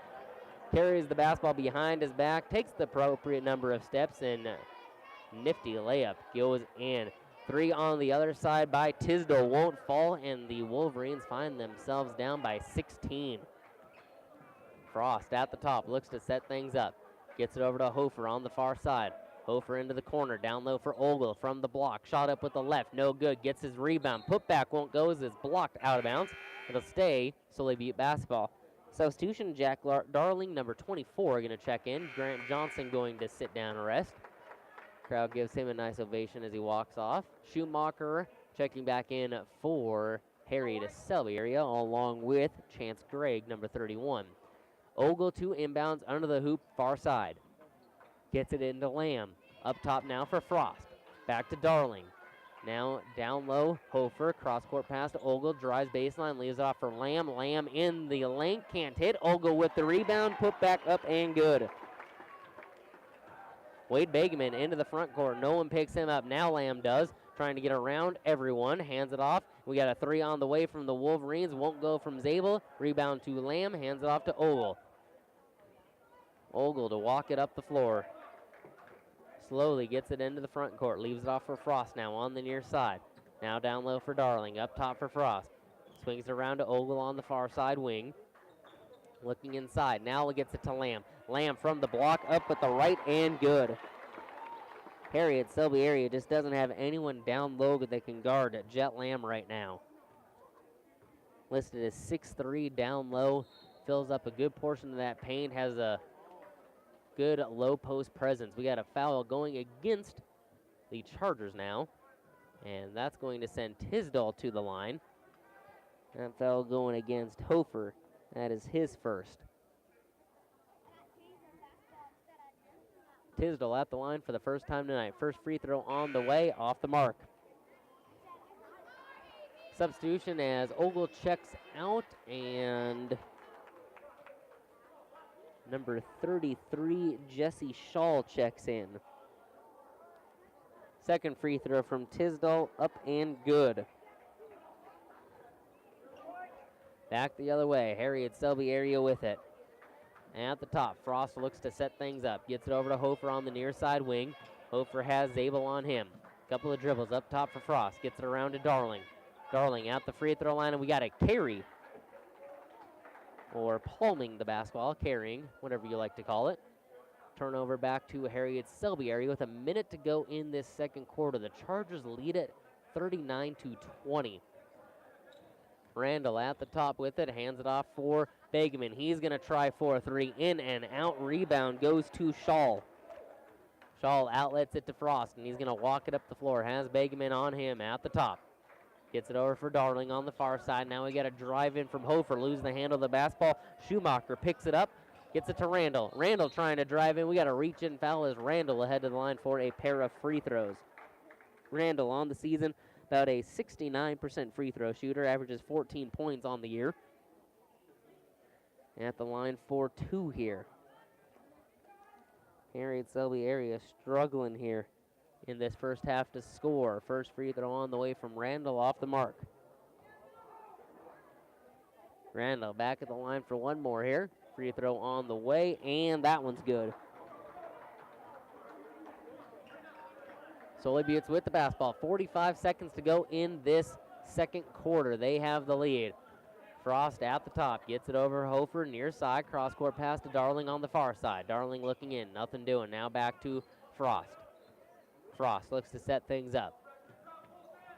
carries the basketball behind his back, takes the appropriate number of steps, and nifty layup goes in. Three on the other side by Tisdale won't fall, and the Wolverines find themselves down by 16. Frost at the top, looks to set things up. Gets it over to Hofer on the far side. Hofer into the corner, down low for Ogle from the block. Shot up with the left, no good. Gets his rebound. Put back won't go as it's blocked out of bounds. It'll stay Sully Butte basketball. Substitution, Jack Darling, number 24, going to check in. Grant Johnson going to sit down and rest. Crowd gives him a nice ovation as he walks off. Schumacher checking back in for Harriet Selby area, along with Chance Gregg, number 31. Ogle to inbounds under the hoop, far side. Gets it into Lamb. Up top now for Frost. Back to Darling. Now down low, Hofer, cross-court pass to Ogle, drives baseline, leaves it off for Lamb. Lamb in the lane, can't hit. Ogle with the rebound, put back up and good. Wade Begeman into the front court. No one picks him up. Now Lamb does. Trying to get around everyone. Hands it off. We got a three on the way from the Wolverines. Won't go from Zabel. Rebound to Lamb. Hands it off to Ogle. Ogle to walk it up the floor. Slowly gets it into the front court. Leaves it off for Frost now on the near side. Now down low for Darling. Up top for Frost. Swings around to Ogle on the far side wing. Looking inside. Now he gets it to Lamb. Lamb from the block up at the right and good. Harriet Selby area just doesn't have anyone down low that can guard Jet Lamb right now. Listed as 6'3" down low. Fills up a good portion of that paint. Has a good low post presence. We got a foul going against the Chargers now. And that's going to send Tisdale to the line. That foul going against Hofer. That is his first. Tisdale at the line for the first time tonight. First free throw on the way, off the mark. Substitution as Ogle checks out and number 33, Jesse Shaw checks in. Second free throw from Tisdale, up and good. Back the other way, Harriet Selby area with it. At the top, Frost looks to set things up. Gets it over to Hofer on the near side wing. Hofer has Zabel on him. Couple of dribbles up top for Frost. Gets it around to Darling. Darling at the free throw line, and we got a carry. Or palming the basketball, carrying, whatever you like to call it. Turnover back to Harriet Selby area with a minute to go in this second quarter. The Chargers lead it 39-20. Randall at the top with it, hands it off for Begeman. He's going to try for a three, in and out. Rebound goes to Shaw. Shaw outlets it to Frost, and he's going to walk it up the floor. Has Begeman on him at the top. Gets it over for Darling on the far side. Now we got a drive in from Hofer, losing the handle of the basketball. Schumacher picks it up, gets it to Randall. Randall trying to drive in. We got a reach in foul as Randall ahead to the line for a pair of free throws. Randall on the season, about a 69% free throw shooter, averages 14 points on the year. At the line for 2 here. Harriet Selby area struggling here in this first half to score. First free throw on the way from Randall off the mark. Randall back at the line for one more here. Free throw on the way, and that one's good. Sully Buttes with the basketball. 45 seconds to go in this second quarter. They have the lead. Frost at the top, gets it over Hofer, near side, cross-court pass to Darling on the far side. Darling looking in, nothing doing. Now back to Frost. Frost looks to set things up.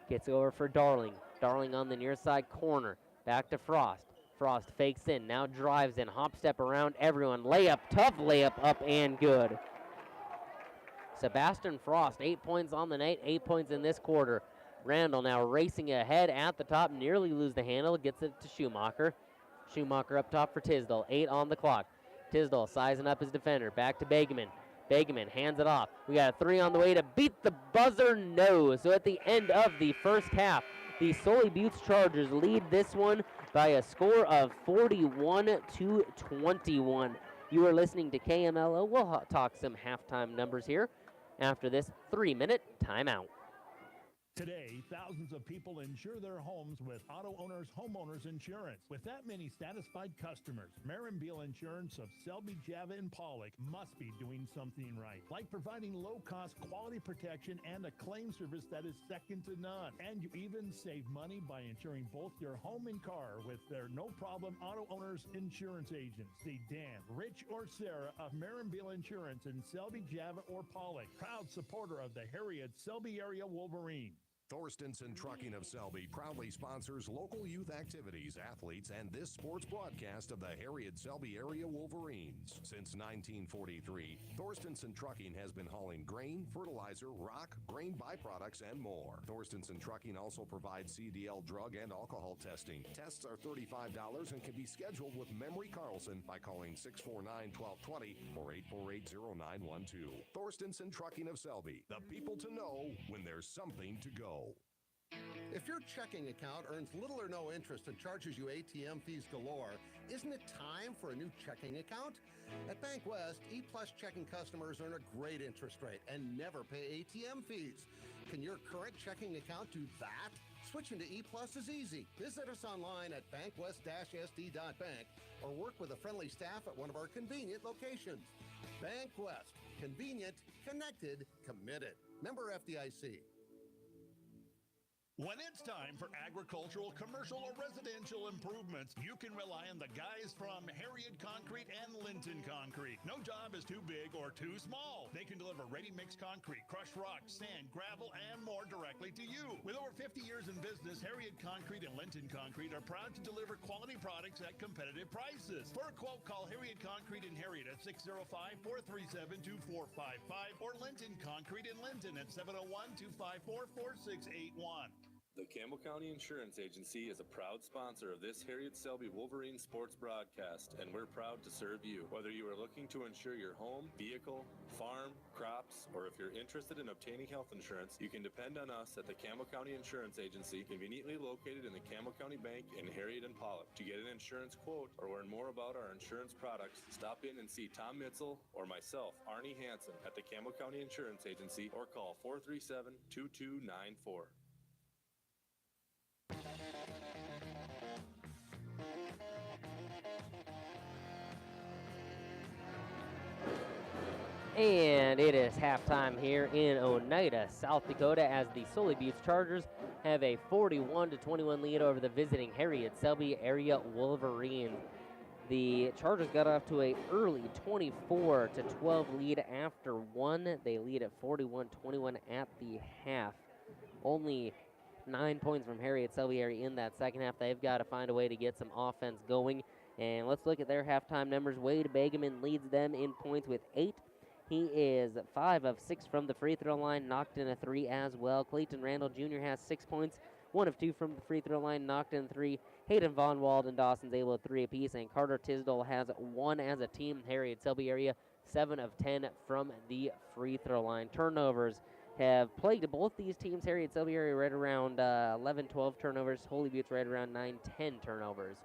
Gets over for Darling. Darling on the near side corner. Back to Frost. Frost fakes in, now drives in, hop step around everyone. Layup, tough layup, up and good. Sebastian Frost, 8 points on the night, 8 points in this quarter. Randall now racing ahead at the top, nearly lose the handle, gets it to Schumacher. Schumacher up top for Tisdall, 8 on the clock. Tisdall sizing up his defender, back to Begeman. Begeman hands it off. We got a 3 on the way to beat the buzzer, no. So at the end of the first half, the Sully Buttes Chargers lead this one by a score of 41-21. You are listening to KMLO. We'll talk some halftime numbers here after this 3-minute timeout. Today, thousands of people insure their homes with Auto Owners Homeowners Insurance. With that many satisfied customers, Beal Insurance of Selby, Java, and Pollock must be doing something right, like providing low-cost quality protection and a claim service that is second to none. And you even save money by insuring both your home and car with their no-problem Auto Owners Insurance agents. See Dan, Rich, or Sarah of Beal Insurance in Selby, Java, or Pollock, proud supporter of the Harriet Selby area Wolverines. Thorstenson Trucking of Selby proudly sponsors local youth activities, athletes, and this sports broadcast of the Harriet Selby area Wolverines. Since 1943, Thorstenson Trucking has been hauling grain, fertilizer, rock, grain byproducts, and more. Thorstenson Trucking also provides CDL drug and alcohol testing. Tests are $35 and can be scheduled with Memory Carlson by calling 649-1220 or 848-0912. Thorstenson Trucking of Selby, the people to know when there's something to go. If your checking account earns little or no interest and charges you ATM fees galore, isn't it time for a new checking account? At Bank West, E-Plus checking customers earn a great interest rate and never pay ATM fees. Can your current checking account do that? Switching to E-Plus is easy. Visit us online at bankwest-sd.bank or work with a friendly staff at one of our convenient locations. Bank West. Convenient, connected, committed. Member FDIC. When it's time for agricultural, commercial, or residential improvements, you can rely on the guys from Harriet Concrete and Linton Concrete. No job is too big or too small. They can deliver ready-mix concrete, crushed rock, sand, gravel, and more directly to you. With over 50 years in business, Harriet Concrete and Linton Concrete are proud to deliver quality products at competitive prices. For a quote, call Harriet Concrete in Harriet at 605-437-2455 or Linton Concrete in Linton at 701-254-4681. The Campbell County Insurance Agency is a proud sponsor of this Harriet Selby Wolverine sports broadcast, and we're proud to serve you. Whether you are looking to insure your home, vehicle, farm, crops, or if you're interested in obtaining health insurance, you can depend on us at the Campbell County Insurance Agency, conveniently located in the Campbell County Bank in Harriet and Pollock. To get an insurance quote or learn more about our insurance products, stop in and see Tom Mitzel or myself, Arnie Hansen, at the Campbell County Insurance Agency, or call 437-2294. And it is halftime here in Oneida, South Dakota, as the Sully Buttes Chargers have a 41-21 lead over the visiting Harriet Selby area Wolverines. The Chargers got off to a early 24-12 lead after one. They lead at 41-21 at the half. Only 9 points from Harriet Selby area in that second half. They've got to find a way to get some offense going. And let's look at their halftime numbers. Wade Begeman leads them in points with 8. He is 5 of 6 from the free throw line, knocked in a 3 as well. Clayton Randall Jr. has 6 points, 1 of 2 from the free throw line, knocked in 3. Hayden Von Wald and Dawson's able at 3 apiece, and Carter Tisdall has 1 as a team. Harriet Selby area 7 of 10 from the free throw line. Turnovers have plagued both these teams. Harriet Selby area right around 11, 12 turnovers. Holy Butte's right around 9, 10 turnovers.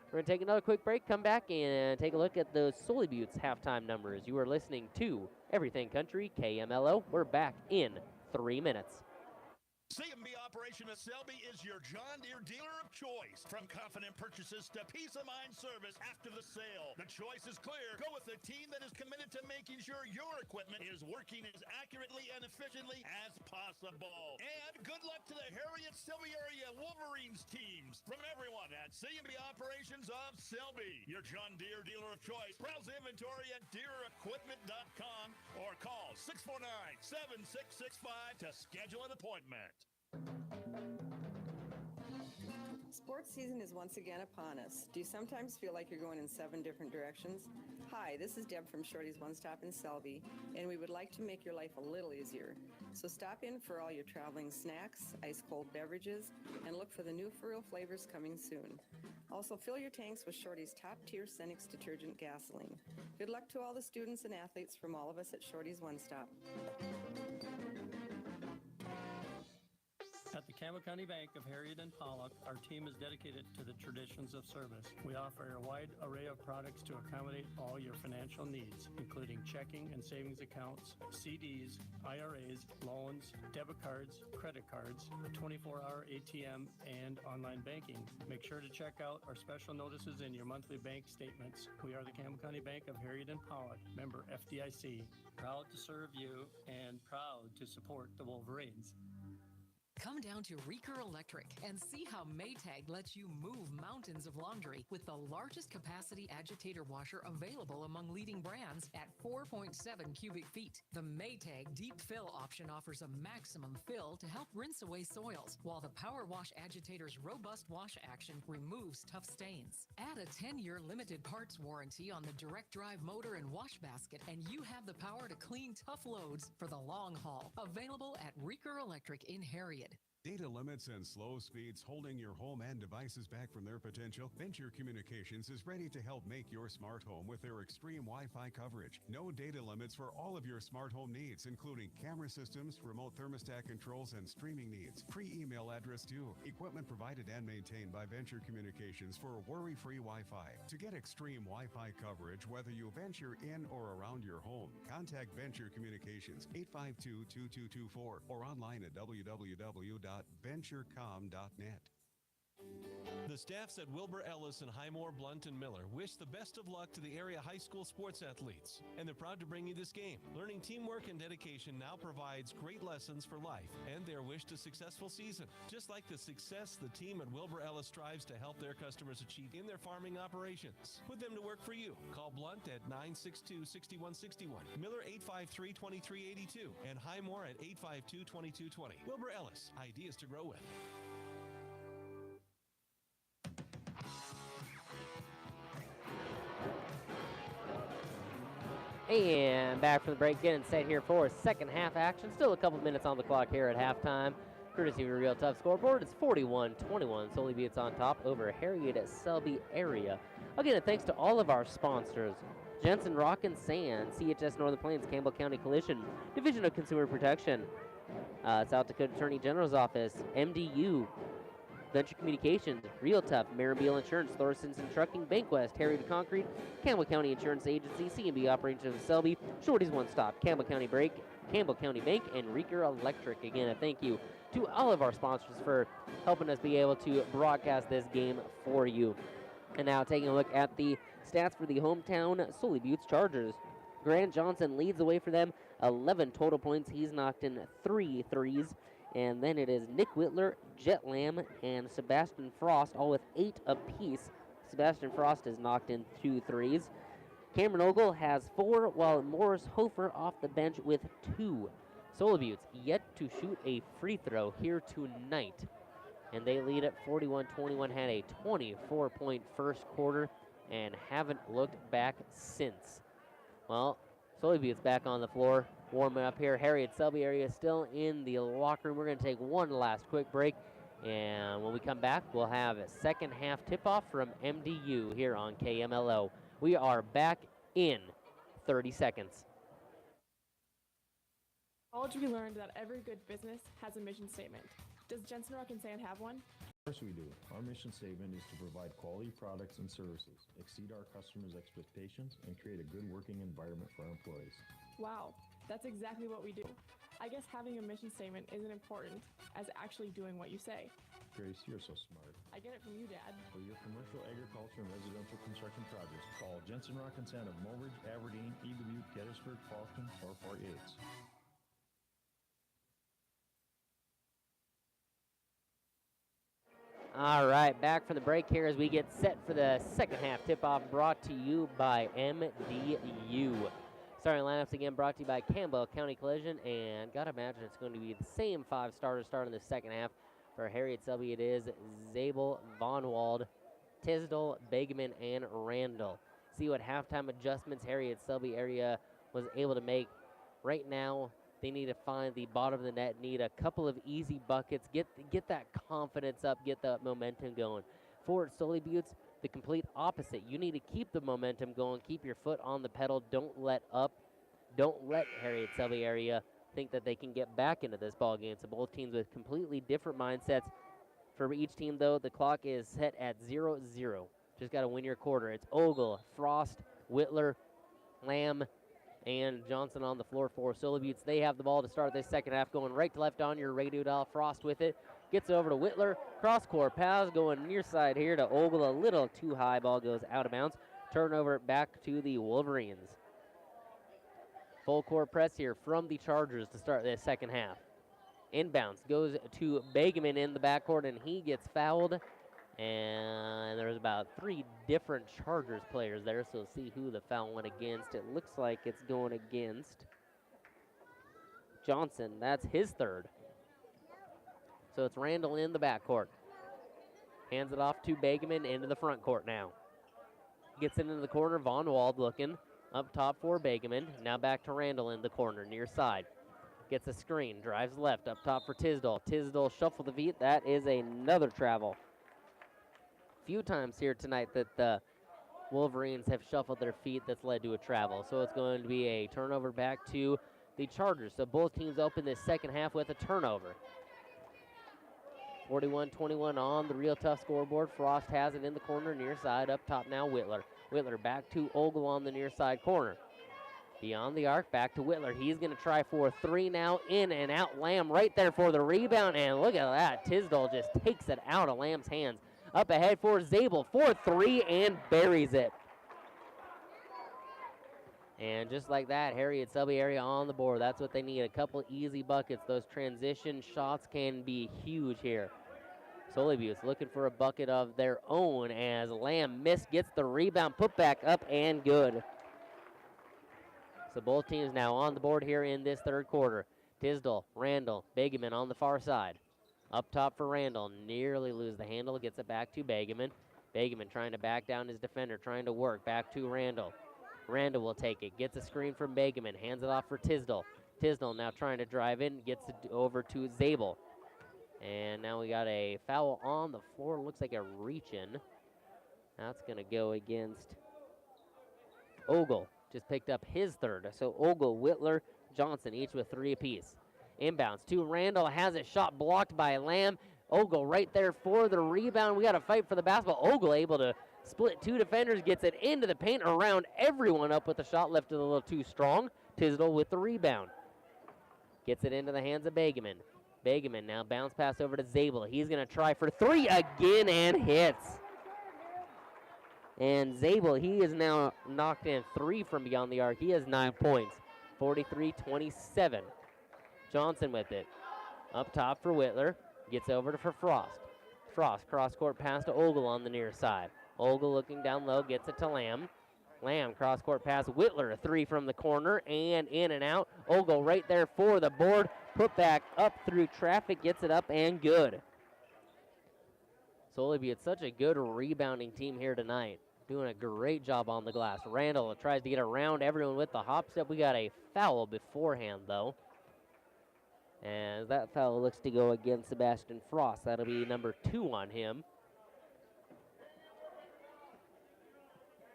We're going to take another quick break, come back, and take a look at those Sully Butte's halftime numbers. You are listening to Everything Country, KMLO. We're back in 3 minutes. C&B Operation of Selby is your John Deere dealer of choice. From confident purchases to peace of mind service after the sale. The choice is clear. Go with a team that is committed to making sure your equipment is working as accurately and efficiently as possible. And good luck to the Harriet Selby area Wolverines teams. From everyone at C&B Operations of Selby, your John Deere dealer of choice. Browse inventory at DeereEquipment.com or call 649-7665 to schedule an appointment. Sports season is once again upon us. Do you sometimes feel like you're going in 7 different directions? Hi, this is Deb from Shorty's One Stop in Selby, and we would like to make your life a little easier. So stop in for all your traveling snacks, ice-cold beverages, and look for the new Furreal flavors coming soon. Also, fill your tanks with Shorty's top-tier Cenex detergent gasoline. Good luck to all the students and athletes from all of us at Shorty's One Stop. At the Campbell County Bank of Harriet and Pollock, our team is dedicated to the traditions of service. We offer a wide array of products to accommodate all your financial needs, including checking and savings accounts, CDs, IRAs, loans, debit cards, credit cards, a 24-hour ATM, and online banking. Make sure to check out our special notices in your monthly bank statements. We are the Campbell County Bank of Harriet and Pollock, member FDIC. Proud to serve you and proud to support the Wolverines. Come down to Reeker Electric and see how Maytag lets you move mountains of laundry with the largest capacity agitator washer available among leading brands at 4.7 cubic feet. The Maytag Deep Fill option offers a maximum fill to help rinse away soils, while the Power Wash agitator's robust wash action removes tough stains. Add a 10-year limited parts warranty on the direct drive motor and wash basket, and you have the power to clean tough loads for the long haul. Available at Reeker Electric in Harriet. Data limits and slow speeds holding your home and devices back from their potential? Venture Communications is ready to help make your smart home with their extreme Wi-Fi coverage. No data limits for all of your smart home needs, including camera systems, remote thermostat controls, and streaming needs. Free email address too. Equipment provided and maintained by Venture Communications for worry-free Wi-Fi. To get extreme Wi-Fi coverage, whether you venture in or around your home, contact Venture Communications 852-2224 or online at www.venturecom.net. The staffs at Wilbur Ellis and Highmore, Blunt, and Miller wish the best of luck to the area high school sports athletes, and they're proud to bring you this game. Learning teamwork and dedication now provides great lessons for life and their wish to successful season. Just like the success the team at Wilbur Ellis strives to help their customers achieve in their farming operations. Put them to work for you. Call Blunt at 962-6161, Miller 853-2382, and Highmore at 852-2220. Wilbur Ellis, ideas to grow with. And back from the break, getting set here for second half action. Still a couple minutes on the clock here at halftime. Courtesy of a Real Tough scoreboard, it's 41-21. Sully Butte on top over Harriet at Selby area. Again, thanks to all of our sponsors. Jensen Rock and Sand, CHS Northern Plains, Campbell County Collision, Division of Consumer Protection, South Dakota Attorney General's Office, MDU, Venture Communications, Real Tough, Maribel Insurance, Thorstenson Trucking, Bankwest, Harriet Concrete, Campbell County Insurance Agency, C&B Operations of Selby, Shorty's One Stop, Campbell County Bank, and Reeker Electric. Again, a thank you to all of our sponsors for helping us be able to broadcast this game for you. And now taking a look at the stats for the hometown Sully Butte's Chargers. Grant Johnson leads the way for them, 11 total points. He's knocked in 3 threes. And then it is Nick Whitler, Jet Lamb, and Sebastian Frost, all with 8 apiece. Sebastian Frost has knocked in 2 threes. Cameron Ogle has 4, while Morris Hofer off the bench with 2. Sully Butte's yet to shoot a free throw here tonight. And they lead at 41-21, had a 24-point first quarter, and haven't looked back since. Well, Sully Butte's back on the floor, warming up here. Harriet Selby area still in the locker room. We're going to take one last quick break, and when we come back, we'll have a second half tip-off from MDU here on KMLO. We are back in 30 seconds. College, we learned that every good business has a mission statement. Does Jensen Rock and Sand have one? Of course we do. Our mission statement is to provide quality products and services, exceed our customers' expectations, and create a good working environment for our employees. Wow, that's exactly what we do. I guess having a mission statement isn't important as actually doing what you say. Grace, you're so smart. I get it from you, Dad. For your commercial, agriculture, and residential construction projects, call Jensen Rock and Sand of Mulridge, Aberdeen, Eagle Butte, Gettysburg, Falcon, or Fort Yates. All right, back from the break here as we get set for the second half tip-off brought to you by MDU. Starting lineups again brought to you by Campbell County Collision, and gotta imagine it's going to be the same 5 starters starting the second half. For Harriet Selby, it is Zabel, Von Wald, Tisdall, Begeman, and Randall. See what halftime adjustments Harriet Selby area was able to make. Right now, they need to find the bottom of the net, need a couple of easy buckets, get that confidence up, get that momentum going. For Sully Buttes, the complete opposite. You need to keep the momentum going, keep your foot on the pedal, don't let up. Don't let Harriet Selby area think that they can get back into this ball game. So both teams with completely different mindsets. For each team, though, the clock is set at 0-0. Just got to win your quarter. It's Ogle, Frost, Whitler, Lamb, and Johnson on the floor for Sully Buttes. They have the ball to start this second half, going right to left on your radio dial. Frost with it. Gets over to Whitler. Cross-court pass going near side here to Ogle. A little too high. Ball goes out of bounds. Turnover back to the Wolverines. Full court press here from the Chargers to start this second half. Inbounds goes to Begeman in the backcourt, and he gets fouled. And there's about 3 different Chargers players there, so we'll see who the foul went against. It looks like it's going against Johnson. That's his third. So it's Randall in the backcourt. Hands it off to Begeman into the front court now. Gets it into the corner. Von Wald looking up top for Begeman. Now back to Randall in the corner, near side. Gets a screen, drives left, up top for Tisdall. Tisdall shuffle the feet. That is another travel. Few times here tonight that the Wolverines have shuffled their feet that's led to a travel. So it's going to be a turnover back to the Chargers. So both teams open this second half with a turnover. 41-21 on the Real Tough scoreboard. Frost has it in the corner, near side, up top now Whitler. Whitler back to Ogle on the near side corner. Beyond the arc, back to Whitler. He's going to try for 3 now, in and out. Lamb right there for the rebound, and look at that. Tisdall just takes it out of Lamb's hands. Up ahead for Zabel for 3 and buries it. And just like that, Harriet Selby area on the board. That's what they need, a couple easy buckets. Those transition shots can be huge here. Sully Buttes looking for a bucket of their own as Lamb gets the rebound, put back up and good. So both teams now on the board here in this third quarter. Tisdall, Randall, Begeman on the far side. Up top for Randall, nearly lose the handle, gets it back to Begeman. Begeman trying to back down his defender, trying to work, back to Randall. Randall will take it, gets a screen from Begeman, hands it off for Tisdall. Tisdall now trying to drive in, gets it over to Zabel. And now we got a foul on the floor, looks like a reach-in. That's gonna go against Ogle. Just picked up his third. So Ogle, Whitler, Johnson, each with 3 apiece. Inbounds to Randall, has a shot blocked by Lamb. Ogle right there for the rebound. We got to fight for the basketball. Ogle able to split 2 defenders, gets it into the paint around everyone up with the shot, lifted a little too strong. Tisdall with the rebound. Gets it into the hands of Begeman. Begeman now bounce pass over to Zabel. He's going to try for 3 again and hits. And Zabel, he is now knocked in 3 from beyond the arc. He has 9 points, 43-27. Johnson with it. Up top for Whitler. Gets over for Frost. Frost, cross-court pass to Ogle on the near side. Ogle looking down low, gets it to Lamb. Lamb, cross-court pass. Whitler, a 3 from the corner, and in and out. Ogle right there for the board. Put back up through traffic, gets it up and good. Sully Butte, such a good rebounding team here tonight. Doing a great job on the glass. Randall tries to get around everyone with the hop step. We got a foul beforehand, though. And that foul looks to go against Sebastian Frost. That'll be number 2 on him.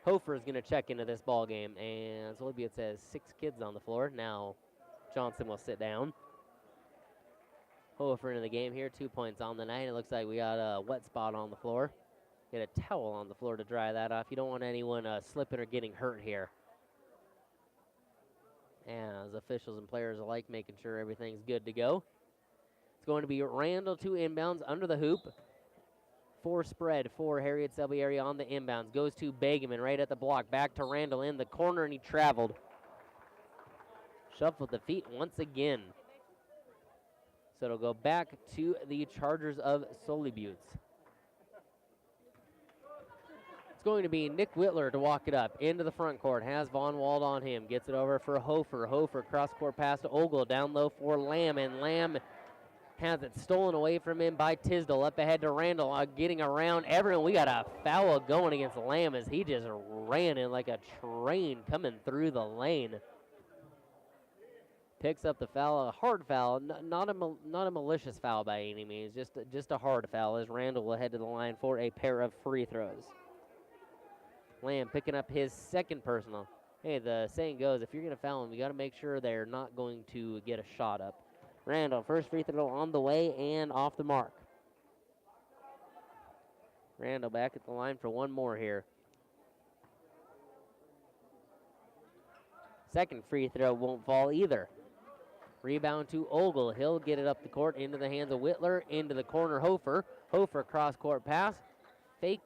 Hofer is going to check into this ball game, and Sully Butte says 6 kids on the floor. Now, Johnson will sit down. Hofer into the game here, 2 points on the night. It looks like we got a wet spot on the floor. Get a towel on the floor to dry that off. You don't want anyone slipping or getting hurt here. As officials and players alike making sure everything's good to go. It's going to be Randall to inbounds under the hoop. 4 spread for Harriet Selby area on the inbounds. Goes to Begeman right at the block. Back to Randall in the corner, and he traveled. Shuffled the feet once again. So it'll go back to the Chargers of Sully Butte. It's going to be Nick Whitler to walk it up into the front court. Has Von Wald on him. Gets it over for Hofer. Hofer cross-court pass to Ogle. Down low for Lamb, and Lamb has it stolen away from him by Tisdale. Up ahead to Randall, getting around everyone. We got a foul going against Lamb as he just ran in like a train coming through the lane. Picks up the foul, a hard foul, not a malicious foul by any means, just a hard foul as Randall will head to the line for a pair of free throws. Lamb picking up his second personal. Hey, the saying goes, if you're going to foul them, you got to make sure they're not going to get a shot up. Randall, first free throw on the way and off the mark. Randall back at the line for one more here. Second free throw won't fall either. Rebound to Ogle. He'll get it up the court into the hands of Whitler. Into the corner, Hofer. Hofer cross-court pass. Fake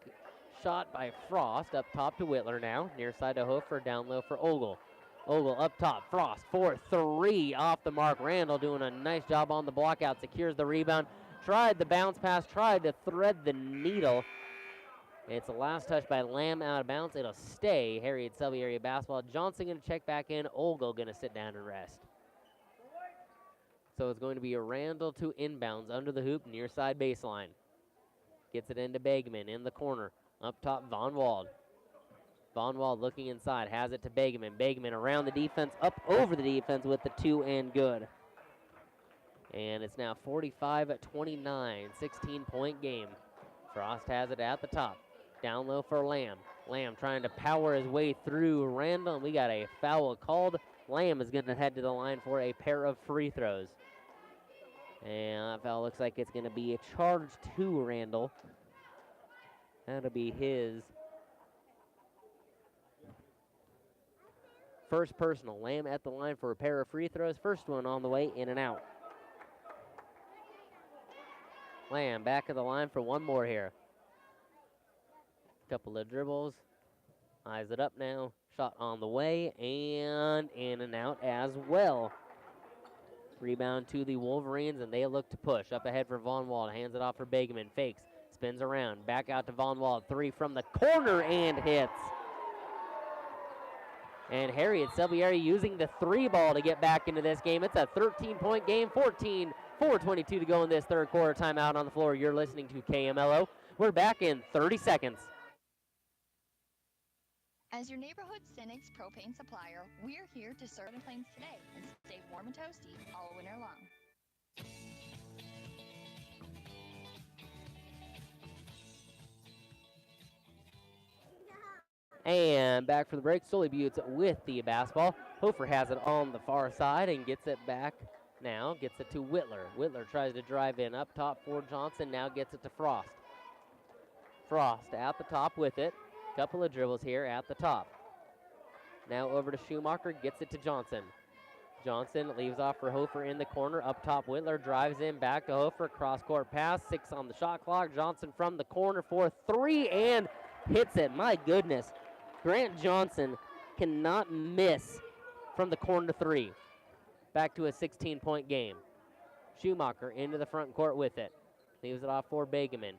shot by Frost. Up top to Whitler now. Near side to Hofer. Down low for Ogle. Ogle up top. Frost for 3 off the mark. Randall doing a nice job on the block out. Secures the rebound. Tried the bounce pass. Tried to thread the needle. It's a last touch by Lamb out of bounds. It'll stay Harriet Selby area basketball. Johnson going to check back in. Ogle going to sit down and rest. So it's going to be a Randall to inbounds under the hoop near side baseline. Gets it into Begeman in the corner. Up top, Von Wald. Von Wald looking inside. Has it to Begeman. Begeman around the defense. Up over the defense with the 2 and good. And it's now 45-29. 16-point game. Frost has it at the top. Down low for Lamb. Lamb trying to power his way through Randall. And we got a foul called. Lamb is going to head to the line for a pair of free throws. And that foul looks like it's going to be a charge to Randall. That'll be his first personal. Lamb at the line for a pair of free throws. First one on the way, in and out. Lamb back at the line for one more here. Couple of dribbles. Eyes it up now. Shot on the way and in and out as well. Rebound to the Wolverines, and they look to push. Up ahead for Von Wald. Hands it off for Begeman. Fakes. Spins around. Back out to Von Wald. 3 from the corner and hits. And Harriet Selby area using the 3 ball to get back into this game. It's a 13-point game. 4:22 to go in this third quarter. Timeout on the floor. You're listening to KMLO. We're back in 30 seconds. As your neighborhood Cynics propane supplier, we're here to serve in Plains today and stay warm and toasty all winter long. And back for the break. Sully Butte with the basketball. Hofer has it on the far side and gets it back now. Gets it to Whitler. Whitler tries to drive in up top for Johnson. Now gets it to Frost. Frost at the top with it. Couple of dribbles here at the top. Now over to Schumacher, gets it to Johnson. Johnson leaves off for Hofer in the corner. Up top, Whitler drives in back to Hofer. Cross-court pass, 6 on the shot clock. Johnson from the corner for 3 and hits it. My goodness. Grant Johnson cannot miss from the corner 3. Back to a 16-point game. Schumacher into the front court with it. Leaves it off for Begeman.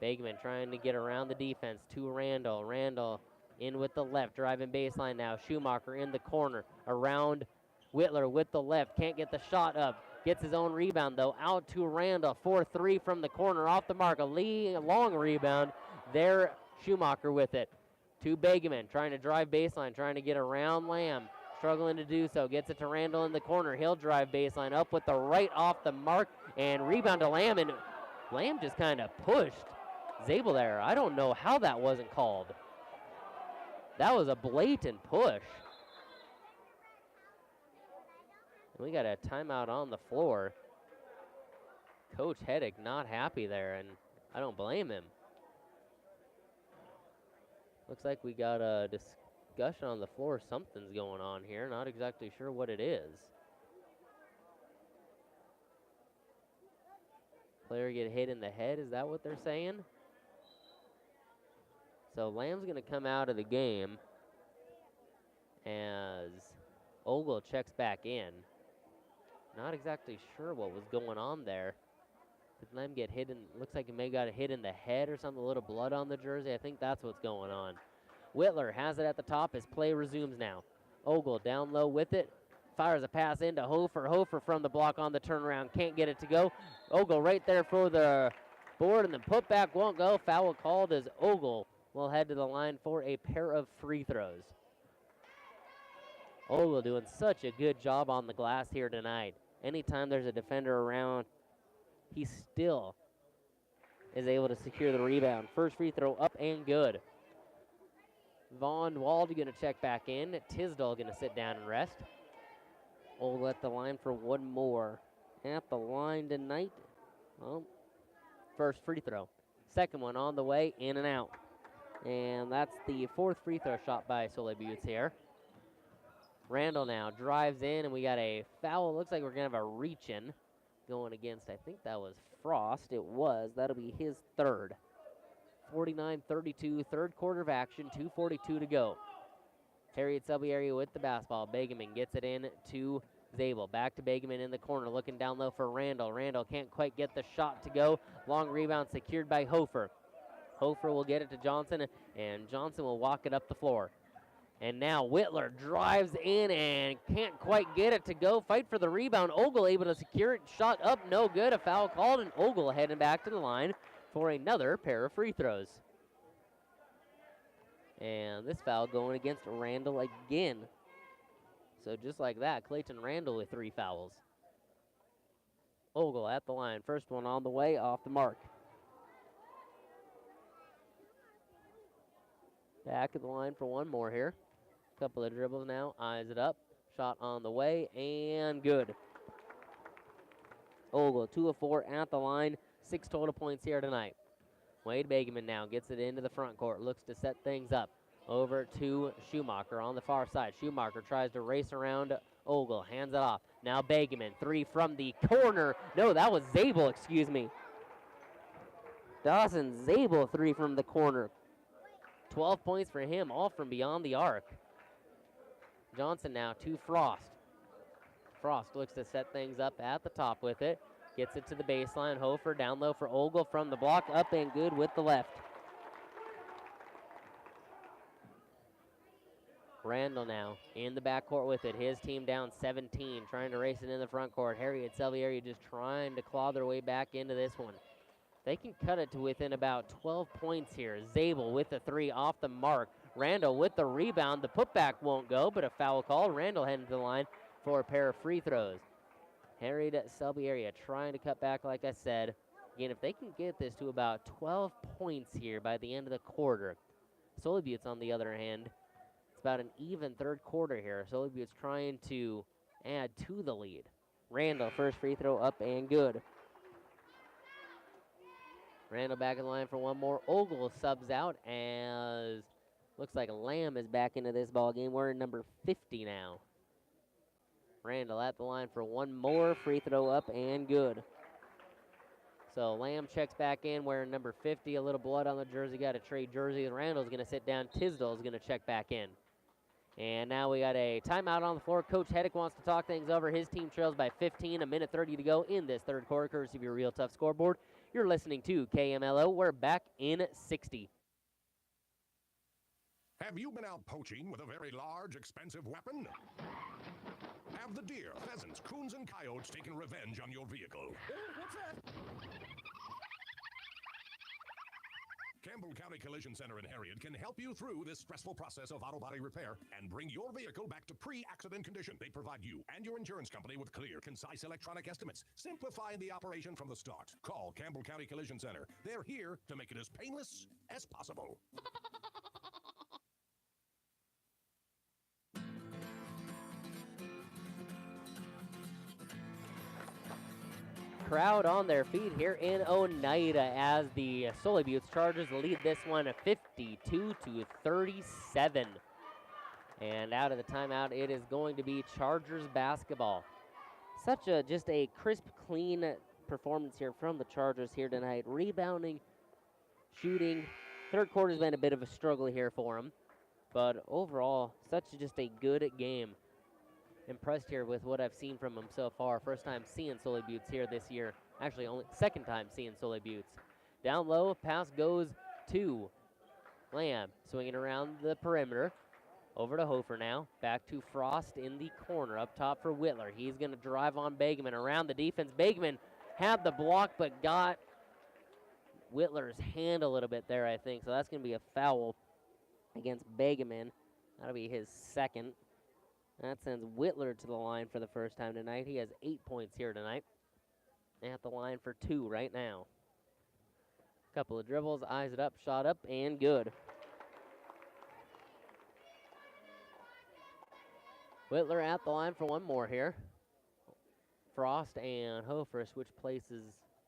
Begeman trying to get around the defense to Randall. Randall in with the left, driving baseline now. Schumacher in the corner, around Whitler with the left. Can't get the shot up. Gets his own rebound, though. Out to Randall. 4-3 from the corner, off the mark. A long rebound. There, Schumacher with it. To Begeman, trying to drive baseline, trying to get around Lamb. Struggling to do so. Gets it to Randall in the corner. He'll drive baseline up with the right off the mark. And rebound to Lamb. And Lamb just kind of pushed Zabel there. I don't know how that wasn't called. That was a blatant push. We got a timeout on the floor. Coach Heddick not happy there, and I don't blame him. Looks like we got a discussion on the floor. Something's going on here. Not exactly sure what it is. Player get hit in the head. Is that what they're saying? So Lamb's going to come out of the game as Ogle checks back in. Not exactly sure what was going on there. Did Lamb get hit in, looks like he may got a hit in the head or something, a little blood on the jersey. I think that's what's going on. Whitler has it at the top as play resumes now. Ogle down low with it. Fires a pass into Hofer. Hofer from the block on the turnaround. Can't get it to go. Ogle right there for the board, and the putback won't go. Foul called as Ogle will head to the line for a pair of free throws. Ogle doing such a good job on the glass here tonight. Anytime there's a defender around, he still is able to secure the rebound. First free throw up and good. Vaughn Wald going to check back in. Tisdall going to sit down and rest. Ogle at the line for one more. At the line tonight. Well, first free throw. Second one on the way, in and out. And that's the fourth free throw shot by Sully Butte here. Randall now drives in, and we got a foul. Looks like we're going to have a reach-in going against, I think that was Frost. It was. That'll be his third. 49-32, third quarter of action, 2:42 to go. Harriet Selby area with the basketball. Begeman gets it in to Zabel. Back to Begeman in the corner, looking down low for Randall. Randall can't quite get the shot to go. Long rebound secured by Hofer. Hofer will get it to Johnson, and Johnson will walk it up the floor. And now Whitler drives in and can't quite get it to go. Fight for the rebound. Ogle able to secure it. Shot up, no good. A foul called, and Ogle heading back to the line for another pair of free throws. And this foul going against Randall again. So just like that, Clayton Randall with 3 fouls. Ogle at the line. First one on the way, off the mark. Back at the line for one more here. Couple of dribbles now, eyes it up. Shot on the way, and good. Ogle, 2 of 4 at the line. 6 total points here tonight. Wade Begeman now gets it into the front court. Looks to set things up. Over to Schumacher on the far side. Schumacher tries to race around Ogle. Hands it off. Now Begeman, 3 from the corner. No, that was Zabel, excuse me. Dawson Zabel, 3 from the corner. 12 points for him, all from beyond the arc. Johnson now to Frost. Frost looks to set things up at the top with it. Gets it to the baseline. Hofer down low for Ogle from the block. Up and good with the left. Randall now in the backcourt with it. His team down 17. Trying to race it in the front court. Harriet Selby area just trying to claw their way back into this one. They can cut it to within about 12 points here. Zabel with the 3 off the mark. Randall with the rebound. The putback won't go, but a foul call. Randall heading to the line for a pair of free throws. Harriet Selby area trying to cut back, like I said. Again, if they can get this to about 12 points here by the end of the quarter. Sully Butte's on the other hand. It's about an even third quarter here. Sully Butte's trying to add to the lead. Randall, first free throw up and good. Randall back in line for one more. Ogle subs out as looks like Lamb is back into this ball game. We're in number 50 now. Randall at the line for one more. Free throw up and good. So Lamb checks back in wearing number 50. A little blood on the jersey. Got a trade jersey. Randall's going to sit down. Tisdall's going to check back in. And now we got a timeout on the floor. Coach Heddick wants to talk things over. His team trails by 15. A minute 30 to go in this third quarter, courtesy of your Real Tough scoreboard. You're listening to KMLO. We're back in 60. Have you been out poaching with a very large, expensive weapon? Have the deer, pheasants, coons, and coyotes taken revenge on your vehicle? What's that? Campbell County Collision Center in Harriet can help you through this stressful process of auto body repair and bring your vehicle back to pre-accident condition. They provide you and your insurance company with clear, concise electronic estimates, simplifying the operation from the start. Call Campbell County Collision Center. They're here to make it as painless as possible. crowd on their feet here in Oneida as the Sully Butte Chargers lead this one 52-37. And out of the timeout, it is going to be Chargers basketball. Just a crisp, clean performance here from the Chargers here tonight. Rebounding, shooting. Third quarter's been a bit of a struggle here for them. But overall, just a good game. Impressed here with what I've seen from them so far. First time seeing Sully Buttes here this year. Actually, only second time seeing Sully Buttes. Down low, pass goes to Lamb. Swinging around the perimeter. Over to Hofer now. Back to Frost in the corner. Up top for Whitler. He's going to drive on Begeman around the defense. Begeman had the block but got Whitler's hand a little bit there, I think. So that's going to be a foul against Begeman. That'll be his second. That sends Whitler to the line for the first time tonight. He has 8 points here tonight. At the line for 2 right now. Couple of dribbles, eyes it up, shot up, and good. Whitler at the line for one more here. Frost and Hofer switch places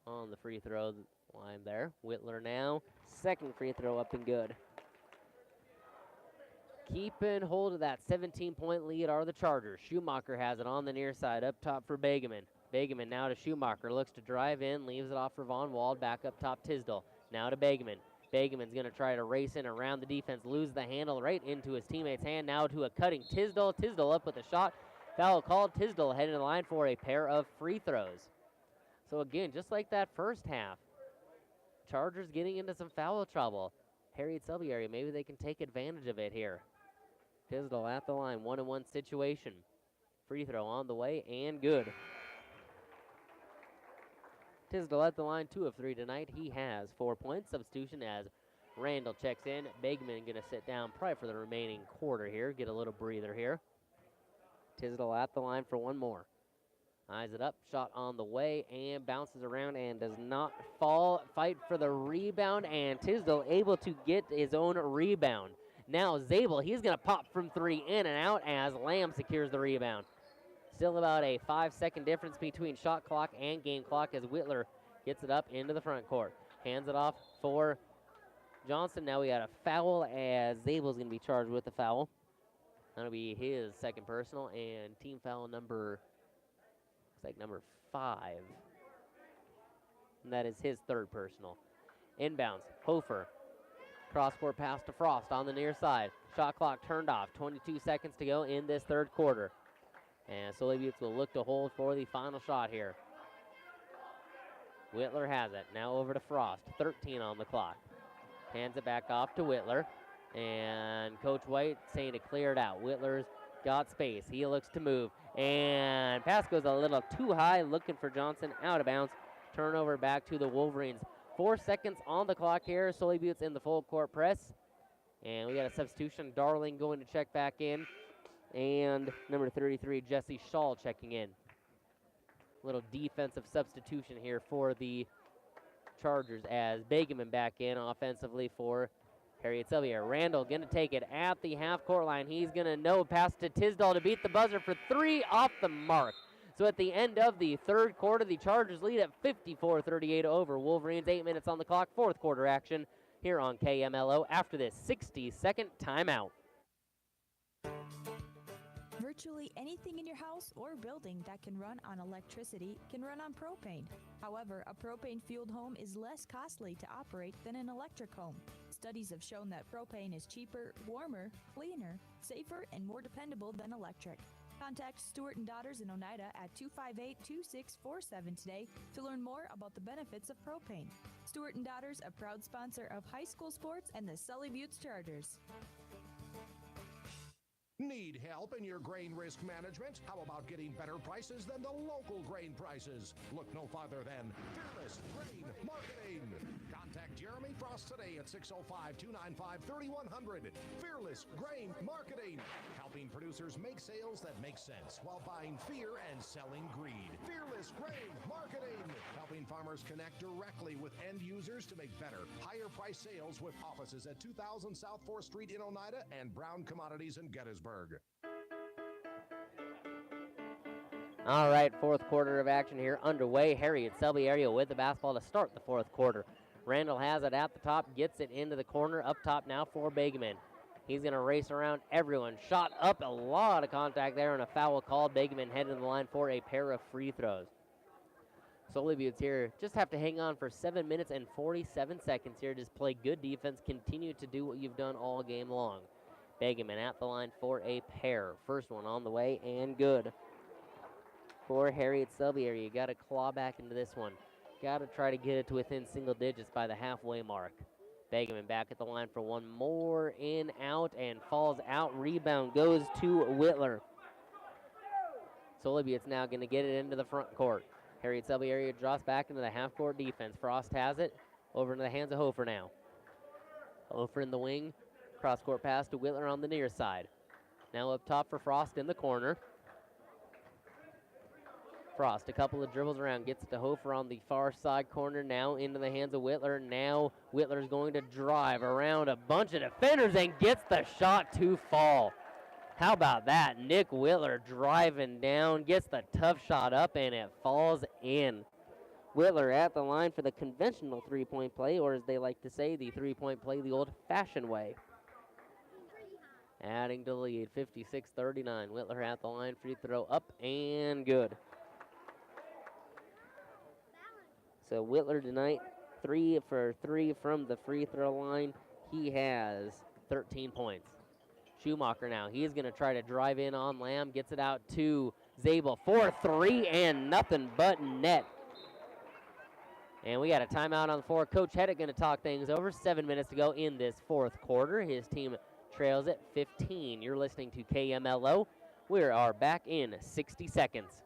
on the free throw line there. Whitler now, second free throw up and good. Keeping hold of that 17-point lead are the Chargers. Schumacher has it on the near side, up top for Begeman. Begeman now to Schumacher, looks to drive in, leaves it off for Von Wald, back up top Tisdall. Now to Begeman. Begeman's going to try to race in around the defense, lose the handle right into his teammate's hand. Now to a cutting Tisdall. Tisdall up with a shot. Foul called. Tisdall heading to the line for a pair of free throws. So again, just like that first half, Chargers getting into some foul trouble. Harriet Selby area, maybe they can take advantage of it here. Tisdall at the line, 1-on-1 situation. Free throw on the way and good. Tisdall at the line, 2 of 3 tonight. He has 4 points. Substitution as Randall checks in. Begeman going to sit down probably for the remaining quarter here. Get a little breather here. Tisdall at the line for one more. Eyes it up. Shot on the way and bounces around and does not fall. Fight for the rebound, and Tisdall able to get his own rebound. Now Zabel, he's going to pop from 3 in and out as Lamb secures the rebound. Still about a 5-second difference between shot clock and game clock as Whitler gets it up into the front court. Hands it off for Johnson. Now we got a foul as Zabel's going to be charged with the foul. That'll be his second personal and team foul number 5. And that is his third personal. Inbounds, Hofer. Cross-court pass to Frost on the near side. Shot clock turned off. 22 seconds to go in this third quarter. And Sully Buttes will look to hold for the final shot here. Whitler has it. Now over to Frost. 13 on the clock. Hands it back off to Whitler. And Coach White saying to clear it out. Whitler's got space. He looks to move. And pass goes a little too high. Looking for Johnson. Out of bounds. Turnover back to the Wolverines. 4 seconds on the clock here. Sully Buttes in the full court press. And we got a substitution. Darling going to check back in. And number 33, Jesse Shaw checking in. Little defensive substitution here for the Chargers as Begeman back in offensively for Harriet Sylvia. Randall going to take it at the half-court line. He's going to no pass to Tisdall to beat the buzzer for 3 off the mark. So at the end of the third quarter, the Chargers lead at 54-38 over Wolverines. 8 minutes on the clock, fourth quarter action here on KMLO after this 60-second timeout. Virtually anything in your house or building that can run on electricity can run on propane. However, a propane-fueled home is less costly to operate than an electric home. Studies have shown that propane is cheaper, warmer, cleaner, safer, and more dependable than electric. Contact Stewart & Daughters in Oneida at 258-2647 today to learn more about the benefits of propane. Stewart & Daughters, a proud sponsor of high school sports and the Sully Buttes Chargers. Need help in your grain risk management? How about getting better prices than the local grain prices? Look no farther than Fearless Grain Marketing. Contact Jeremy Frost today at 605-295-3100. Fearless Grain Marketing. Helping producers make sales that make sense while buying fear and selling greed. Fearless Grain Marketing. Helping farmers connect directly with end users to make better, higher price sales with offices at 2000 South 4th Street in Oneida and Brown Commodities in Gettysburg. All right, fourth quarter of action here underway. Harriet Selby area with the basketball to start the fourth quarter. Randall has it at the top, gets it into the corner, up top now for Begeman. He's going to race around everyone. Shot up, a lot of contact there, and a foul called. Begeman headed to the line for a pair of free throws. Sully Buttes here just have to hang on for 7 minutes and 47 seconds here. Just play good defense. Continue to do what you've done all game long. Begeman at the line for a pair. First one on the way and good. For Harriet Selby area, you got to claw back into this one. Got to try to get it to within single digits by the halfway mark. Begeman back at the line for one more, in, out, and falls out. Rebound goes to Whitler. Sully Buttes now going to get it into the front court. Harriet Selby area drops back into the half-court defense. Frost has it over into the hands of Hofer now. Hofer in the wing. Cross-court pass to Whitler on the near side. Now up top for Frost in the corner. Frost, a couple of dribbles around, gets it to Hofer on the far side corner, now into the hands of Whitler. Now Whitler's going to drive around a bunch of defenders and gets the shot to fall. How about that? Nick Whitler driving down, gets the tough shot up, and it falls in. Whitler at the line for the conventional three-point play, or as they like to say, the three-point play the old-fashioned way. Adding to the lead, 56-39. Whitler at the line, free throw up and good. So Whitler tonight, 3 for 3 from the free throw line. He has 13 points. Schumacher now, he's going to try to drive in on Lamb, gets it out to Zabel for 3 and nothing but net. And we got a timeout on the floor. Coach Heddick going to talk things over. 7 minutes to go in this fourth quarter. His team trails at 15. You're listening to KMLO. We are back in 60 seconds.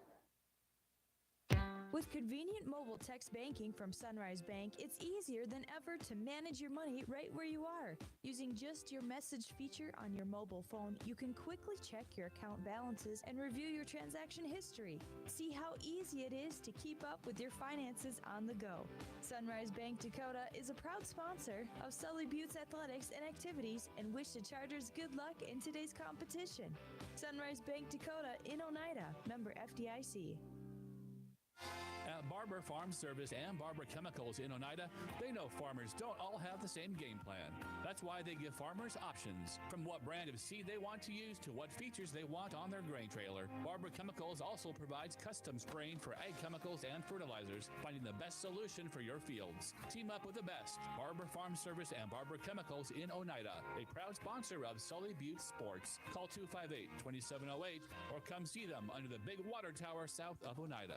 With convenient mobile text banking from Sunrise Bank, it's easier than ever to manage your money right where you are. Using just your message feature on your mobile phone, you can quickly check your account balances and review your transaction history. See how easy it is to keep up with your finances on the go. Sunrise Bank Dakota is a proud sponsor of Sully Buttes Athletics and Activities and wish the Chargers good luck in today's competition. Sunrise Bank Dakota in Oneida, member FDIC. At Barber Farm Service and Barber Chemicals in Oneida, they know farmers don't all have the same game plan. That's why they give farmers options, from what brand of seed they want to use to what features they want on their grain trailer. Barber Chemicals also provides custom spraying for ag chemicals and fertilizers, finding the best solution for your fields. Team up with the best. Barber Farm Service and Barber Chemicals in Oneida, a proud sponsor of Sully Buttes Sports. Call 258-2708 or come see them under the big water tower south of Oneida.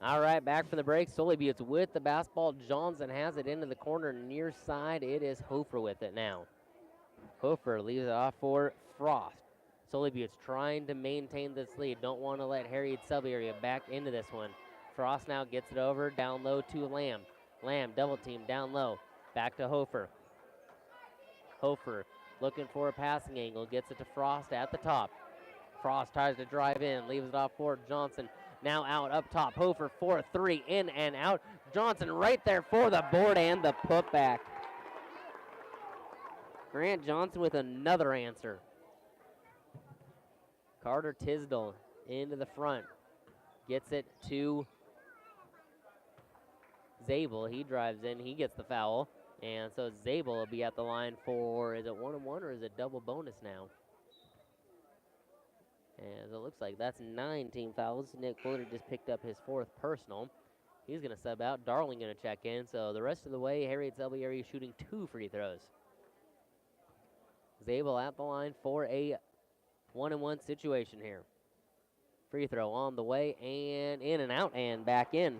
All right, back from the break. Sully Buttes with the basketball. Johnson has it into the corner near side. It is Hofer with it now. Hofer leaves it off for Frost. Sully Buttes trying to maintain this lead. Don't want to let Harriet Selby area back into this one. Frost now gets it over down low to Lamb. Lamb double team down low. Back to Hofer. Hofer looking for a passing angle. Gets it to Frost at the top. Frost tries to drive in. Leaves it off for Johnson. Now out up top. Hofer 4-3 in and out. Johnson right there for the board and the putback. Grant Johnson with another answer. Carter Tisdall into the front. Gets it to Zabel. He drives in. He gets the foul. And so Zabel will be at the line for, is it 1-1 or is it double bonus now? As it looks like that's 9 team fouls. Nick Fuller just picked up his 4th personal. He's going to sub out. Darling going to check in. So the rest of the way, Harriet Selby area shooting 2 free throws. Zabel at the line for a 1-1 situation here. Free throw on the way and in and out and back in.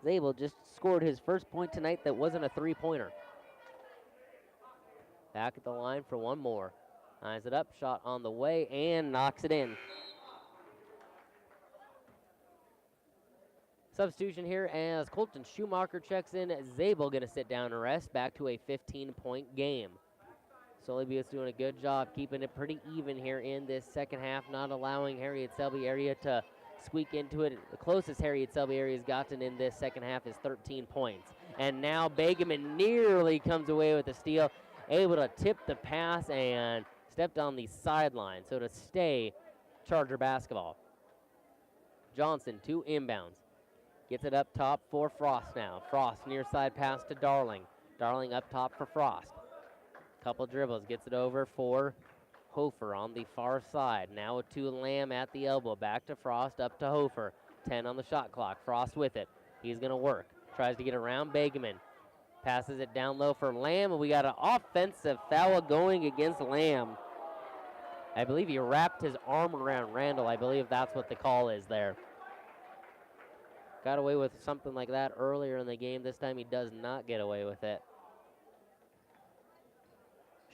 Zabel just scored his first point tonight that wasn't a three-pointer. Back at the line for one more. Eyes it up, shot on the way, and knocks it in. Substitution here as Colton Schumacher checks in. Zabel going to sit down and rest. Back to a 15-point game. Sully Buttes doing a good job keeping it pretty even here in this second half, not allowing Harriet Selby area to squeak into it. The closest Harriet Selby area has gotten in this second half is 13 points. and now Begeman nearly comes away with the steal, able to tip the pass and stepped on the sideline. So to stay Charger basketball. Johnson, 2 inbounds. Gets it up top for Frost now. Frost near side pass to Darling. Darling up top for Frost. Couple dribbles, gets it over for Hofer on the far side. Now to Lamb at the elbow. Back to Frost, up to Hofer. 10 on the shot clock. Frost with it. He's going to work. Tries to get around Begeman. Passes it down low for Lamb, and we got an offensive foul going against Lamb. I believe he wrapped his arm around Randall. I believe that's what the call is there. Got away with something like that earlier in the game. This time he does not get away with it.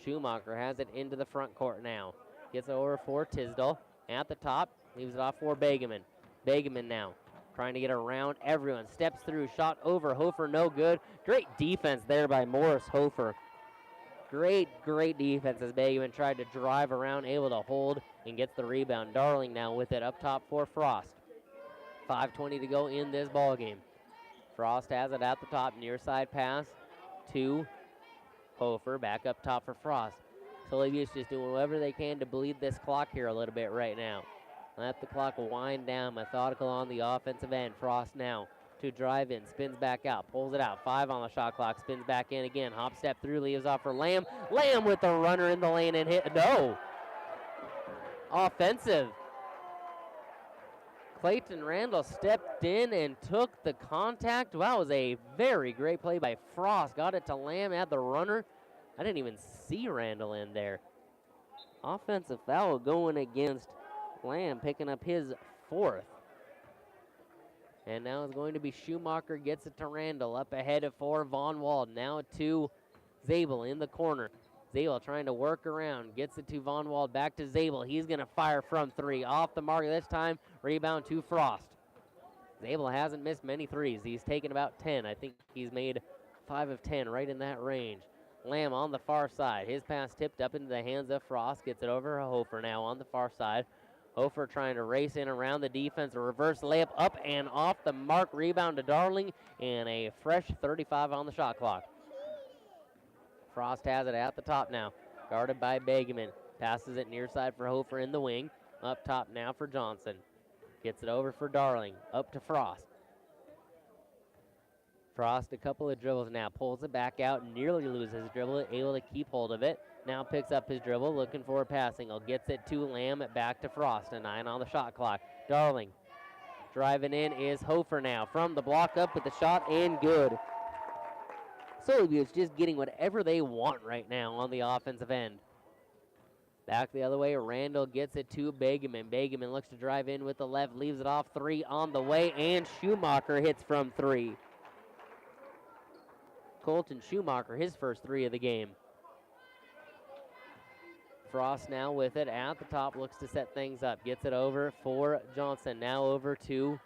Schumacher has it into the front court now. Gets it over for Tisdall. At the top, leaves it off for Begeman. Begeman now trying to get around everyone. Steps through, shot over Hofer, no good. Great defense there by Morris Hofer. Great defense as Begeman tried to drive around, able to hold, and gets the rebound. Darling now with it up top for Frost. 5:20 to go in this ball game. Frost has it at the top, near side pass to Hofer, back up top for Frost. Sully Butte's just doing whatever they can to bleed this clock here a little bit right now. Let the clock wind down, methodical on the offensive end. Frost now to drive in, spins back out, pulls it out. 5 on the shot clock, spins back in again. Hop step through, leaves off for Lamb. Lamb with the runner in the lane and hit. No! Offensive. Clayton Randall stepped in and took the contact. Wow, it was a very great play by Frost. Got it to Lamb at the runner. I didn't even see Randall in there. Offensive foul going against Lamb, picking up his 4th. And now it's going to be Schumacher, gets it to Randall, up ahead for Von Wald. Now to Zabel in the corner. Zabel trying to work around, gets it to Von Wald, back to Zabel. He's going to fire from 3, off the mark this time, rebound to Frost. Zabel hasn't missed many threes. He's taken about 10. I think he's made 5 of 10, right in that range. Lamb on the far side. His pass tipped up into the hands of Frost, gets it over to Hofer now on the far side. Hofer trying to race in around the defense, a reverse layup up and off the mark, rebound to Darling, and a fresh 35 on the shot clock. Frost has it at the top now, guarded by Begeman. Passes it near side for Hofer in the wing. Up top now for Johnson. Gets it over for Darling, up to Frost. Frost a couple of dribbles now, pulls it back out, nearly loses his dribble, able to keep hold of it. Now picks up his dribble, looking for a passing. Gets it to Lamb, back to Frost. A 9 on the shot clock. Darling driving in is Hofer now. From the block up with the shot and good. Sully Butte's just getting whatever they want right now on the offensive end. Back the other way, Randall gets it to Begeman. Begeman looks to drive in with the left, leaves it off 3 on the way, and Schumacher hits from 3. Colton Schumacher, his first 3 of the game. Frost now with it at the top, looks to set things up. Gets it over for Johnson. Now over to,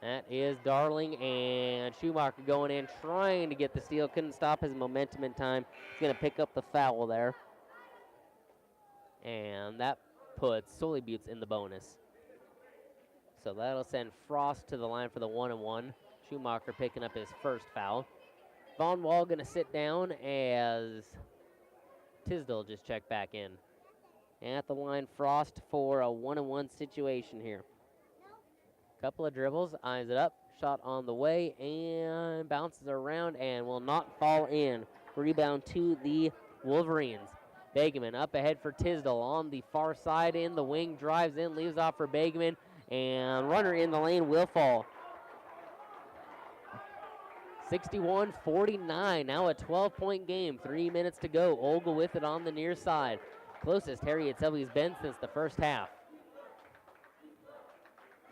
that is Darling, and Schumacher going in, trying to get the steal. Couldn't stop his momentum in time. He's going to pick up the foul there. And that puts Sully Butte in the bonus. So that'll send Frost to the line for the 1-and-1. Schumacher picking up his first foul. Von Wall going to sit down as Tisdall just checked back in. At the line, Frost for a 1-and-1 situation here. Couple of dribbles, eyes it up, shot on the way, and bounces around and will not fall in. Rebound to the Wolverines. Begeman up ahead for Tisdall on the far side in the wing, drives in, leaves off for Begeman, and runner in the lane will fall. 61-49, now a 12-point game, 3 minutes to go. Olga with it on the near side. Closest Harriet Selby's been since the first half.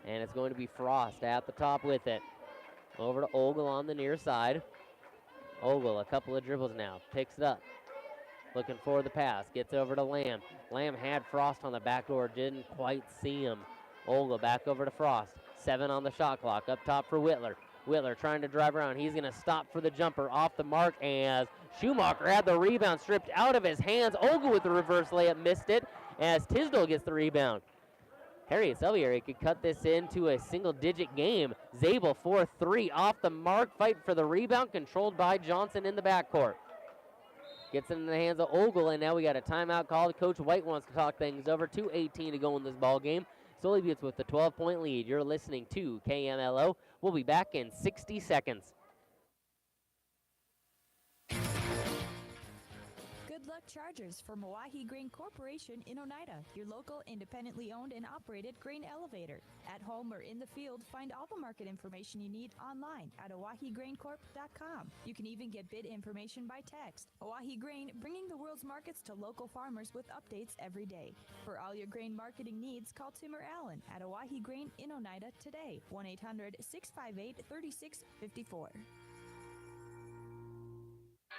And it's going to be Frost at the top with it. Over to Ogle on the near side. Ogle, a couple of dribbles now, picks it up. Looking for the pass, gets over to Lamb. Lamb had Frost on the back door, didn't quite see him. Ogle back over to Frost. 7 on the shot clock, up top for Whitler. Whitler trying to drive around. He's going to stop for the jumper, off the mark, as Schumacher had the rebound stripped out of his hands. Ogle with the reverse layup, missed it, as Tisdall gets the rebound. Harriet Selby area could cut this into a single-digit game. Zabel 4-3 off the mark, fighting for the rebound, controlled by Johnson in the backcourt. Gets it in the hands of Ogle, and now we got a timeout called. Coach White wants to talk things over. 2:18 to go in this ball game. Sully Butte with the 12-point lead. You're listening to KMLO. We'll be back in 60 seconds. Good luck Chargers for Milwaukee Grain Corporation in Oneida, your local independently owned and operated grain elevator. At home or in the field, find all the market information you need online at OahiGrainCorp.com. You can even get bid information by text. Oahi Grain, bringing the world's markets to local farmers with updates every day. For all your grain marketing needs, call Tim or Allen at Oahi Grain in Oneida today. 1-800-658-3654.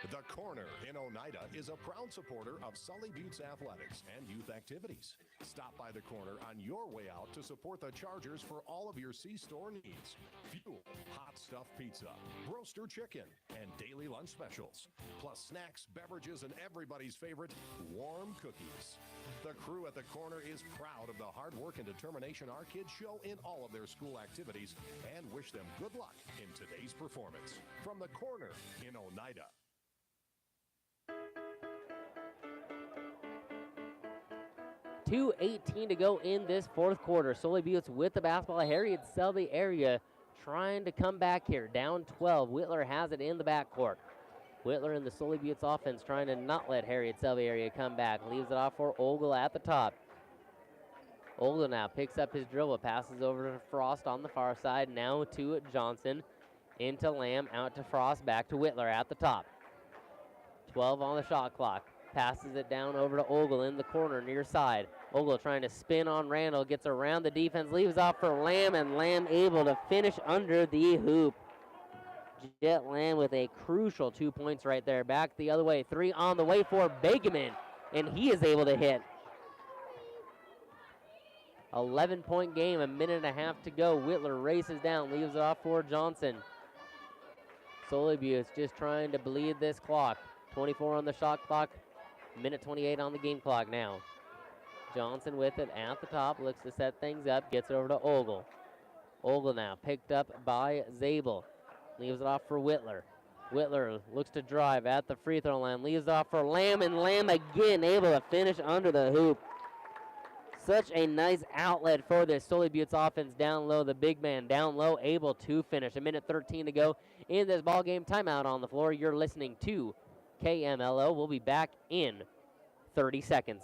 The Corner in Oneida is a proud supporter of Sully Butte's athletics and youth activities. Stop by the Corner on your way out to support the Chargers for all of your C-store needs. Fuel, hot stuffed pizza, roaster chicken, and daily lunch specials. Plus snacks, beverages, and everybody's favorite, warm cookies. The crew at the Corner is proud of the hard work and determination our kids show in all of their school activities and wish them good luck in today's performance. From the Corner in Oneida. 2:18 to go in this fourth quarter. Sully Butte with the basketball. Harriet Selby area trying to come back here. Down 12. Whitler has it in the backcourt. Whitler in the Sully Butte's offense trying to not let Harriet Selby area come back. Leaves it off for Ogle at the top. Ogle now picks up his dribble. Passes over to Frost on the far side. Now to Johnson. Into Lamb. Out to Frost. Back to Whitler at the top. 12 on the shot clock. Passes it down over to Ogle in the corner near side. Ogle trying to spin on Randall. Gets around the defense. Leaves off for Lamb, and Lamb able to finish under the hoop. Jet Lamb with a crucial 2 points right there. Back the other way. 3 on the way for Begeman, and he is able to hit. 11-point game, a minute and a half to go. Whitler races down, leaves it off for Johnson. Sully Butte just trying to bleed this clock. 24 on the shot clock. Minute 28 on the game clock now. Johnson with it at the top, looks to set things up, gets it over to Ogle. Ogle now picked up by Zabel. Leaves it off for Whitler. Whitler looks to drive at the free throw line, leaves it off for Lamb, and Lamb again able to finish under the hoop. Such a nice outlet for this Sully Butte's offense down low. The big man down low able to finish. A minute 13 to go in this ball game. Timeout on the floor. You're listening to KMLO. We'll be back in 30 seconds.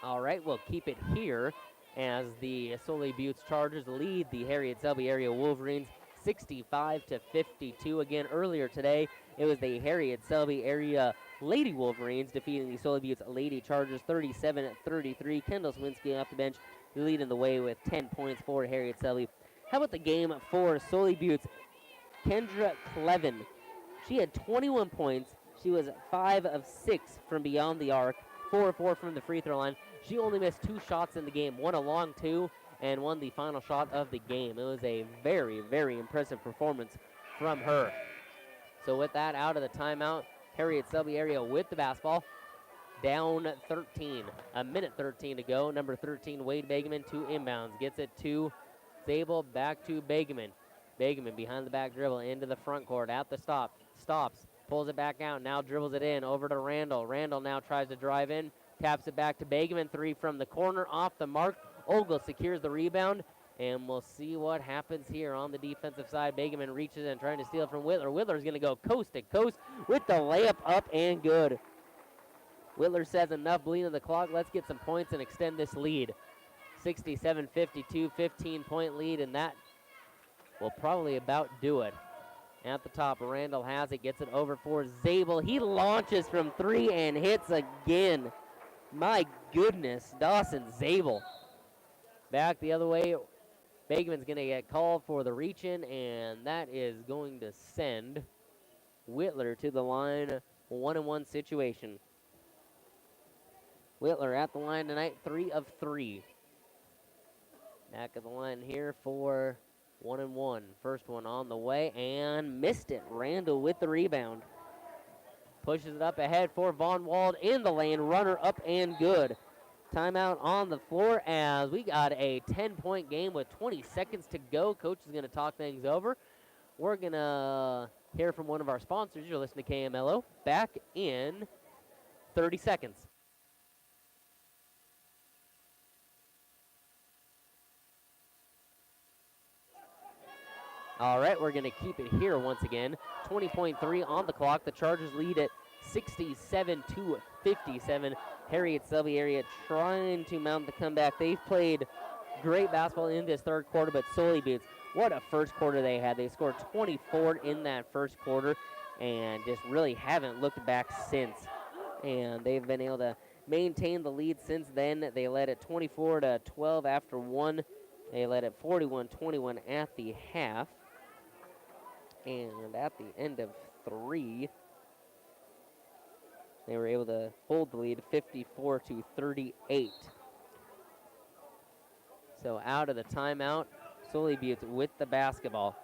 All right, we'll keep it here as the Sully Butte's Chargers lead the Harriet Selby area Wolverines 65-52. Again, earlier today, it was the Harriet Selby area Lady Wolverines defeating the Sully Butte's Lady Chargers 37-33. Kendall Swinsky off the bench leading the way with 10 points for Harriet Selby. How about the game for Sully Butte's Kendra Clevin? She had 21 points. She was 5 of 6 from beyond the arc, 4 of 4 from the free throw line. She only missed 2 shots in the game, one a long two and one the final shot of the game. It was a very, very impressive performance from her. So with that out of the timeout, Harriet Selby area with the basketball, down 13. A minute 13 to go. Number 13, Wade Begeman to inbounds. Gets it to Zabel, back to Begeman. Begeman behind the back dribble into the front court at the stop. Stops, pulls it back out, now dribbles it in over to Randall. Randall now tries to drive in. Taps it back to Begeman. 3 from the corner, off the mark. Ogle secures the rebound, and we'll see what happens here on the defensive side. Begeman reaches in, trying to steal from Whitler. Whitler's going to go coast to coast with the layup up and good. Whitler says enough bleeding the clock. Let's get some points and extend this lead. 67-52, 15-point lead, and that will probably about do it. At the top, Randall has it, gets it over for Zabel. He launches from 3 and hits again. My goodness, Dawson Zabel. Back the other way, Begeman's going to get called for the reach-in, and that is going to send Whitler to the line, 1-on-1 situation. Whitler at the line tonight, 3 of 3. Back of the line here for 1-1. First one on the way and missed it. Randall with the rebound. Pushes it up ahead for Von Wald in the lane. Runner up and good. Timeout on the floor as we got a 10-point game with 20 seconds to go. Coach is going to talk things over. We're going to hear from one of our sponsors. You're listening to KMLO. Back in 30 seconds. All right, we're going to keep it here once again. 20.3 on the clock. The Chargers lead at 67-57. Harriet Selby area trying to mount the comeback. They've played great basketball in this third quarter, but Sully Butte, what a first quarter they had. They scored 24 in that first quarter and just really haven't looked back since. And they've been able to maintain the lead since then. They led at 24-12 after one. They led at 41-21 at the half. And at the end of three, they were able to hold the lead 54-38. So out of the timeout, Sully Butte with the basketball.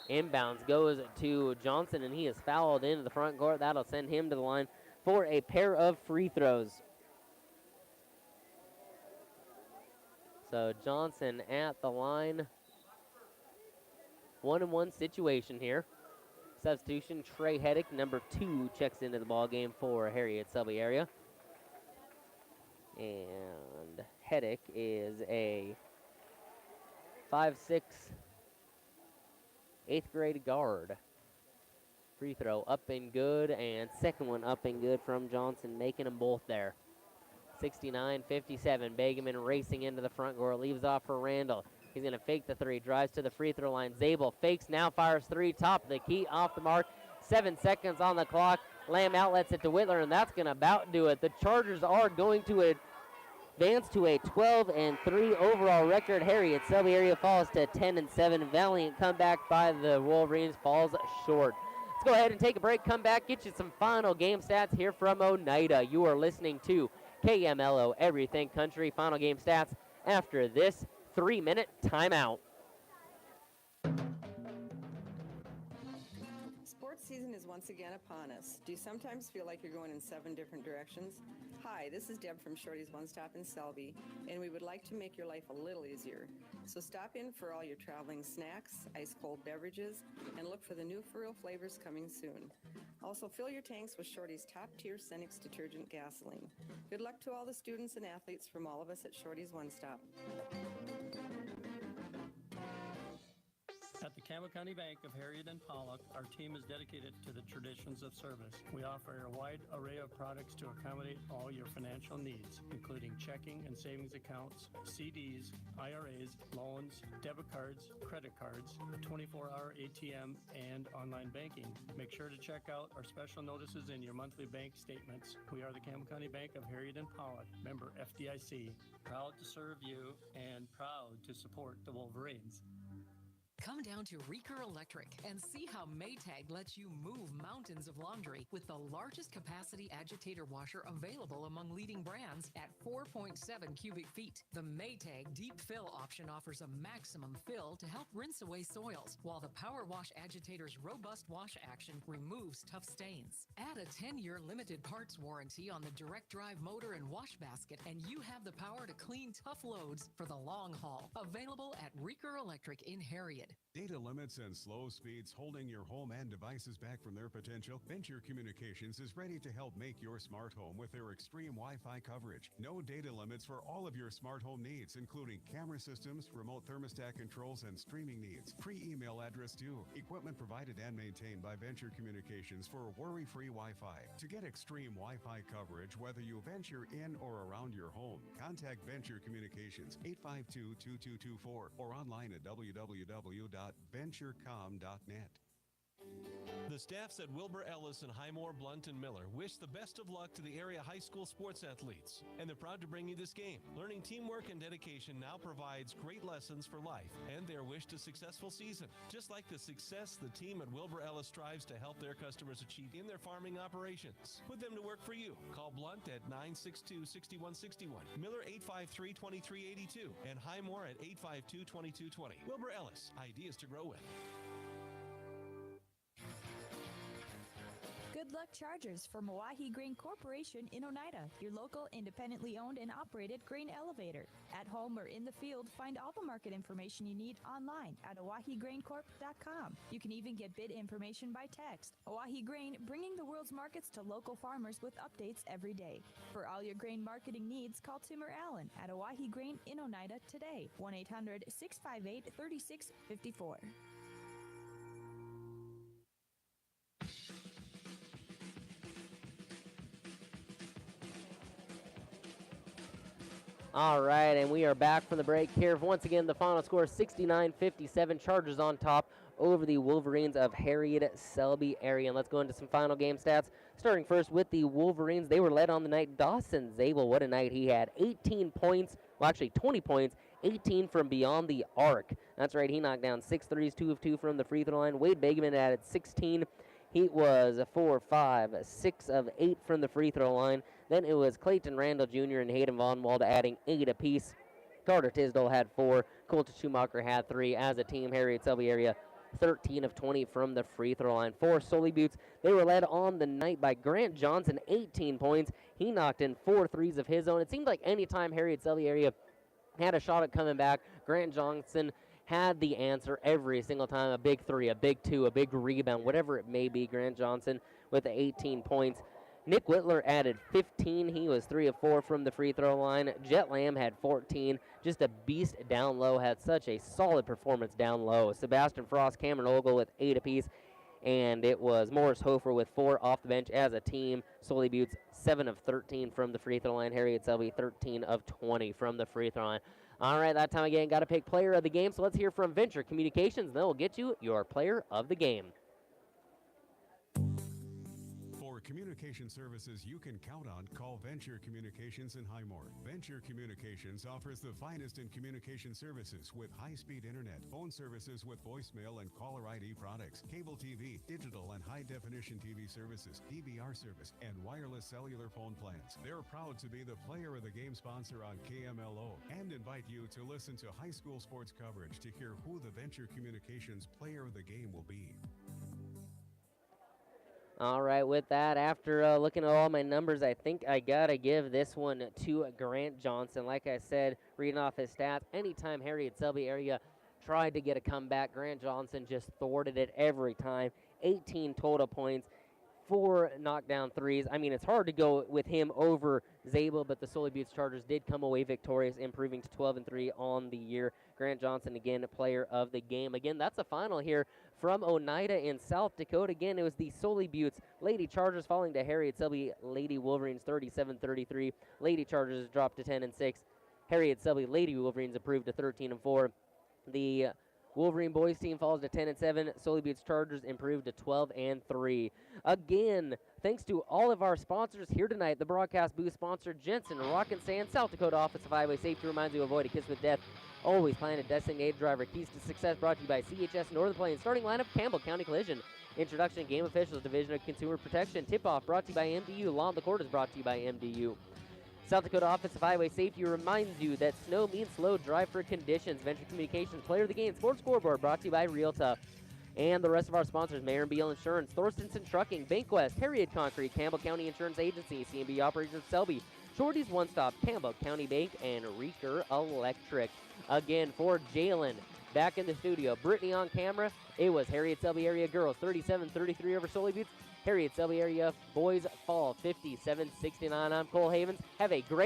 Inbounds goes to Johnson, and he is fouled into the front court. That'll send him to the line for a pair of free throws. So Johnson at the line. 1-1 situation here. Substitution, Trey Heddick, number 2, checks into the ball game for Harriet Selby area. And Heddick is a 5'6", 8th grade guard. Free throw up and good, and second one up and good from Johnson, making them both there. 69-57, Begeman racing into the front court, leaves off for Randall. He's going to fake the three, drives to the free throw line. Zabel fakes, now fires three, top of the key, off the mark. 7 seconds on the clock. Lamb outlets it to Whitler, and that's going to about do it. The Chargers are going to advance to a 12-3 overall record. Harriet Selby area falls to 10-7. Valiant comeback by the Wolverines falls short. Let's go ahead and take a break, come back, get you some final game stats here from Oneida. You are listening to KMLO Everything Country. Final game stats after this 3-minute timeout. Sports season is once again upon us. Do you sometimes feel like you're going in 7 different directions? Hi, this is Deb from Shorty's One Stop in Selby, and we would like to make your life a little easier. So stop in for all your traveling snacks, ice-cold beverages, and look for the new real flavors coming soon. Also, fill your tanks with Shorty's top-tier Cenex detergent gasoline. Good luck to all the students and athletes from all of us at Shorty's One Stop. At the Campbell County Bank of Harriet and Pollock, our team is dedicated to the traditions of service. We offer a wide array of products to accommodate all your financial needs, including checking and savings accounts, CDs, IRAs, loans, debit cards, credit cards, a 24-hour ATM, and online banking. Make sure to check out our special notices in your monthly bank statements. We are the Campbell County Bank of Harriet and Pollock, member FDIC. Proud to serve you and proud to support the Wolverines. Come down to Reeker Electric and see how Maytag lets you move mountains of laundry with the largest capacity agitator washer available among leading brands at 4.7 cubic feet. The Maytag Deep Fill option offers a maximum fill to help rinse away soils, while the Power Wash Agitator's robust wash action removes tough stains. Add a 10-year limited parts warranty on the direct drive motor and wash basket, and you have the power to clean tough loads for the long haul. Available at Reeker Electric in Harriet. Data limits and slow speeds holding your home and devices back from their potential? Venture Communications is ready to help make your smart home with their extreme Wi-Fi coverage. No data limits for all of your smart home needs, including camera systems, remote thermostat controls, and streaming needs. Free email address too. Equipment provided and maintained by Venture Communications for worry-free Wi-Fi. To get extreme Wi-Fi coverage, whether you venture in or around your home, contact Venture Communications 852-2224 or online at www.venturecom.net. The staffs at Wilbur Ellis and Highmore, Blunt, and Miller wish the best of luck to the area high school sports athletes, and they're proud to bring you this game. Learning teamwork and dedication now provides great lessons for life and their wish to successful season. Just like the success the team at Wilbur Ellis strives to help their customers achieve in their farming operations. Put them to work for you. Call Blunt at 962-6161, Miller 853-2382, and Highmore at 852-2220. Wilbur Ellis, ideas to grow with. Good Luck Chargers for Milwaukee Grain Corporation in Oneida, your local independently owned and operated grain elevator. At home or in the field, find all the market information you need online at OahuGrainCorp.com. You can even get bid information by text. Oahu Grain, bringing the world's markets to local farmers with updates every day. For all your grain marketing needs, call Timur Allen at Oahu Grain in Oneida today. 1-800-658-3654. All right, and we are back from the break here. Once again, the final score 69-57. Chargers on top over the Wolverines of Harriet Selby area. And let's go into some final game stats. Starting first with the Wolverines, they were led on the night. Dawson Zabel, what a night he had. 18 points, well, actually 20 points, 18 from beyond the arc. That's right, he knocked down 6 threes, 2 of 2 from the free throw line. Wade Begeman added 16. He was 4 of 5, 6 of 8 from the free throw line. Then it was Clayton Randall Jr. and Hayden Von Wald adding 8 apiece. Carter Tisdale had 4. Colton Schumacher had 3. As a team, Harriet Selby area 13 of 20 from the free throw line. For Sully Buttes, they were led on the night by Grant Johnson, 18 points. He knocked in 4 threes of his own. It seemed like any time Harriet Selby area had a shot at coming back, Grant Johnson had the answer every single time. A big 3, a big 2, a big rebound, whatever it may be. Grant Johnson with the 18 points. Nick Whitler added 15. He was 3 of 4 from the free throw line. Jet Lamb had 14. Just a beast down low. Had such a solid performance down low. Sebastian Frost, Cameron Ogle with 8 apiece. And it was Morris Hofer with 4 off the bench as a team. Sully Buttes 7 of 13 from the free throw line. Harriet Selby 13 of 20 from the free throw line. All right, that time again, got to pick player of the game. So let's hear from Venture Communications. Then we'll get you your player of the game. Communication services you can count on, call Venture Communications in Highmore. Venture Communications offers the finest in communication services with high-speed internet, phone services with voicemail and caller ID products, cable TV, digital and high-definition TV services, DVR service, and wireless cellular phone plans. They're proud to be the player of the game sponsor on KMLO and invite you to listen to high school sports coverage to hear who the Venture Communications player of the game will be. All right, with that, after looking at all my numbers, I think I got to give this one to Grant Johnson. Like I said, reading off his stats, anytime Harriet Selby area tried to get a comeback, Grant Johnson just thwarted it every time. 18 total points, 4 knockdown threes. I mean, it's hard to go with him over Zabel, but the Sully Buttes Chargers did come away victorious, improving to 12-3 on the year. Grant Johnson, again, player of the game. Again, that's a final here from Oneida in South Dakota. Again, it was the Sully Buttes Lady Chargers falling to Harriet Selby Lady Wolverines 37-33. Lady Chargers dropped to 10-6. Harriet Selby Lady Wolverines improved to 13-4. The Wolverine boys team falls to 10-7. Sully Buttes Chargers improved to 12-3. Again, thanks to all of our sponsors here tonight. The broadcast booth sponsor Jensen Rock and Sand, South Dakota Office of Highway Safety reminds you to avoid a kiss with death. Always plan a designated driver. Keys to Success brought to you by CHS Northern Plains. Starting lineup, Campbell County Collision. Introduction, Game Officials Division of Consumer Protection. Tip-off brought to you by MDU. Law on the Court is brought to you by MDU. South Dakota Office of Highway Safety reminds you that snow means slow. Drive for conditions. Venture Communications Player of the Game Sports Scoreboard brought to you by Real Tough. And the rest of our sponsors, Mayor and Beal Insurance, Thorstenson Trucking, Bankwest, Harriet Concrete, Campbell County Insurance Agency, CMB Operations Selby, Shorty's One Stop, Campbell County Bank, and Reeker Electric. Again, for Jalen, back in the studio, Brittany on camera, it was Harriet Selby area girls 37-33 over Sully Buttes. Harriet Selby area boys fall 57-69. I'm Cole Havens. Have a great